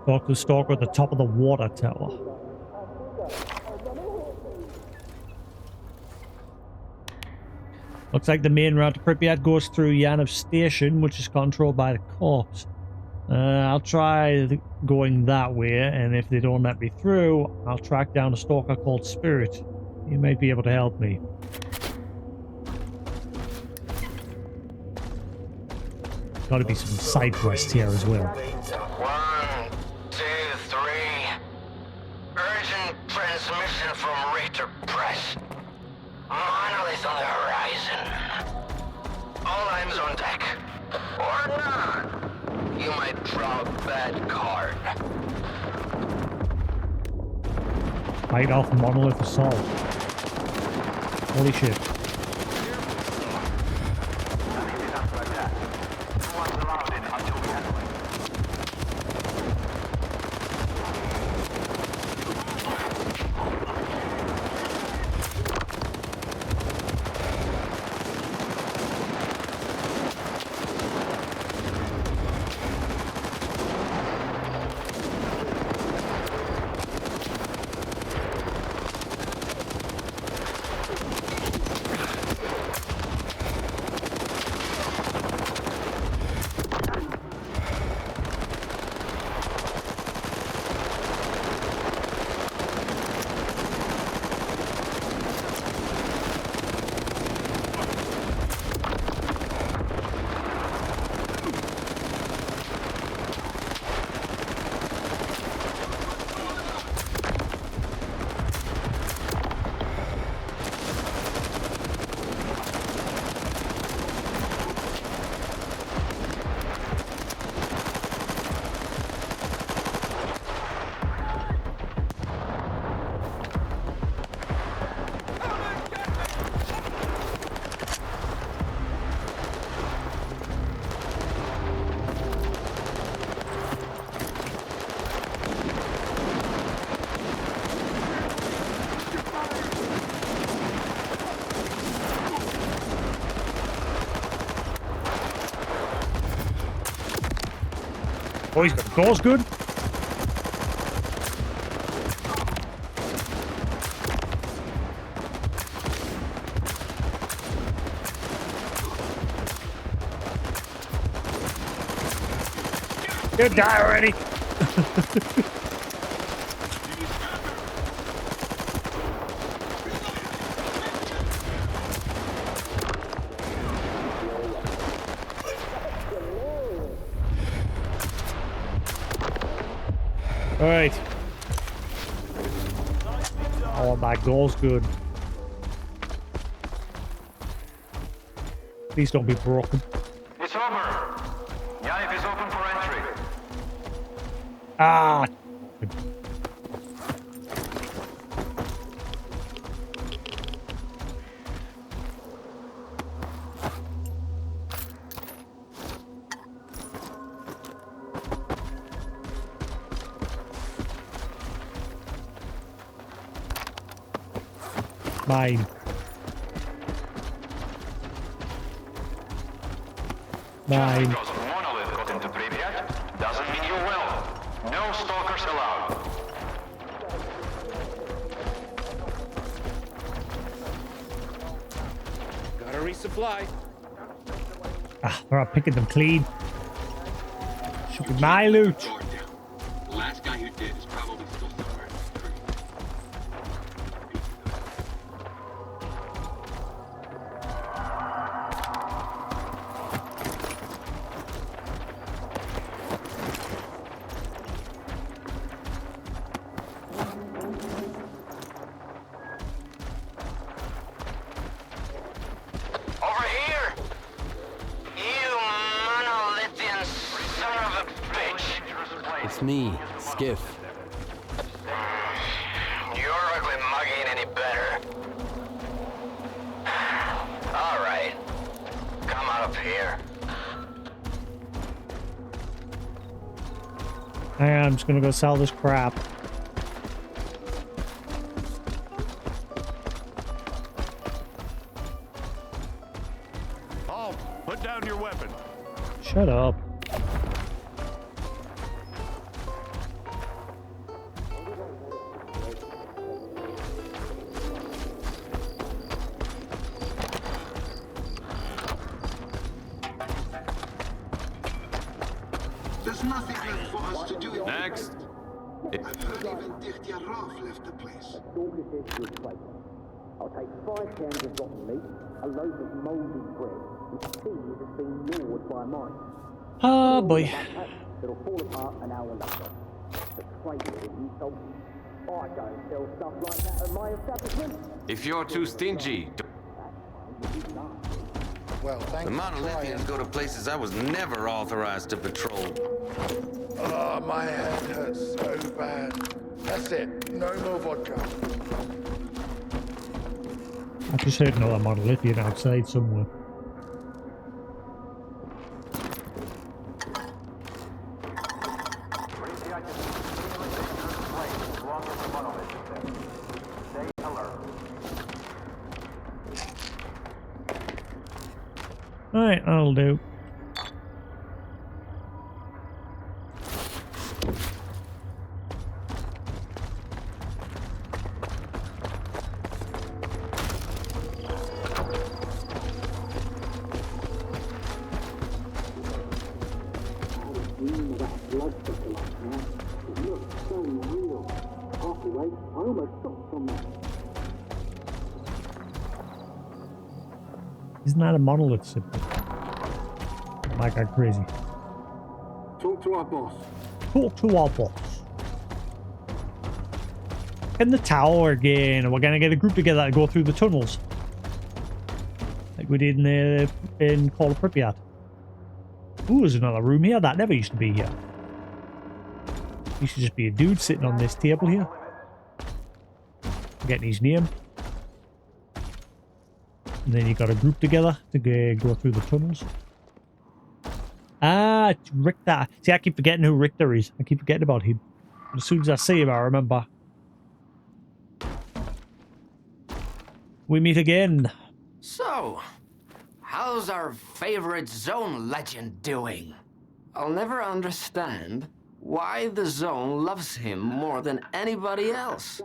Talk to Stalker at the top of the water tower. Looks like the main route to Pripyat goes through Yanov Station, which is controlled by the Corps. I'll try going that way, and if they don't let me through, I'll track down a stalker called Spirit. He might be able to help me. Got to be some side quests here as well. 1, 2, 3. transmission from Richter Press. Monolith on the horizon. All hands on deck. Or not. You might draw a bad card. Fight off monolith assault. Holy shit. Oh, he's got doors good. You die already. All right. Oh, my goal's good. Please don't be broken. It's over. Yannick is open for entry. Ah. Mine. Mine. Because monolith got into Pripyat doesn't mean you will. No stalkers allowed. Gotta resupply. Ah, they're not picking them clean. Should be my loot. The last guy who did is probably still somewhere. Over here! You monolithian son of a bitch! It's me, Skiff. Your ugly mug ain't any better. Alright. Come out of here. I'm just gonna go sell this crap. Oh, put down your weapon. Shut up. There's nothing left for us to do. Next. I've heard even S.T.A.L.K.E.R left the place. I'll take 5 cans of rotten meat, a loaf of mouldy bread, and tea that's been gnawed by mice. Oh boy. It'll fall apart an hour later. The traitor is insulted. I don't sell stuff like that at my establishment. If you're too stingy, Well, thanks. The monolithians go to places I was never authorized to patrol. Oh, my head hurts so bad. That's it. No more vodka. I just heard another monolithian outside somewhere. Alright, I'll do. Isn't that a monolith symbol? I got crazy. Talk to our boss. Talk to our boss. In the tower again. We're gonna get a group together to go through the tunnels. Like we did in Call of Pripyat. Ooh, there's another room here. That never used to be here. Used to just be a dude sitting on this table here. Getting his name. And then you got a group together to go through the tunnels. Ah, it's Richter. See, I keep forgetting who Richter is. I keep forgetting about him. As soon as I see him, I remember. We meet again. So, how's our favorite zone legend doing? I'll never understand why the zone loves him more than anybody else.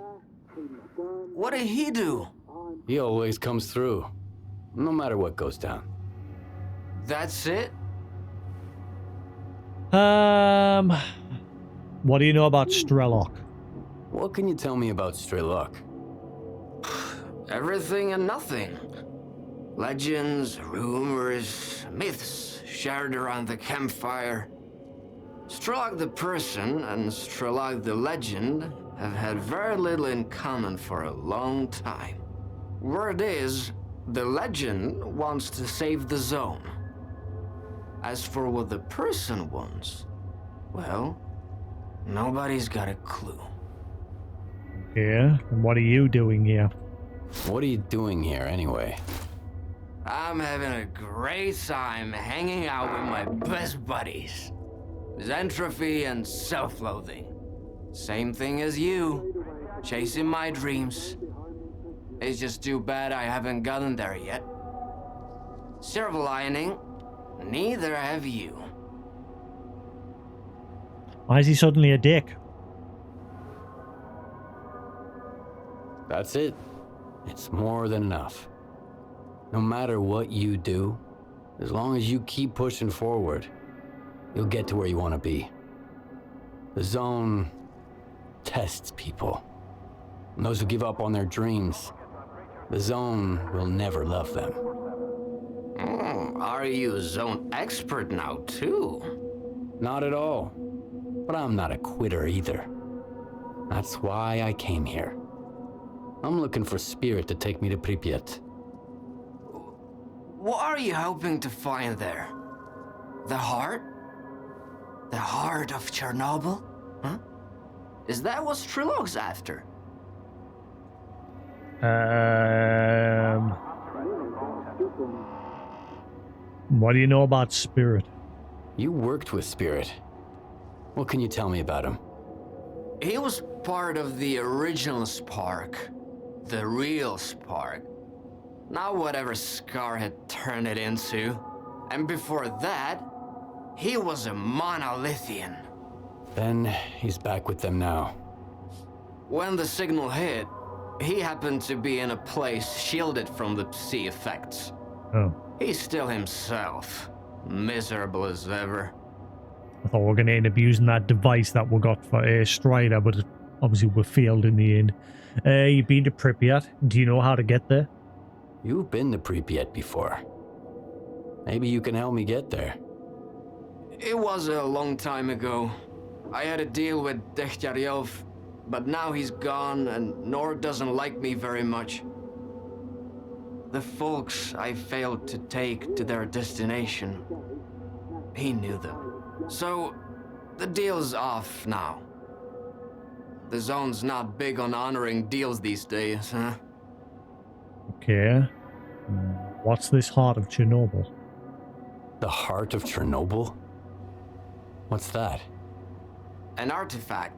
What did he do? He always comes through, no matter what goes down. That's it? What do you know about S.T.A.L.K.E.R? What can you tell me about S.T.A.L.K.E.R? Everything and nothing. Legends, rumors, myths shared around the campfire. S.T.A.L.K.E.R the person and S.T.A.L.K.E.R the legend have had very little in common for a long time. Word is, the legend wants to save the zone. As for what the person wants, well, nobody's got a clue. Yeah, and what are you doing here? What are you doing here, anyway? I'm having a great time hanging out with my best buddies. Xentropy and self-loathing. Same thing as you. Chasing my dreams. It's just too bad I haven't gotten there yet. Silver lining, neither have you. Why is he suddenly a dick? That's it. It's more than enough. No matter what you do, as long as you keep pushing forward, you'll get to where you want to be. The zone tests people. And those who give up on their dreams, the zone will never love them. Are you a zone expert now, too? Not at all. But I'm not a quitter either. That's why I came here. I'm looking for Spirit to take me to Pripyat. What are you hoping to find there? The heart? The heart of Chernobyl? Huh? Is that what S.T.A.L.K.E.R's after? What do you know about Spirit? You worked with Spirit. What can you tell me about him? He was part of the original Spark. The real Spark. Not whatever S.T.A.L.K.E.R had turned it into. And before that, he was a monolithian. Then he's back with them now. When the signal hit, he happened to be in a place shielded from the sea effects. Oh. He's still himself. Miserable as ever. I thought we were going to end up using that device that we got for Strider, but obviously we failed in the end. You've been to Pripyat. Do you know how to get there? You've been to Pripyat before. Maybe you can help me get there. It was a long time ago. I had a deal with Degtyaryov. but now he's gone and Nord doesn't like me very much. The folks I failed to take to their destination, he knew them. So, the deal's off now. The zone's not big on honoring deals these days, huh? Okay. What's this heart of Chernobyl? The heart of Chernobyl? What's that? An artifact.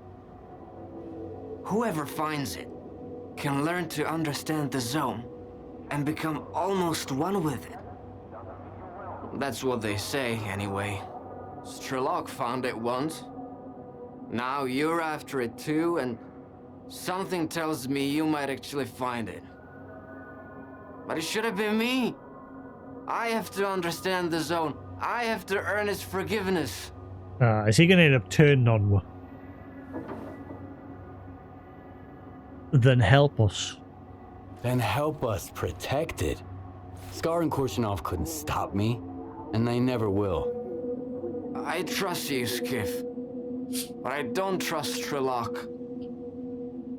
Whoever finds it can learn to understand the zone and become almost one with it. That's what they say, anyway. S.T.A.L.K.E.R found it once. Now you're after it too, and something tells me you might actually find it. But it should have been me. I have to understand the zone. I have to earn its forgiveness. Is he gonna end up turning on you? Then help us. Then help us protect it. S.T.A.L.K.E.R and Korshunov couldn't stop me, and they never will. I trust you, Skiff. But I don't trust S.T.A.L.K.E.R.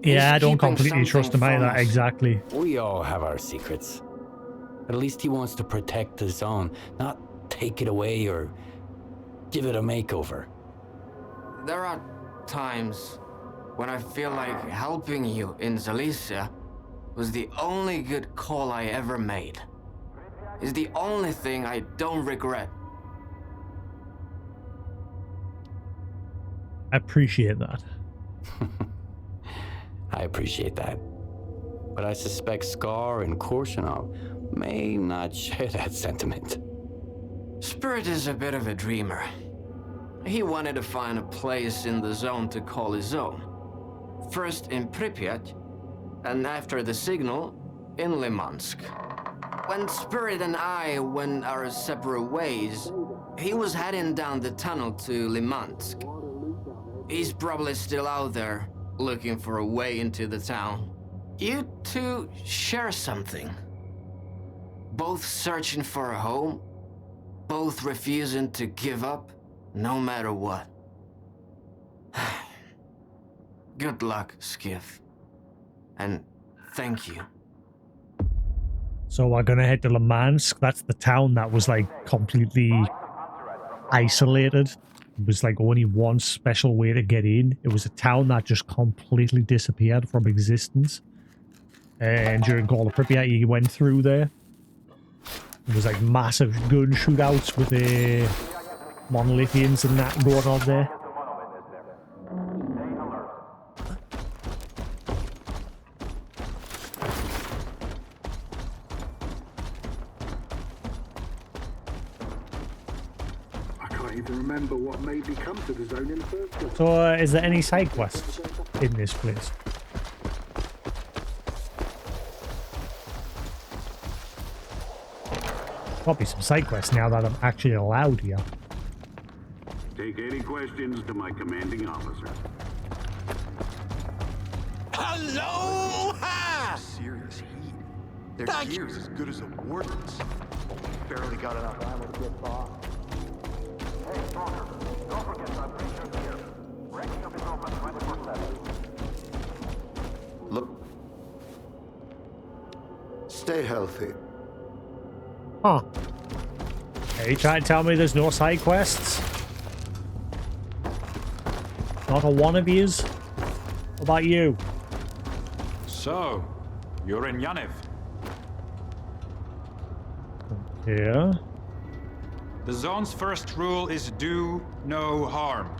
Yeah, I don't completely trust him either, exactly. We all have our secrets. But at least he wants to protect the zone, not take it away or give it a makeover. There are times when I feel like helping you in Zalicia was the only good call I ever made. It's the only thing I don't regret. I appreciate that. I appreciate that. But I suspect S.T.A.L.K.E.R and Korshunov may not share that sentiment. Spirit is a bit of a dreamer. He wanted to find a place in the zone to call his own. First in Pripyat, and after the signal, in Limansk. When Spirit and I went our separate ways, he was heading down the tunnel to Limansk. He's probably still out there, looking for a way into the town. You two share something. Both searching for a home, both refusing to give up, no matter what. Good luck, Skiff. And thank you. So we're gonna head to Limansk. That's the town that was like completely isolated. It was like only one special way to get in. It was a town that just completely disappeared from existence. And during Call of Pripyat, you went through there. It was like massive gun shootouts with the monolithians and that going on there. Remember what made me come to the zone in the first place. So, is there any side quests in this place? Probably some side quests now that I'm actually allowed here. Take any questions to my commanding officer. Aloha! Serious heat. Their gear's as good as a warden's. Barely got enough ammo to get by. Hey, Stalker, don't forget to update your gear. Ranking up is open 24/7. Look. Stay healthy. Huh. Are you trying to tell me there's no side quests? Not a one of yous? What about you? So, you're in Yaniv. Yeah. The zone's first rule is do no harm.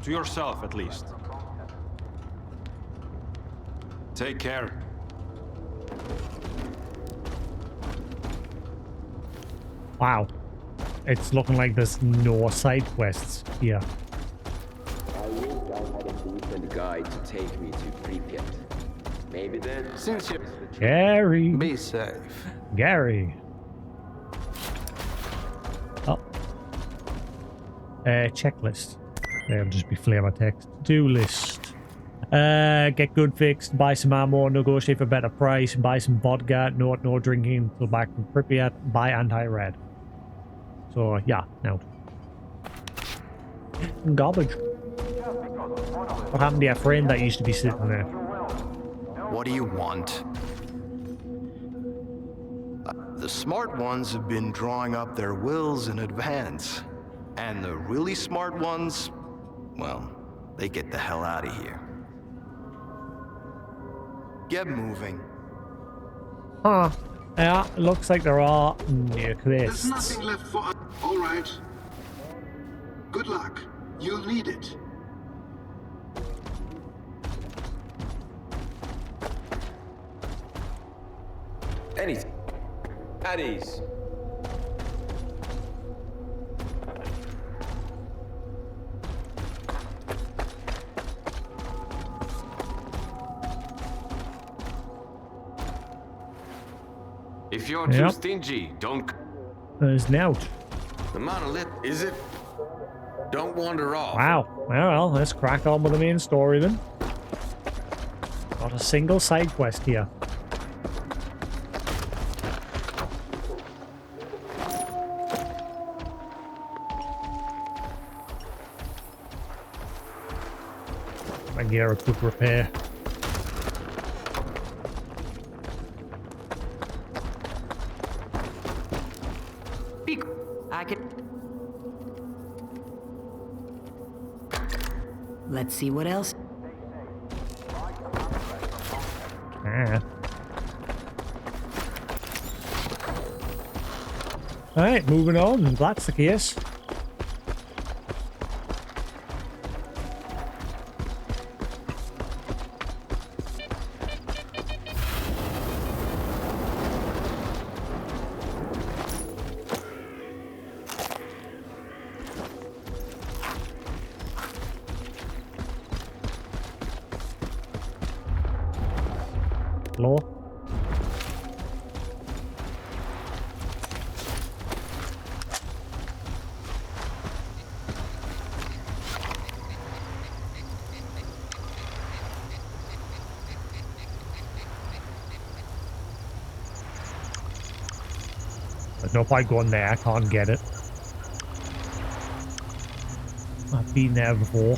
To yourself, at least. Take care. Wow. It's looking like there's no side quests here. I wish I had a decent guide to take me to Pripyat. Maybe then... Since you... Gary. Be safe. Gary. Oh. Checklist. There'll just be flavor text. Do list. Get good fixed, buy some ammo, negotiate for better price, buy some vodka, no drinking until back from Pripyat, buy anti-red. So, yeah, now. Garbage. Just because one of What happened to your friend that used to be sitting there? What do you want? The smart ones have been drawing up their wills in advance. And the really smart ones, well, they get the hell out of here. Get moving. Huh. Yeah, it looks like there are There's nucleists. nothing left for us. All right. Good luck. You'll need it. Anything. At ease. If you're too Yep. stingy, don't. There's an out. The monolith, is it? Don't wander off. Wow. Well, let's crack on with the main story then. Not a single side quest here. My gear a quick repair. I can... Let's see what else. Ah. Alright, moving on, if that's the case. Hello? There's no point going there, I can't get it. I've been there before.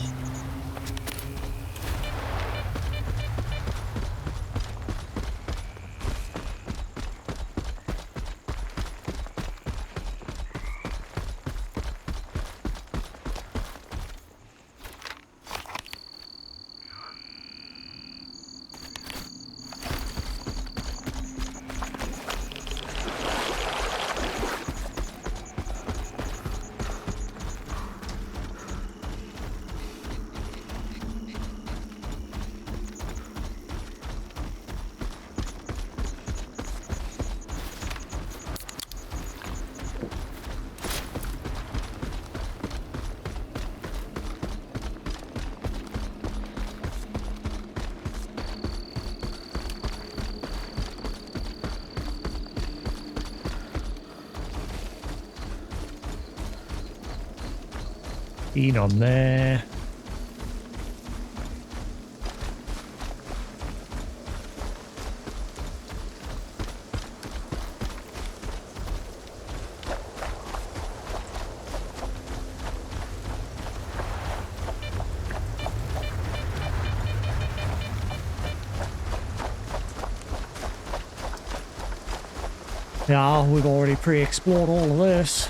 Been on there. Yeah, we've already pre-explored all of this.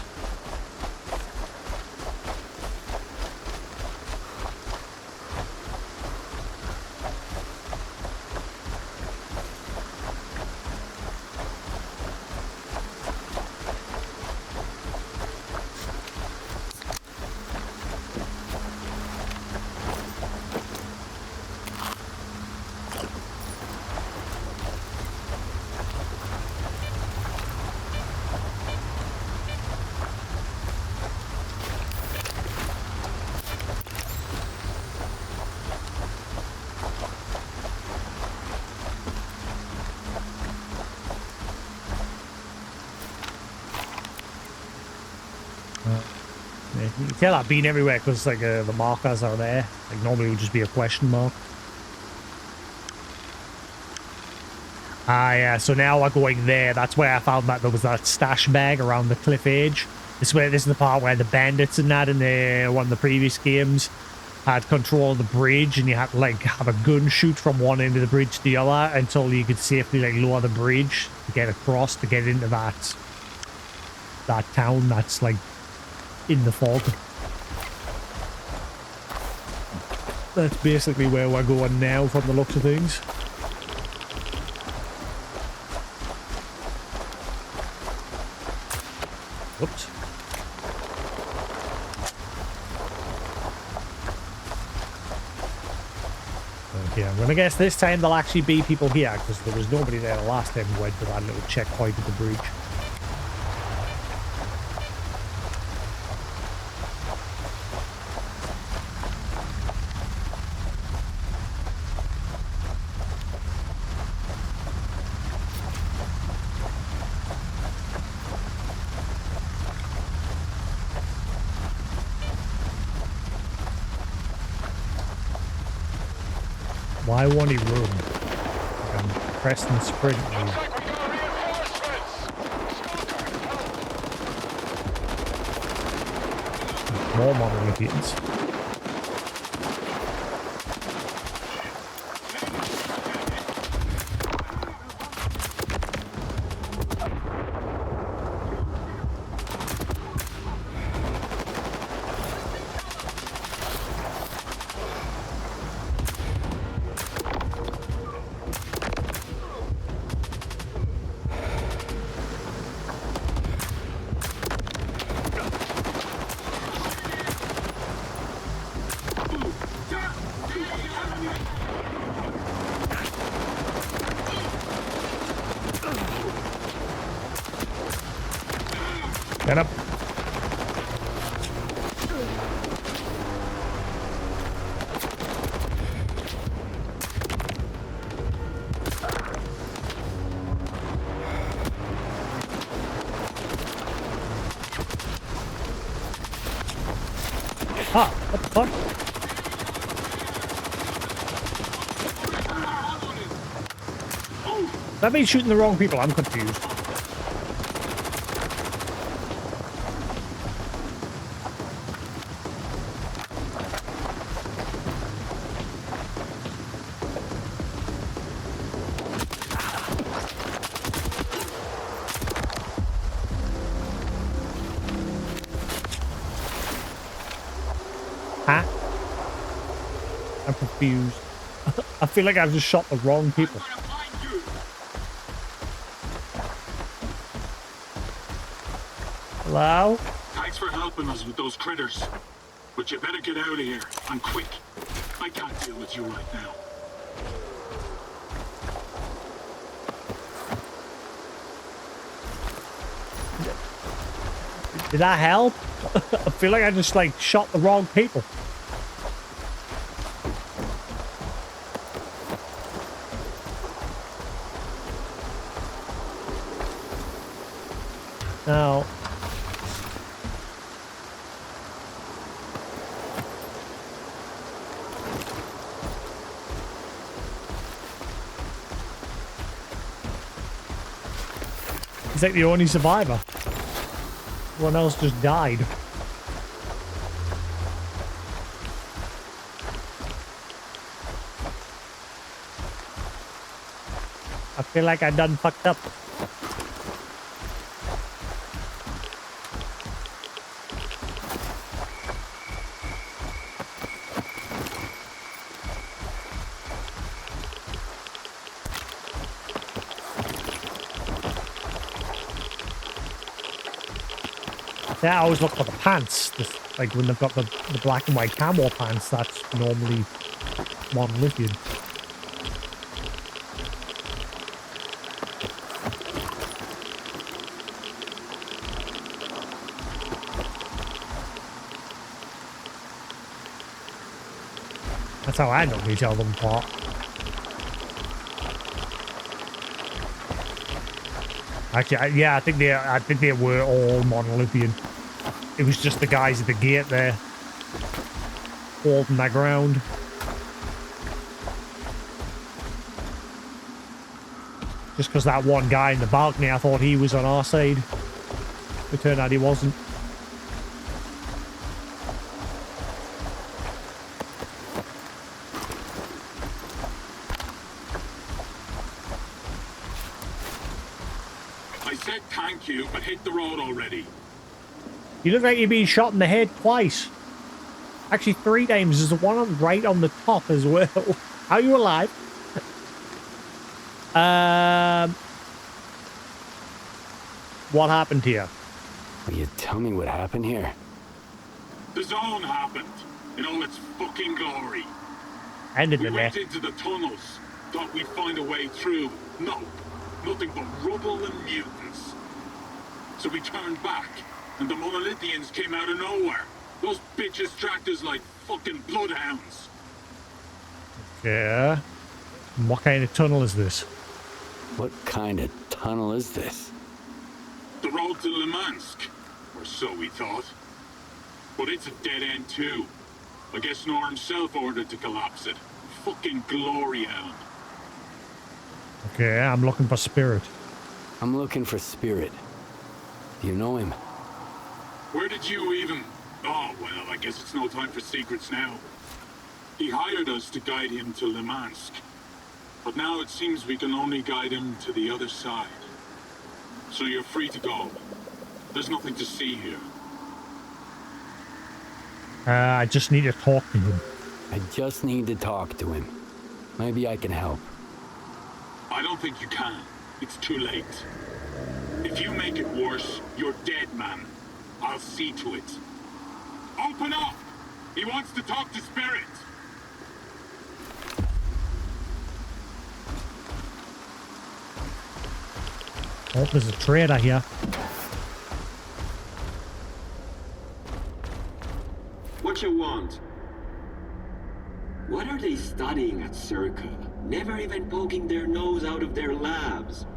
You can tell I've been everywhere because like the markers are there. Like normally it would just be a question mark. Ah yeah, so now we're going there. That's where I found that there was that stash bag around the cliff edge. This is the part where the bandits and that in one of the previous games had control of the bridge, and you had to like have a gun shoot from one end of the bridge to the other until you could safely like lower the bridge to get across to get into that town that's like in the fog. That's basically where we're going now from the looks of things. Whoops. Okay, I'm gonna guess this time there'll actually be people here, because there was nobody there the last time we went to that little checkpoint at the bridge. Why won't he run? Like I'm pressing sprint move. More monolithians. Get up. Ah, what the fuck? That means shooting the wrong people. I'm confused. Huh? I'm confused. I feel like I've just shot the wrong people. Hello? Thanks for helping us with those critters. But you better get out of here, and quick. I can't deal with you right now. Did that help? I feel like I just like shot the wrong people. Now, he's like the only survivor. Everyone else just died. I feel like I done fucked up. Yeah, I always look for the pants. Like when they've got the black and white camo pants, that's normally monolithian. That's how I normally tell them apart. Actually, yeah, I think they were all monolithian. It was just the guys at the gate there, holding their ground. Just because that one guy in the balcony, I thought he was on our side. It turned out he wasn't. I said thank you, but hit the road already. You look like you're being shot in the head twice. Actually, 3 times. There's one right on the top as well. How are you alive? What happened here? Will you tell me what happened here? The zone happened in all its fucking glory. Ended We the went net. into the tunnels, thought we'd find a way through. No, nothing but rubble and mutants. So we turned back, and the monolithians came out of nowhere. Those bitches tracked us like fucking bloodhounds. Yeah. What kind of tunnel is this? What kind of tunnel is this? The road to Limansk, or so we thought. But it's a dead end too. I guess Nor himself ordered to collapse it. Fucking glory hound. Okay, I'm looking for Spirit. I'm looking for Spirit. Do you know him? Where did you even... Oh, well, I guess it's no time for secrets now. He hired us to guide him to Limansk. But now it seems we can only guide him to the other side. So you're free to go. There's nothing to see here. I just need to talk to him. I just need to talk to him. Maybe I can help. I don't think you can. It's too late. If you make it worse, you're dead, man. I'll see to it. Open up! He wants to talk to Spirit! Oh, there's a trader here. What you want? What are they studying at S.T.A.L.K.E.R? Never even poking their nose out of their labs.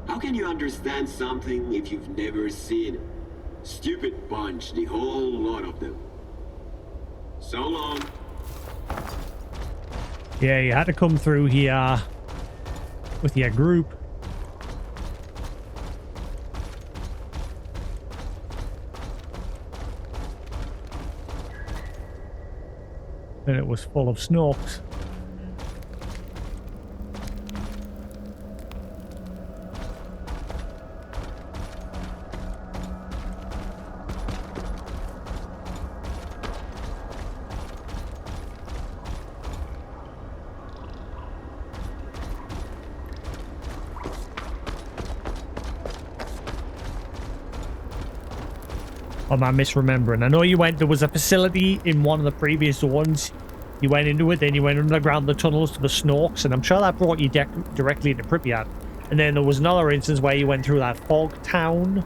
How can you understand something if you've never seen it? Stupid bunch, the whole lot of them. So long. Yeah, you had to come through here with your group. And it was full of snorks. Or am I misremembering? I know you went, there was a facility in one of the previous ones. You went into it, then you went underground the tunnels to the Snorks, and I'm sure that brought you directly into Pripyat. And then there was another instance where you went through that fog town.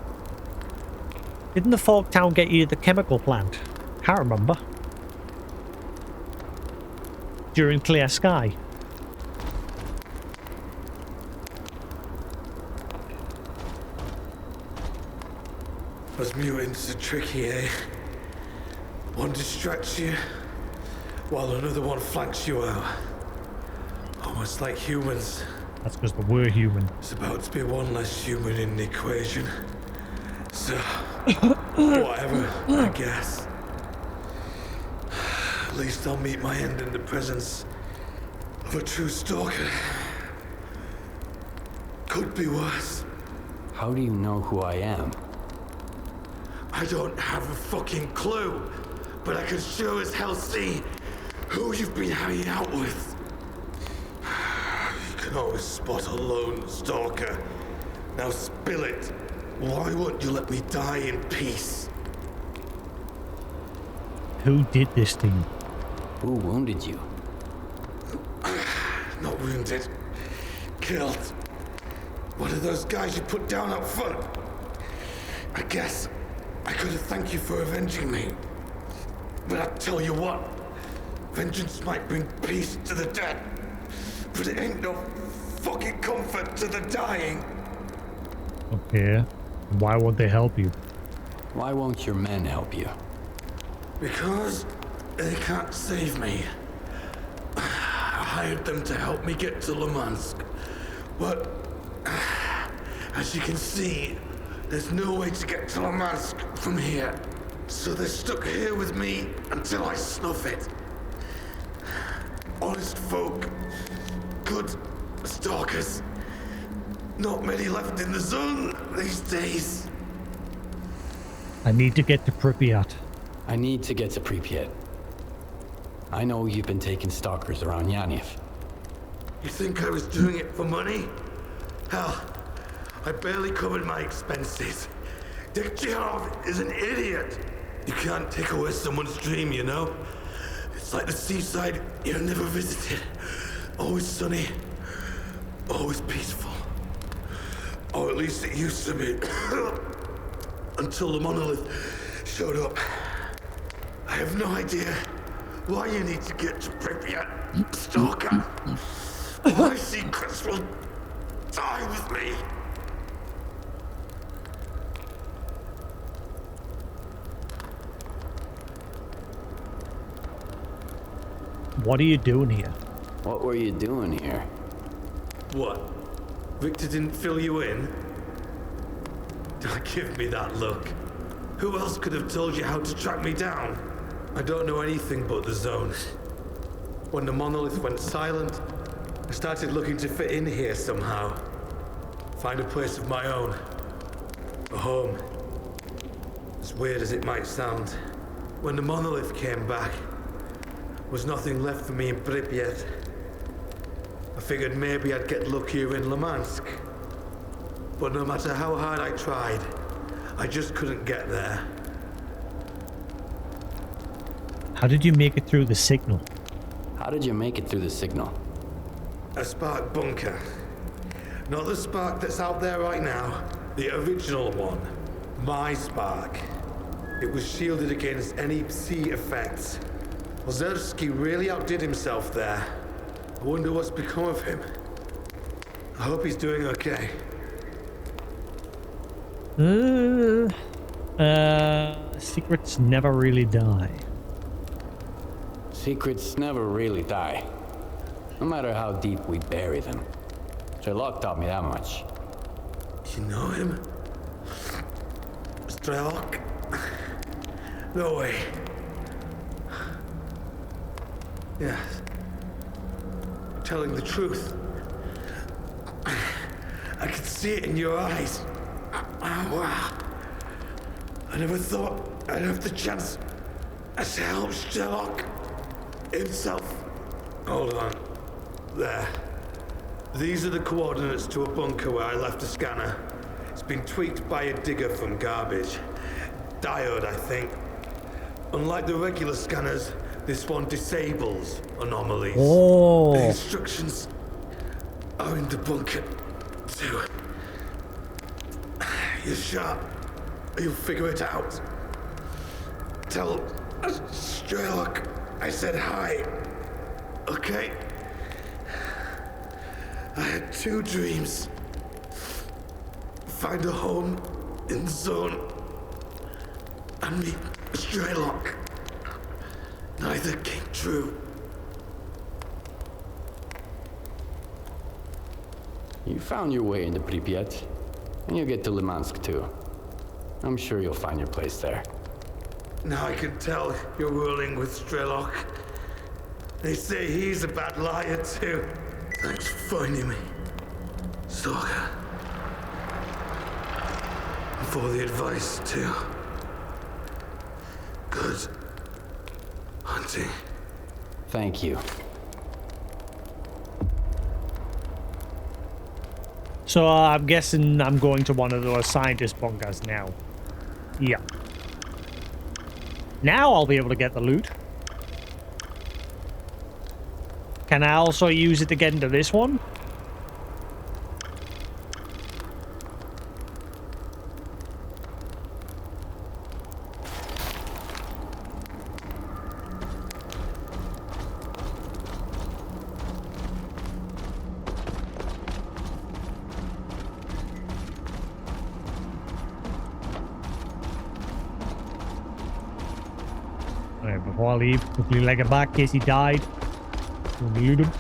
Didn't the fog town get you to the chemical plant? Can't remember. During Clear Sky. Those mutants are tricky, eh? One distracts you, while another one flanks you out. Almost like humans. That's because we're human. It's about to be one less human in the equation. So, whatever, I guess. At least I'll meet my end in the presence of a true stalker. Could be worse. How do you know who I am? I don't have a fucking clue, but I can sure as hell see who you've been hanging out with. You can always spot a lone stalker. Now spill it. Why won't you let me die in peace? Who did this to you? Who wounded you? Not wounded. Killed. One of those guys you put down up front. I guess I could have thanked you for avenging me. But I tell you what, vengeance might bring peace to the dead, but it ain't no fucking comfort to the dying. Okay. Why won't they help you? Why won't your men help you? Because they can't save me. I hired them to help me get to Limansk. But as you can see, there's no way to get to Limansk from here. So they're stuck here with me until I snuff it. Honest folk, good stalkers. Not many left in the zone these days. I need to get to Pripyat. I need to get to Pripyat. I know you've been taking stalkers around Yaniv. You think I was doing it for money? Hell, I barely covered my expenses. Degtярov is an idiot. You can't take away someone's dream, you know? It's like the seaside you never visited. Always sunny, always peaceful. Or at least it used to be. Until the monolith showed up. I have no idea why you need to get to Pripyat, Stalker. My secrets will die with me. What are you doing here? What were you doing here? What? Victor didn't fill you in? Don't give me that look. Who else could have told you how to track me down? I don't know anything but the zone. When the monolith went silent, I started looking to fit in here somehow. Find a place of my own. A home. As weird as it might sound, when the monolith came back, was nothing left for me in Pripyat. I figured maybe I'd get luckier in Limansk. But no matter how hard I tried, I just couldn't get there. How did you make it through the signal? How did you make it through the signal? A spark bunker. Not the spark that's out there right now. The original one. My spark. It was shielded against any sea effects. S.T.A.L.K.E.R really outdid himself there. I wonder what's become of him. I hope he's doing okay. Secrets never really die. Secrets never really die. No matter how deep we bury them. S.T.A.L.K.E.R taught me that much. You know him? S.T.A.L.K.E.R? No way. Yes. Telling the truth. I could see it in your eyes. Wow. I never thought I'd have the chance to help S.T.A.L.K.E.R himself. Hold on. There. These are the coordinates to a bunker where I left a scanner. It's been tweaked by a digger from garbage. Diode, I think. Unlike the regular scanners, this one disables anomalies. Oh. The instructions are in the bunker, too. You're sharp. You'll figure it out. Tell S.T.A.L.K.E.R I said hi. Okay? I had two dreams. Find a home in the zone and meet S.T.A.L.K.E.R. Neither came true. You found your way into Pripyat, and you'll get to Limansk too. I'm sure you'll find your place there. Now I can tell you're ruling with S.T.A.L.K.E.R. They say he's a bad liar too. Thanks for finding me, Stalker. And for the advice too. Good hunting. Thank you. So I'm guessing I'm going to one of those scientist bunkers now. Yeah. Now I'll be able to get the loot. Can I also use it to get into this one? Alright, before I leave, quickly leg it back in case he died. We'll loot him.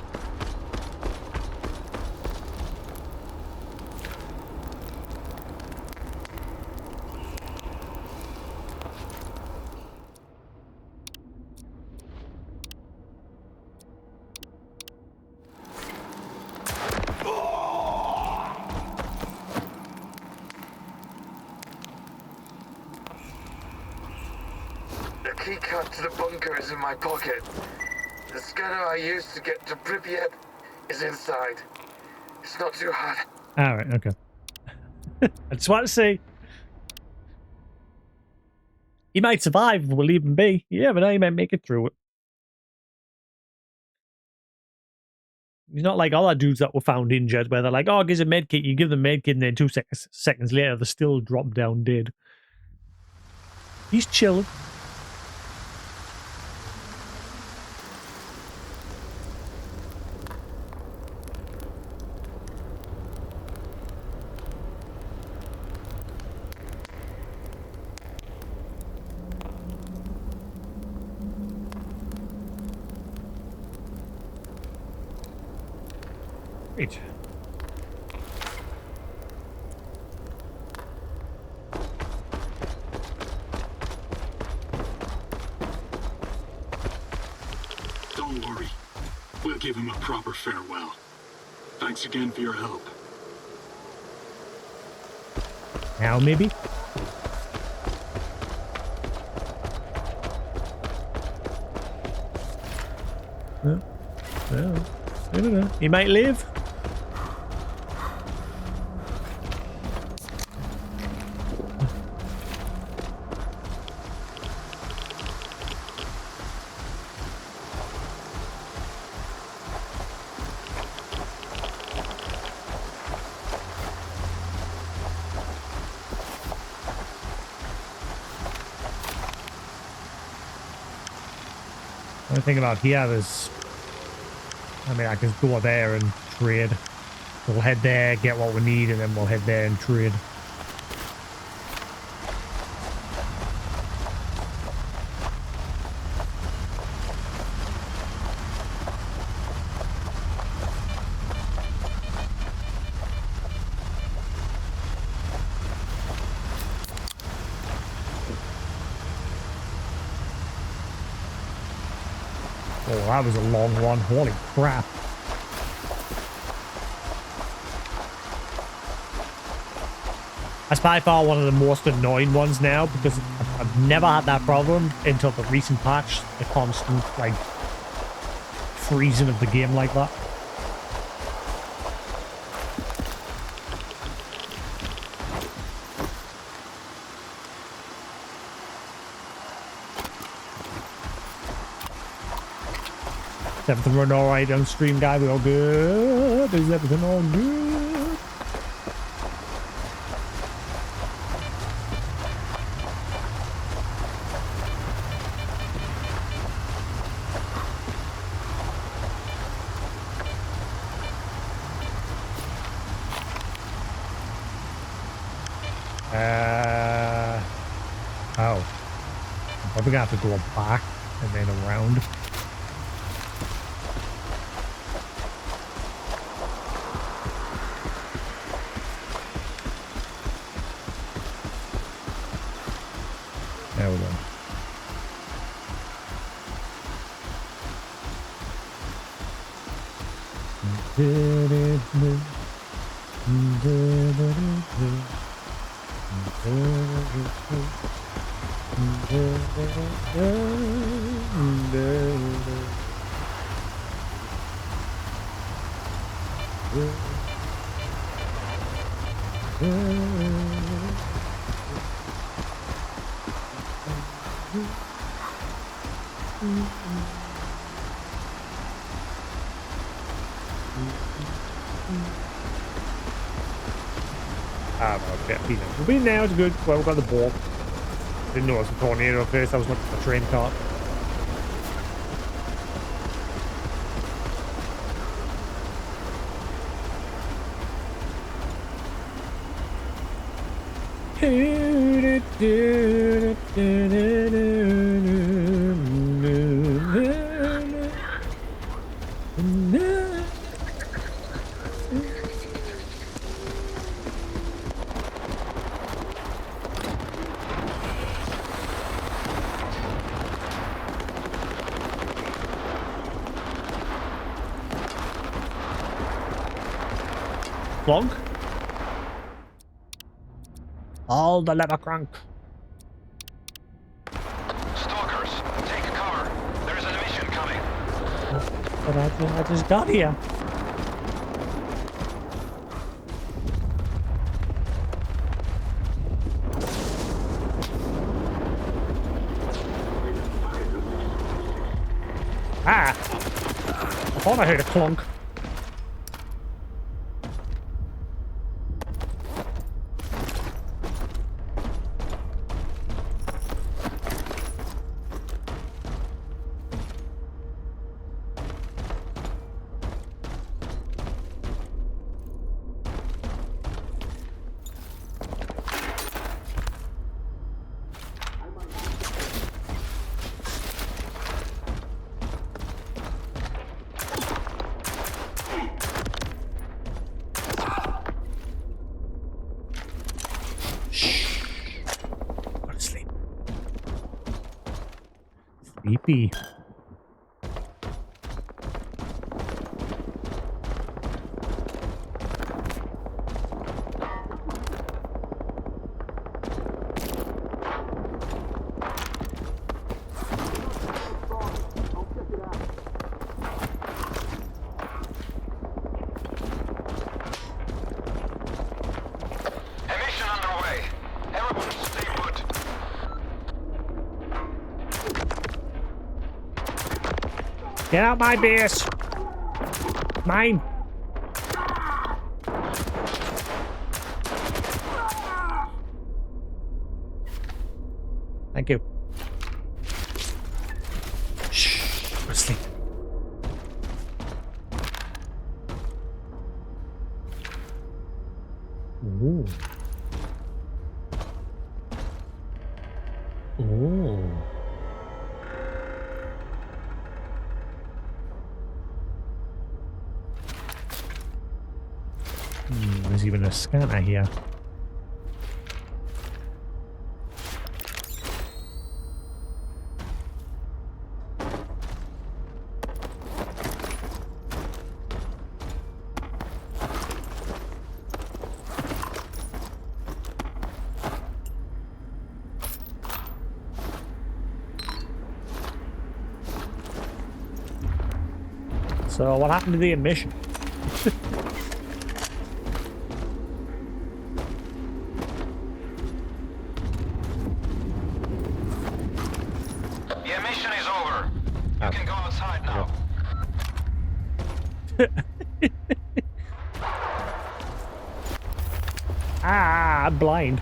keycard to the bunker is in my pocket. The scanner I used to get to Pripyat is inside. It's not too hard. Alright, okay. I just want to see. He might survive, we'll leave him be. Yeah, but he might make it through it. He's not like other dudes that were found injured, where they're like, oh, gives a med kit, you give them a med kit, and then 2 seconds later, they're still dropped down dead. He's chilling. Great. Don't worry. We'll give him a proper farewell. Thanks again for your help. Now, maybe? No. No. I don't know. He might live. The thing about here is, I mean, I can go there and trade. We'll head there, get what we need, and then we'll head there and trade. Oh, that was a long one. Holy crap. That's by far one of the most annoying ones now, because I've never had that problem until the recent patch. The constant, like, freezing of the game like that. Is everything running alright on stream, guy? We all good? Is everything all good? Oh. I'm probably gonna have to go back and then around. There we go. Okay, we'll be now, it's good. Well, we've got the ball. Didn't know it was a tornado at first, I was looking for the train cart. Plonk. All the lever crank. Stalkers, But I just got here. Ah! I thought I heard a clunk. Sleepy. Emission underway. Everyone stay put. Get out my base. Mine. Thank you. Shh. Go to sleep. Ooh. Ooh. There's even a scanner here. So what happened to the emission? The emission is over. You can go outside now. Ah, I'm blind.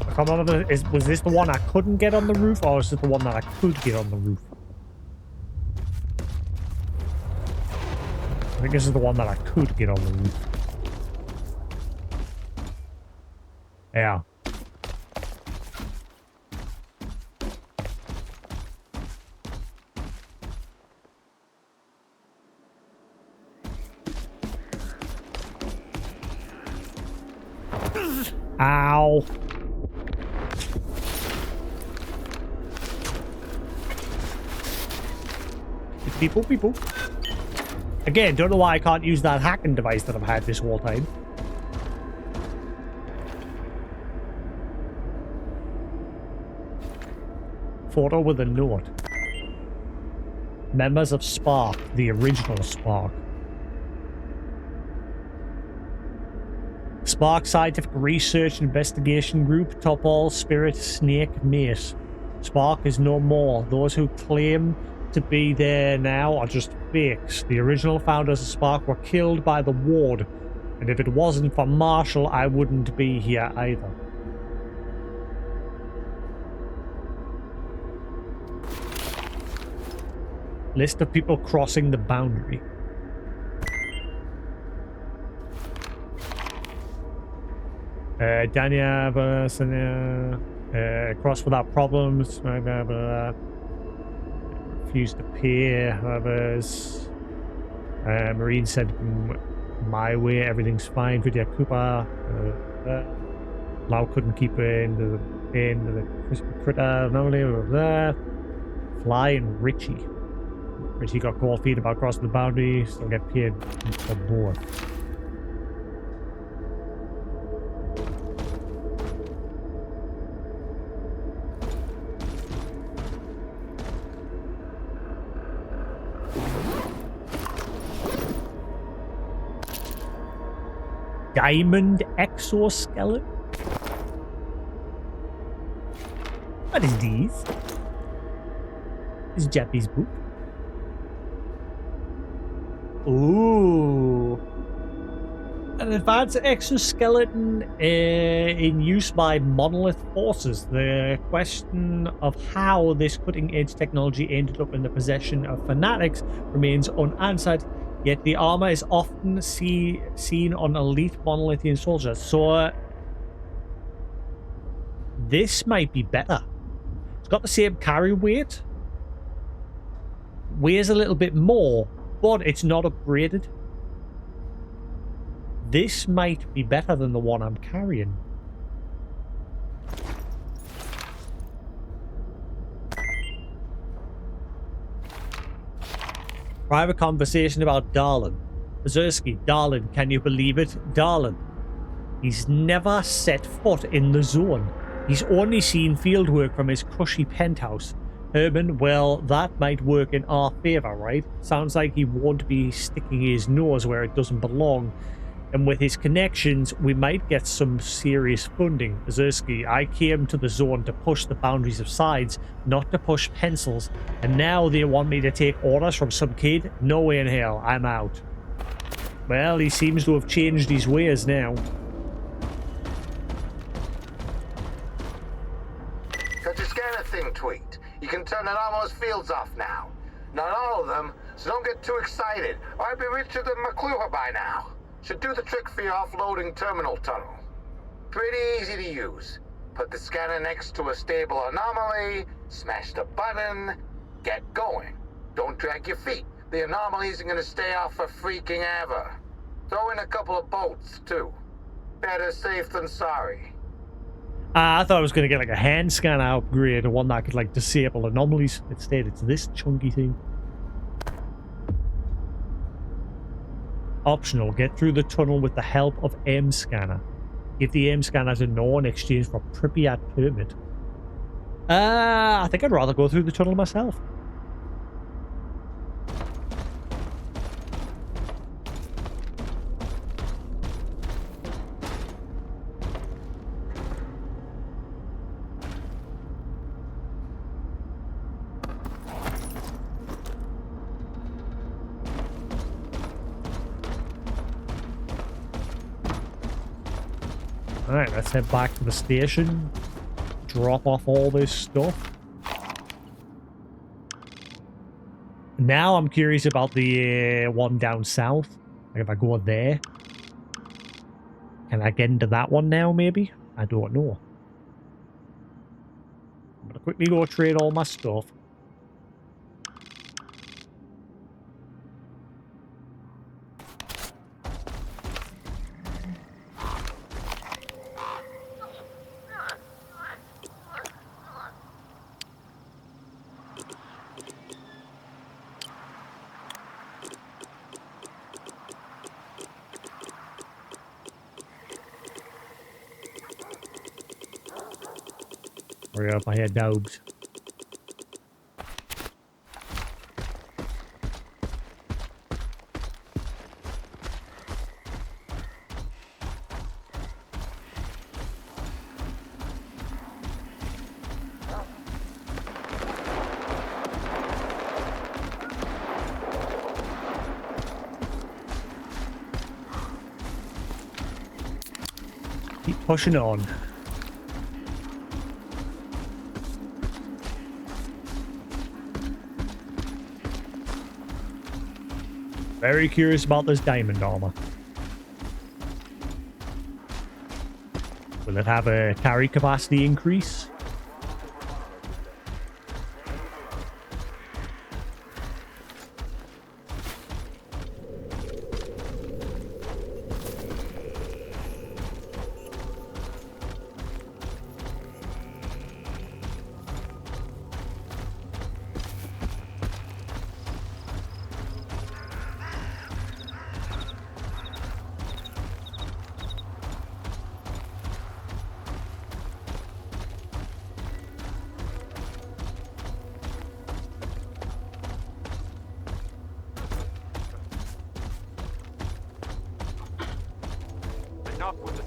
I can't remember, was this the one I couldn't get on the roof, or is it the one that I could get on the roof? I think this is the one that I could get on the roof. Yeah. Ow. People. Again, don't know why I can't use that hacking device that I've had this whole time. Photo with a note. Members of S.T.A.L.K.E.R, the original S.T.A.L.K.E.R. S.T.A.L.K.E.R Scientific Research Investigation Group, Topol, Spirit, Snake, Mace. S.T.A.L.K.E.R is no more. Those who claim to be there now are just fakes. The original founders of S.T.A.L.K.E.R were killed by the Ward, and if it wasn't for Marshall, I wouldn't be here either. List of people crossing the boundary. Dania, cross without problems. Refused to pay. Others. Marine said my way, everything's fine. Vidya Cooper. Lau couldn't keep her into the crispy critter anomaly over there. Fly and Richie. Richie got cold feet about crossing the boundary, still get paid for both. Diamond exoskeleton? What is these? This is Japanese boot. Ooh. An advanced exoskeleton in use by monolith forces. The question of how this cutting-edge technology ended up in the possession of fanatics remains unanswered, yet the armor is often seen on elite monolithian soldiers. So this might be better. It's got the same carry weight. Weighs a little bit more, but it's not upgraded. This might be better than the one I'm carrying. Private conversation about Darlin. Ozersky, Darlin, can you believe it? Darlin. He's never set foot in the zone. He's only seen fieldwork from his cushy penthouse. Herman, well, that might work in our favor, right? Sounds like he won't be sticking his nose where it doesn't belong. And with his connections, we might get some serious funding. Ozersky, I came to the zone to push the boundaries of sides, not to push pencils. And now they want me to take orders from some kid? No way in hell, I'm out. Well, he seems to have changed his ways now. Got your scanner thing tweaked. You can turn anomalous fields off now. Not all of them, so don't get too excited, or I'd be richer than McClure by now. Should do the trick for your offloading terminal tunnel. Pretty easy to use. Put the scanner next to a stable anomaly, smash the button, get going. Don't drag your feet. The anomalies are gonna stay off for freaking ever. Throw in a couple of bolts, too. Better safe than sorry. I thought I was going to get like a hand scanner upgrade, or one that could like disable anomalies. Instead, it's this chunky thing. Optional, get through the tunnel with the help of M scanner. Give the M scanners a no in exchange for Pripyat permit. I think I'd rather go through the tunnel myself. Alright, let's head back to the station. Drop off all this stuff. Now I'm curious about the one down south. Like if I go there. Can I get into that one now, maybe? I don't know. I'm gonna quickly go trade all my stuff. Hurry up, I had dogs. Keep pushing on. Very curious about this diamond armor. Will it have a carry capacity increase?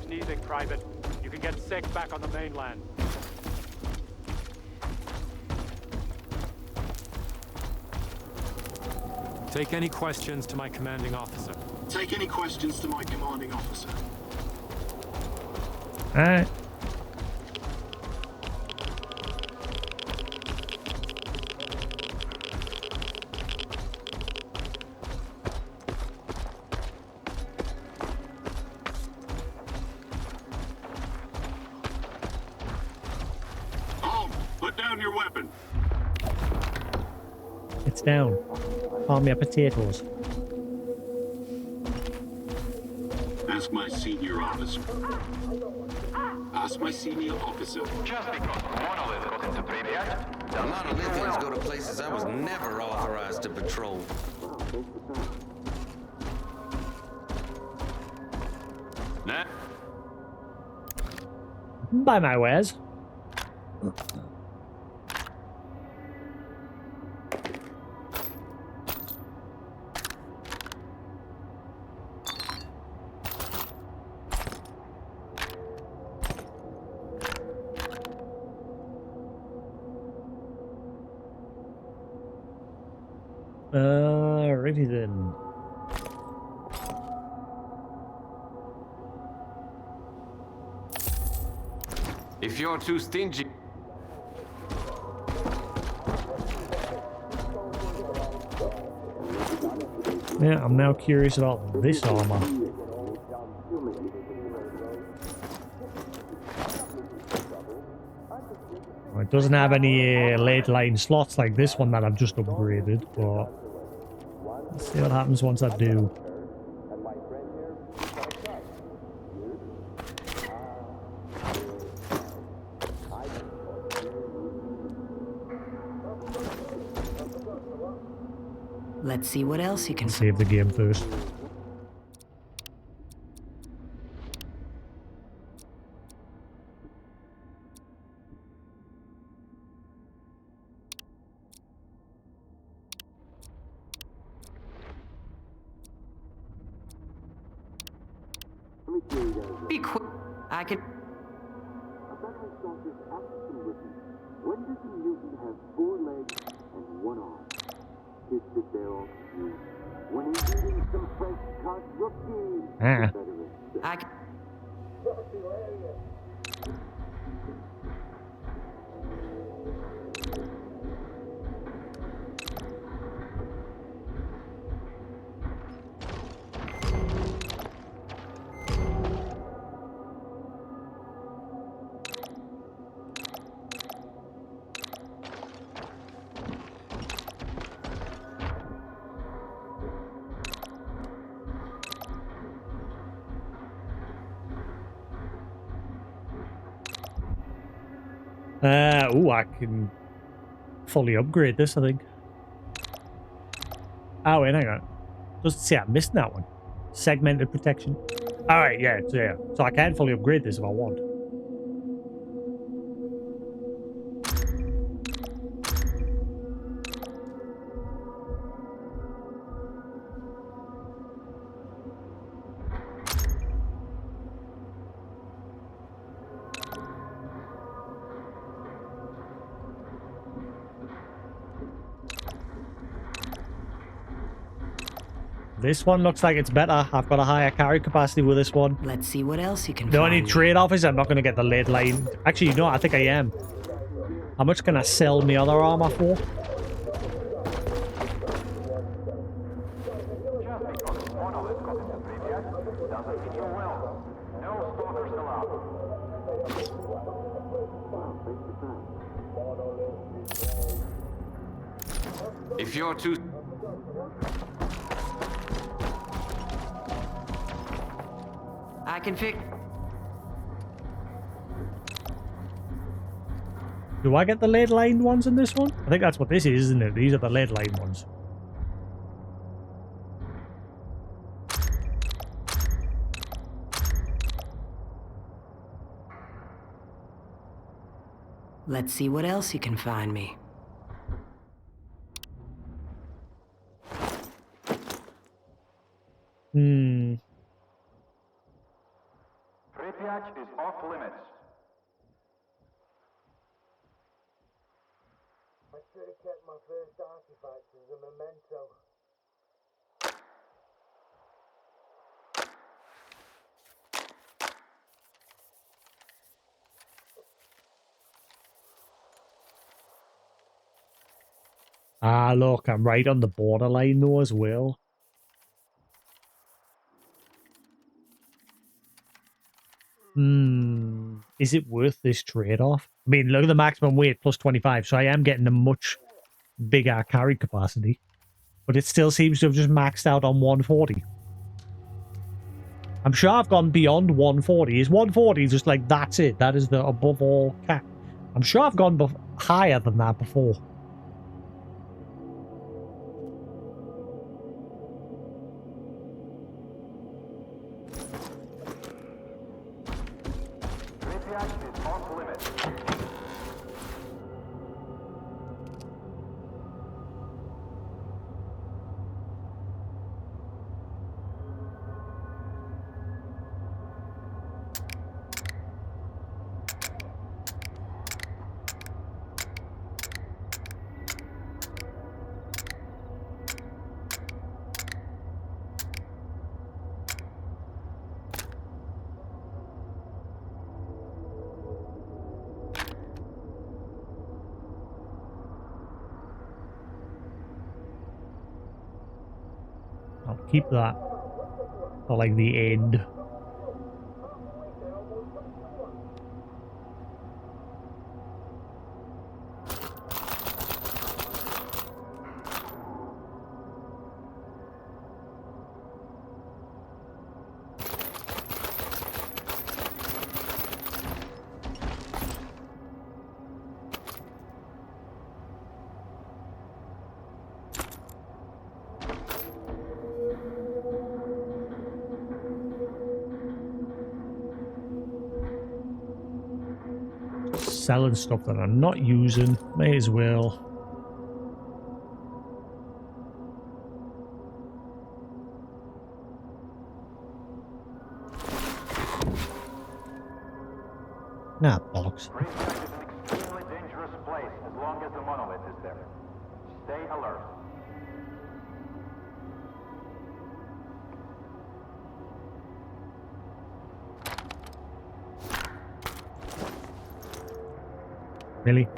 sneezing, Private. You can get sick back on the mainland. Take any questions to my commanding officer. Take any questions to my commanding officer. Alright. Put down your weapon. It's down. Palm me potatoes. Ask my senior officer. Ask my senior officer. Just because Monolith got into Pripyat, The Monolithians go to places I was never authorized to patrol. Nah. Buy my wares. Alrighty then. If you're too stingy... Yeah, I'm now curious about this armor. Well, it doesn't have any late line slots like this one that I've just upgraded, but let's see what happens once I do. Let's see what else you can Save the game first. Be quick. I can. When does a mutant have 4 legs and 1 arm? Kiss the barrel you. When he's eating some fresh cut rookie. I can. Ooh, I can fully upgrade this, I think. Oh, wait, hang on. Doesn't say I'm missing that one. Segmented protection. Alright, yeah, so I can fully upgrade this if I want. This one looks like it's better. I've got a higher carry capacity with this one. Let's see what else you can The find. only trade-off is I'm not going to get the lead line. Actually, no, I think I am. How much can I sell my other armor for? If you're too... I can fix. Do I get the lead line ones in this one? I think that's what this is, isn't it? These are the lead line ones. Let's see what else you can find me. should have kept my first artifact as a memento. Ah, look, I'm right on the borderline though as well. Is it worth this trade-off? I mean, look at the maximum weight plus 25, so I am getting a much bigger carry capacity. But it still seems to have just maxed out on 140. I'm sure I've gone beyond 140. Is 140 just like, that's it? That is the above all cap? I'm sure I've gone higher than that before. I'll keep that for like the end. Selling stuff that I'm not using. May as well. Nah, bollocks. Extremely dangerous place as long as the monolith is there. Stay alert. Really?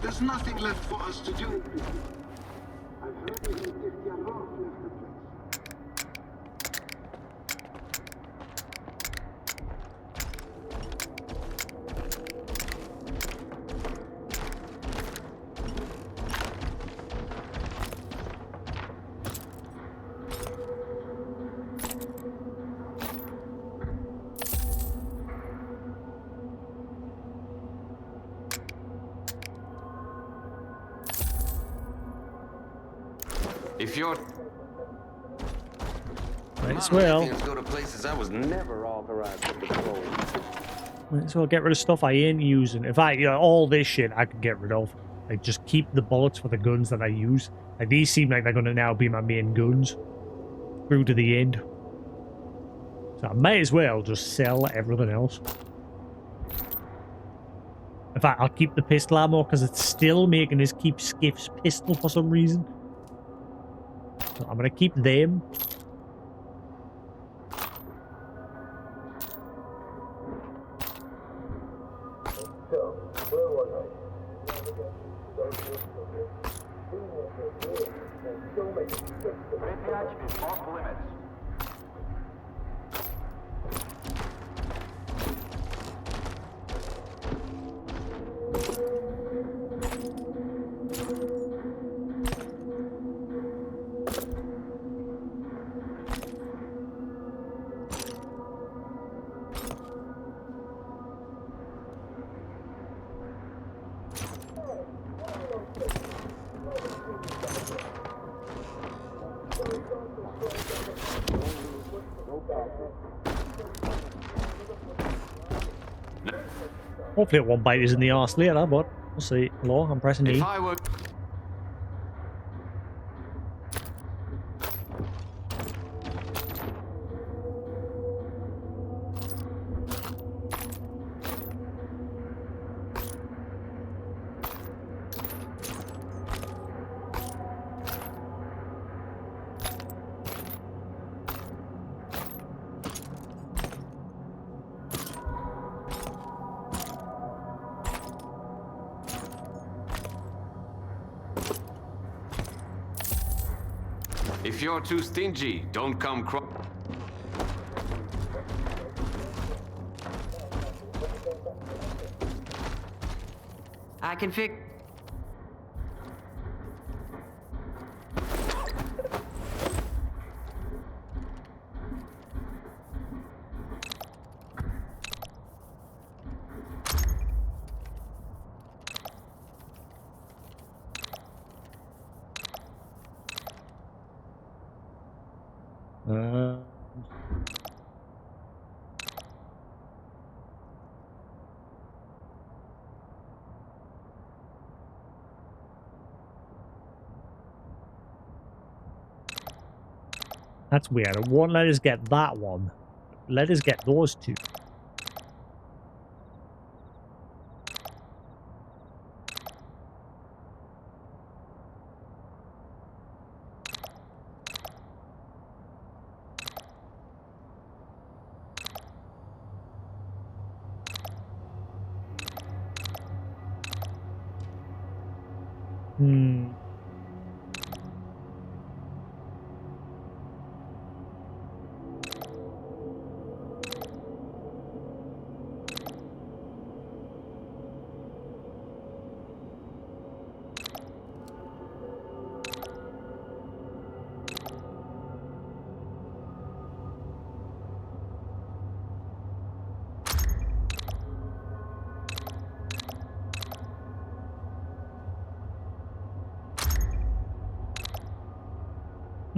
There's nothing left for us to do. I've heard that S.T.A.L.K.E.R left the place. If you're... Might as well. Things go to places I was never authorized to patrol. Might as well get rid of stuff I ain't using. In fact, you know, all this shit I can get rid of. Like, just keep the bullets for the guns that I use. Like, these seem like they're going to now be my main guns. Through to the end. So I may as well just sell everything else. In fact, I'll keep the pistol ammo because it's still making us keep Skiff's pistol for some reason. So I'm going to keep them. Pripyat is off limits. Hopefully it won't bite us in the arse later, but we'll see. Hello, I'm pressing E. If I were... If you're too stingy, don't come I can fix. That's weird. It won't let us get that one. Let us get those two. Hmm.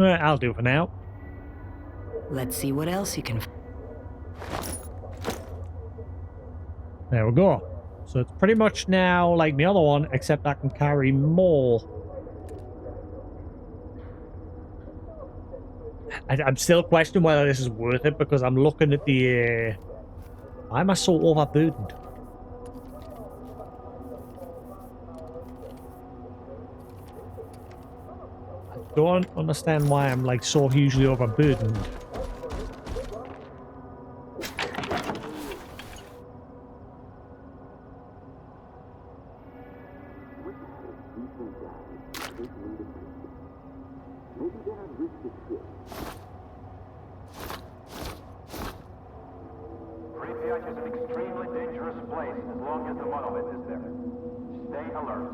I'll do for now. Let's see what else you can. There we go. So it's pretty much now like the other one, except I can carry more. I'm still questioning whether this is worth it because I'm looking at the... why am I so overburdened? I don't understand why I'm like so hugely overburdened. Pripyat is an extremely dangerous place as long as the monolith is there. Stay alert.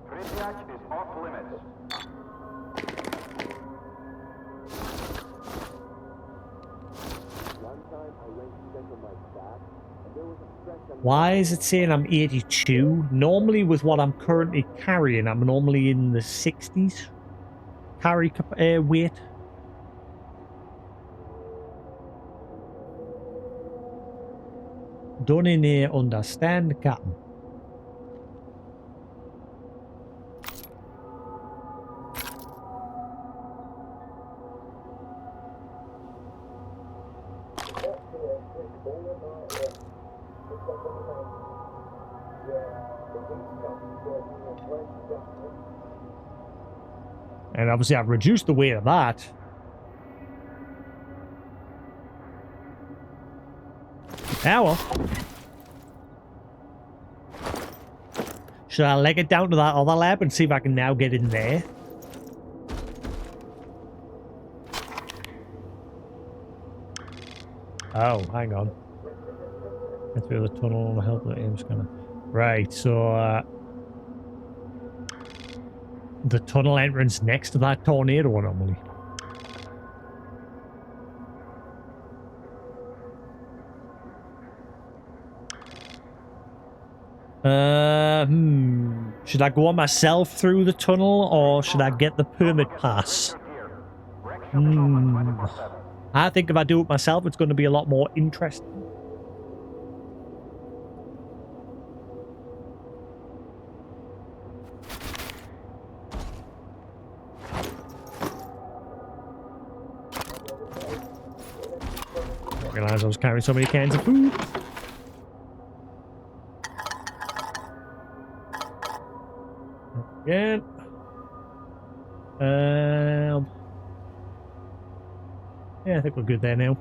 Pripyat is off limits. One time I went to check on my staff, and there was a stretch on Why is it saying I'm 82? Normally with what I'm currently carrying, I'm normally in the 60s. Carry weight. Don't in here understand, Captain. And obviously I've reduced the weight of that. Ah, well. Should I leg it down to that other lab and see if I can now get in there? Oh, hang on. Get through the tunnel and help the aim scanner. Right, so the tunnel entrance next to that tornado anomaly. Should I go on myself through the tunnel, or should I get the permit pass? I think if I do it myself, it's going to be a lot more interesting. I realized I was carrying so many cans of food. Again. Yeah, I think we're good there now.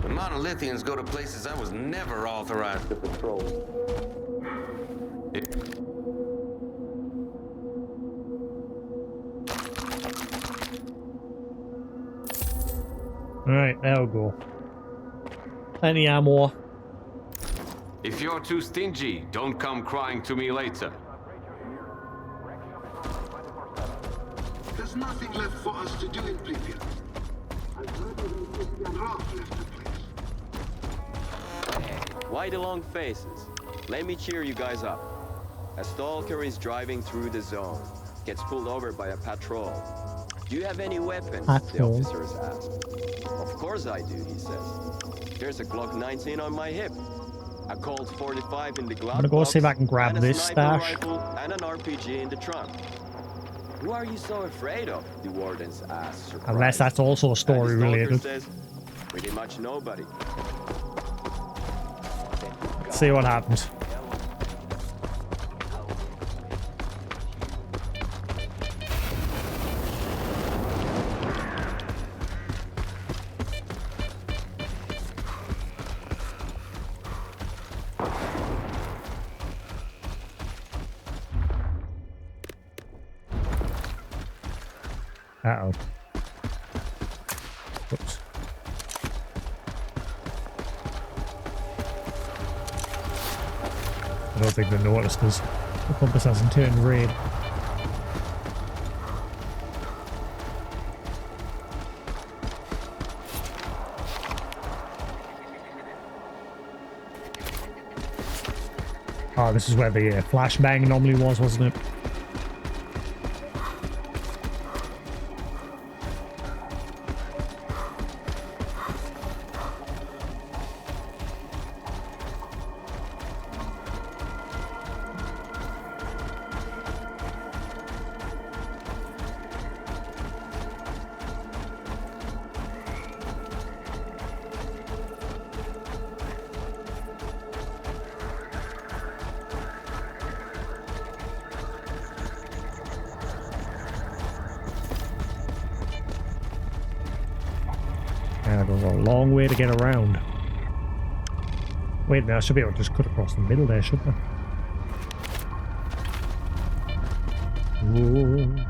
The monolithians go to places I was never authorized to patrol. Alright, there we go. Plenty ammo. If you're too stingy, don't come crying to me later. There's nothing left for us to do in Pripyat. I've heard even S.T.A.L.K.E.R left the place. Hey, why the long faces? Let me cheer you guys up. S.T.A.L.K.E.R is driving through the zone. Gets pulled over by a patrol. Do you have any weapons? The officers ask. Of course I do, he says. There's a Glock 19 on my hip. A Colt 45 in the glove I'm gonna go box, see if I can grab and a this sniper stash. rifle and an RPG in the trunk. Who are you so afraid of? The warden's asked. Surprised. Unless that's also a story And the stalker related. says, pretty much nobody. See what happens. Uh-oh. Oops. I don't think they noticed us. The compass hasn't turned red. Oh, this is where the flashbang normally was, wasn't it? Yeah, there's a long way to get around. Wait a minute, I should be able to just cut across the middle there, shouldn't I? Whoa.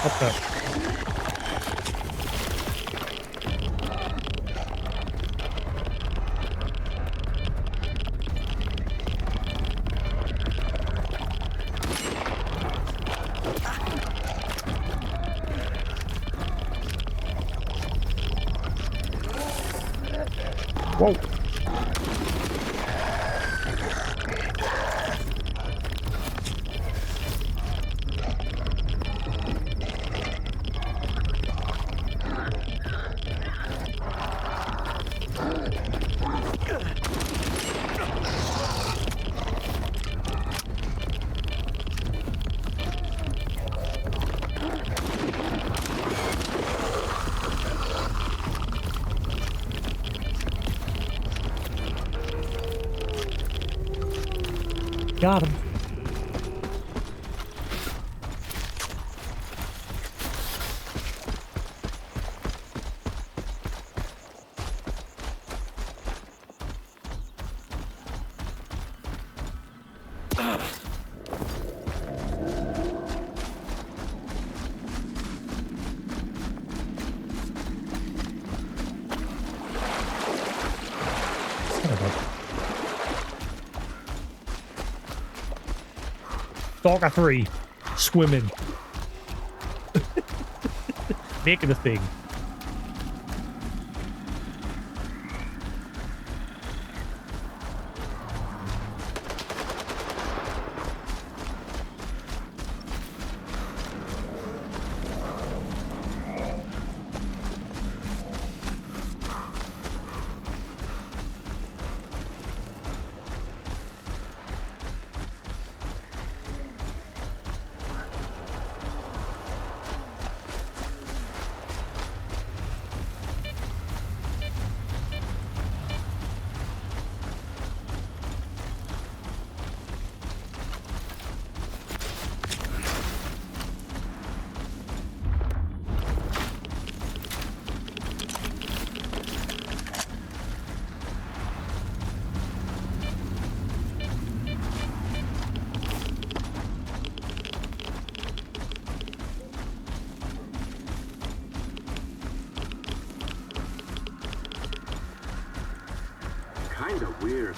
Okay. Whoa. Got him. S.T.A.L.K.E.R 3. Swimming. Making a thing. Kinda weird.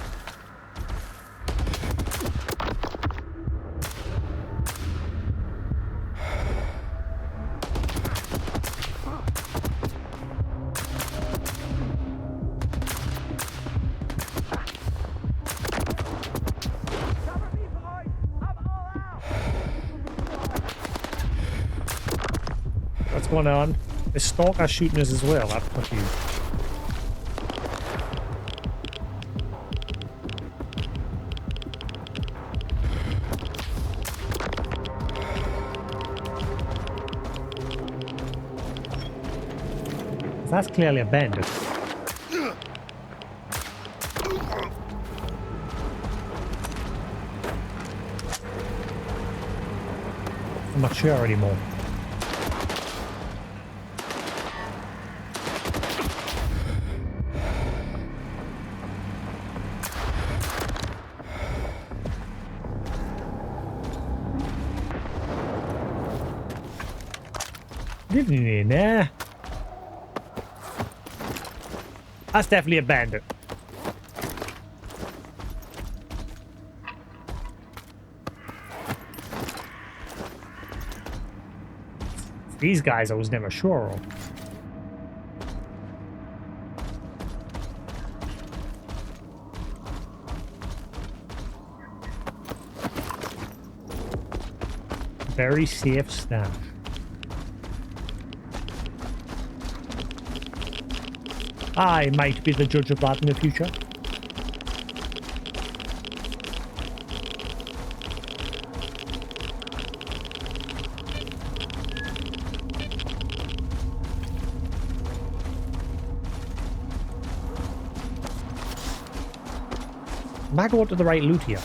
What's going on? Is S.T.A.L.K.E.R shooting us as well? I'm confused. That's clearly a bandit. I'm not sure anymore. Didn't he? Nah. That's definitely a bandit. These guys I was never sure of. Very safe stash. I might be the judge of that in the future. Am I going to the right loot here?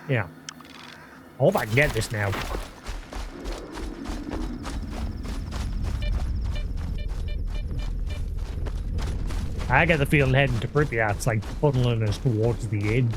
Yeah. I hope I can get this now. I get the feeling heading to Pripyat's like funneling us towards the end.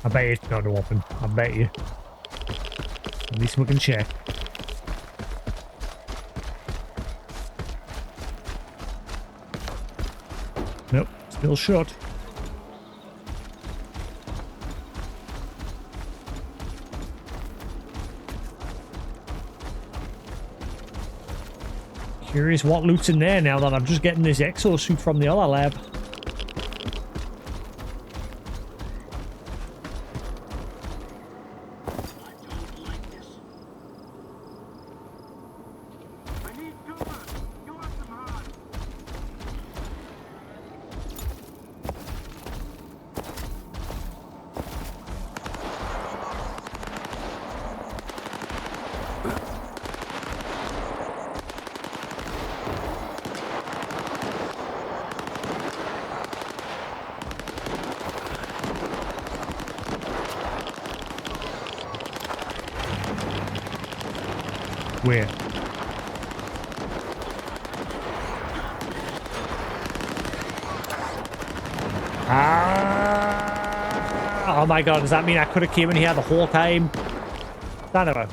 I bet it's not open. I bet you. At least we can check. Nope, still shut. Curious what loot's in there now that I'm just getting this exosuit from the other lab. Where? Ah! Oh my god, does that mean I could have came in here the whole time? I don't know.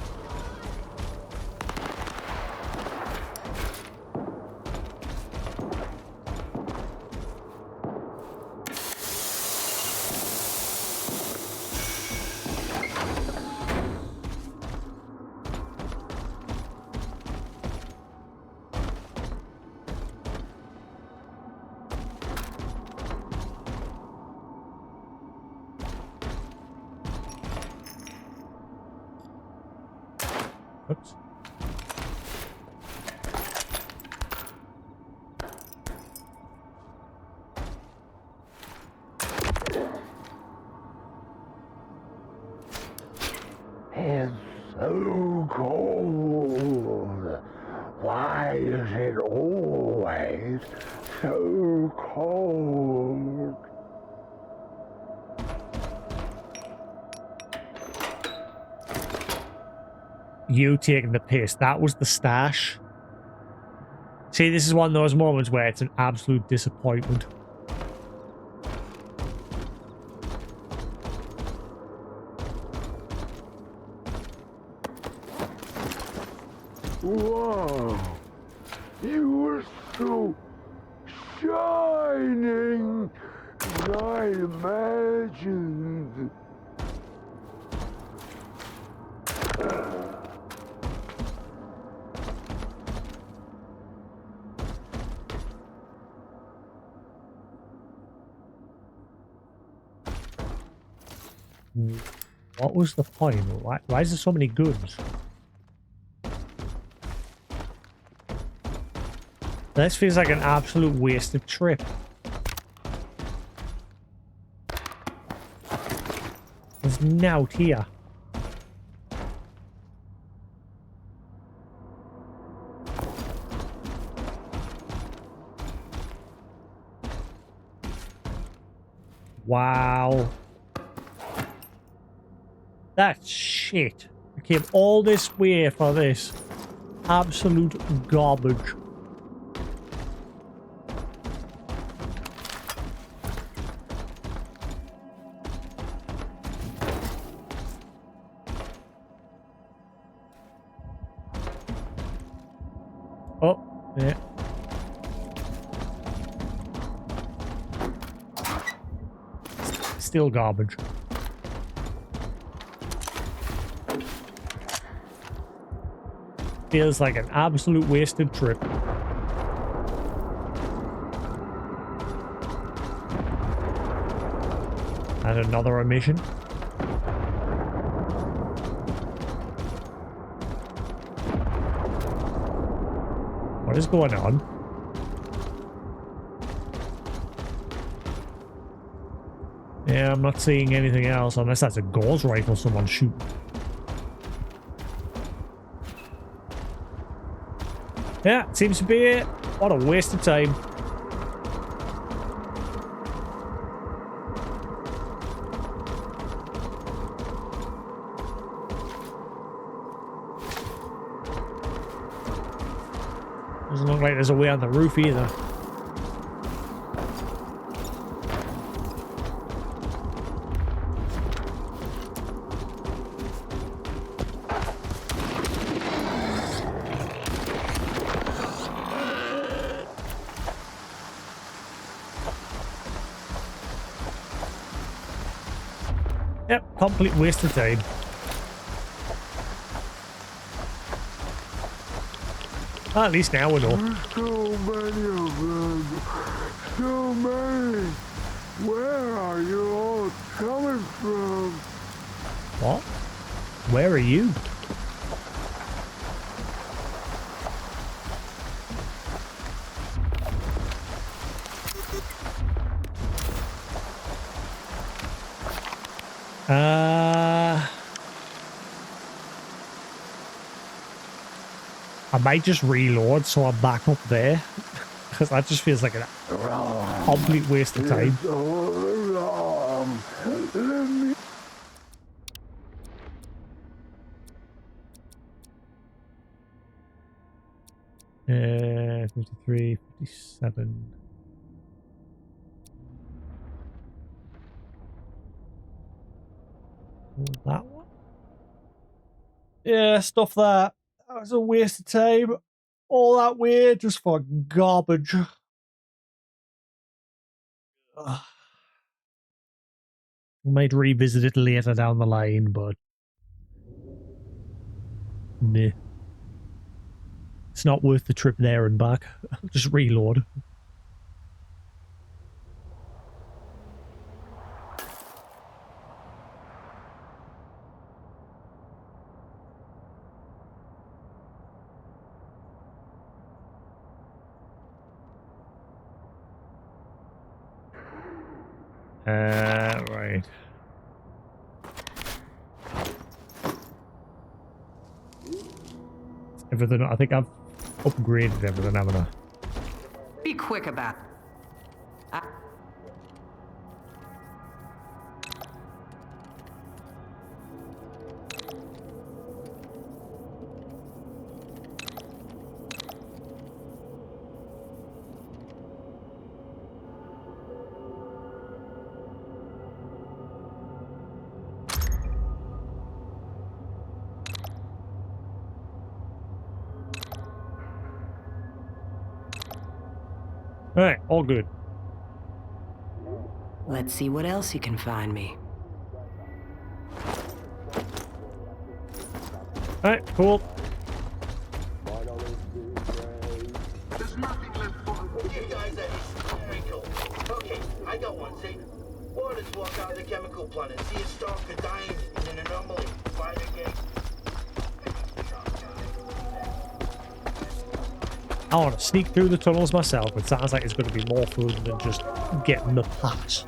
Oops. It's so cold. Why is it always so cold? You taking the piss. That was the stash. See, this is one of those moments where it's an absolute disappointment. Whoa! You were so shining as I imagined. What was the point? Why is there so many guns? This feels like an absolute wasted trip. There's nout here. Wow. That's shit. I came all this way for this. Absolute garbage. Oh, yeah. Still garbage. Feels like an absolute wasted trip. And another omission. What is going on? Yeah, I'm not seeing anything else unless that's a gauze rifle someone's shooting. Yeah, seems to be it. What a waste of time. Doesn't look like there's a way on the roof either. Yep, complete waste of time. Well, at least now we know. There's so many of them. So many. Where are you all coming from? What? Where are you? I might just reload so I'm back up there. Because that just feels like a complete waste of time. It's all wrong. Let me... 53, 57. That one? Yeah, stuff that. That was a waste of time. All that weird just for garbage. Ugh. We might revisit it later down the line, but nah. It's not worth the trip there and back. Just reload. Right. Everything, I think I've upgraded everything, haven't I? Be quick about it. Alright, all good. Let's see what else you can find me. Alright, cool. There's nothing left for you guys at Rico. Okay, I got one, see? Orders walk out of the chemical plant and see a S.T.A.L.K.E.R dying in an anomaly. Fire the gate. I want to sneak through the tunnels myself. It sounds like it's going to be more fun than just getting the pass.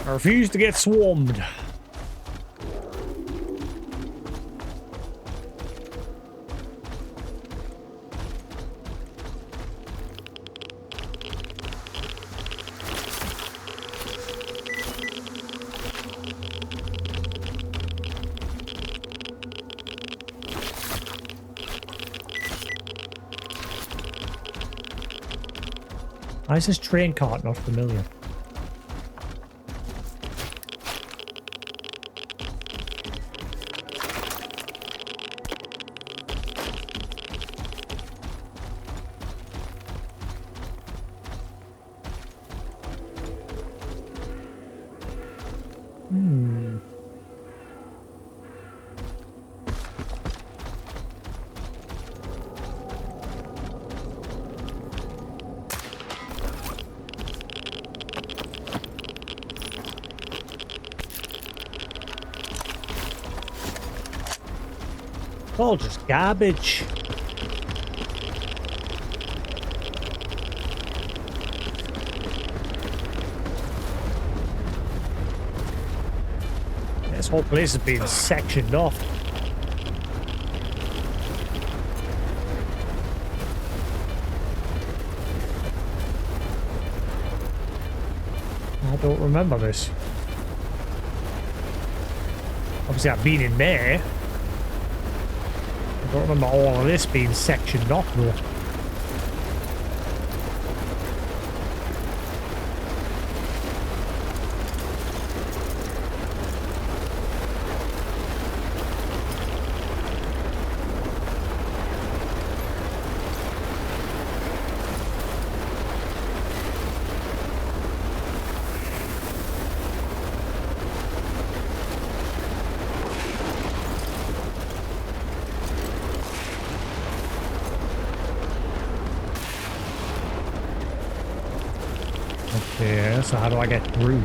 I refuse to get swarmed. Why is this train cart not familiar? All just garbage. This whole place is being sectioned off. I don't remember this. Obviously, I've been in there. I don't remember all of this being sectioned off, though. Okay, so how do I get through?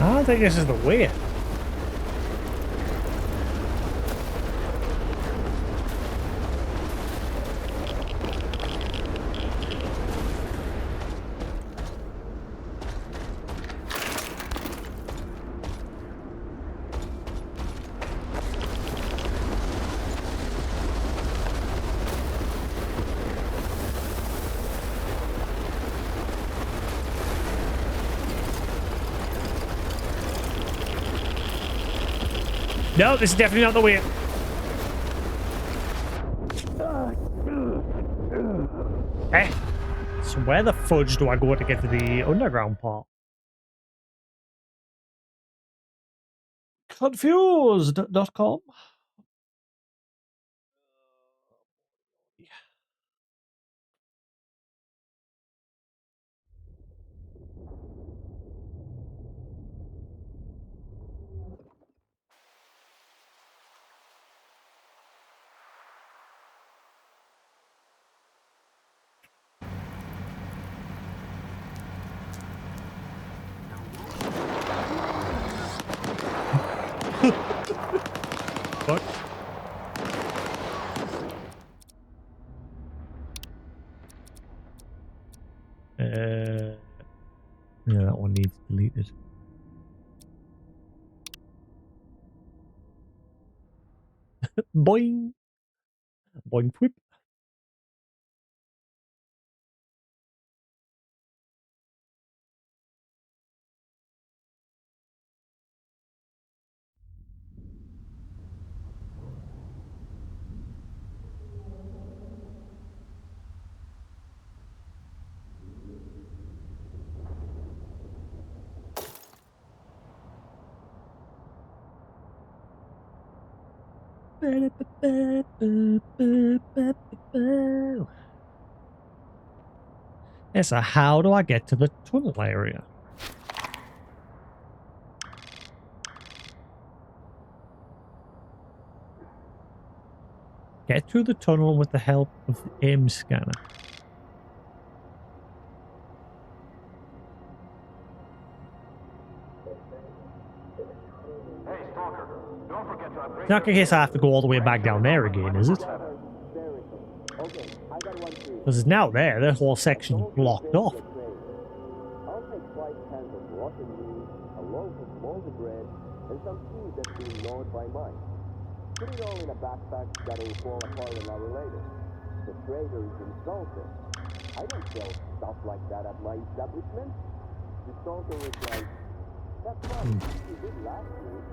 I don't think this is the way. No, this is definitely not the way. Eh? So where the fudge do I go to get to the underground part? Confused.com. What? Yeah, that one needs deleted. Boing. Boing whip. Yeah, so how do I get to the tunnel area? Get through the tunnel with the help of the aim scanner. It's not in case I have to go all the way back down there again, is it? Because it's now there, that whole section's blocked off. I'll take 5 cans of rotten meat, a loaf of moldy bread, and some food that's been gnawed by mice. Put it all in a backpack that'll fall apart an hour later. The trader is insulted. I don't sell stuff like that at my establishment. The stalker replies, that's right, you did last week.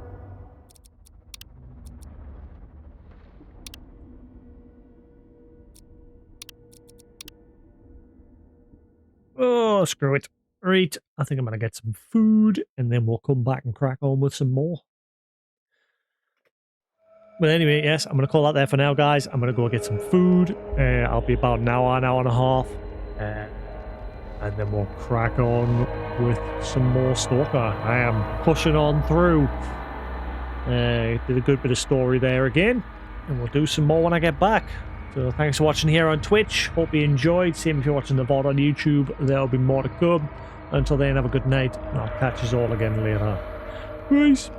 Oh, screw it. Right, I think I'm going to get some food, and then we'll come back and crack on with some more. But anyway, yes, I'm going to call that there for now, guys. I'm going to go get some food. I'll be about an hour and a half. And then we'll crack on with some more S.T.A.L.K.E.R. I am pushing on through. Did a good bit of story there again. And we'll do some more when I get back. So thanks for watching here on Twitch. Hope you enjoyed. Same if you're watching the VOD on YouTube. There'll be more to come. Until then, have a good night, and I'll catch you all again later. Peace.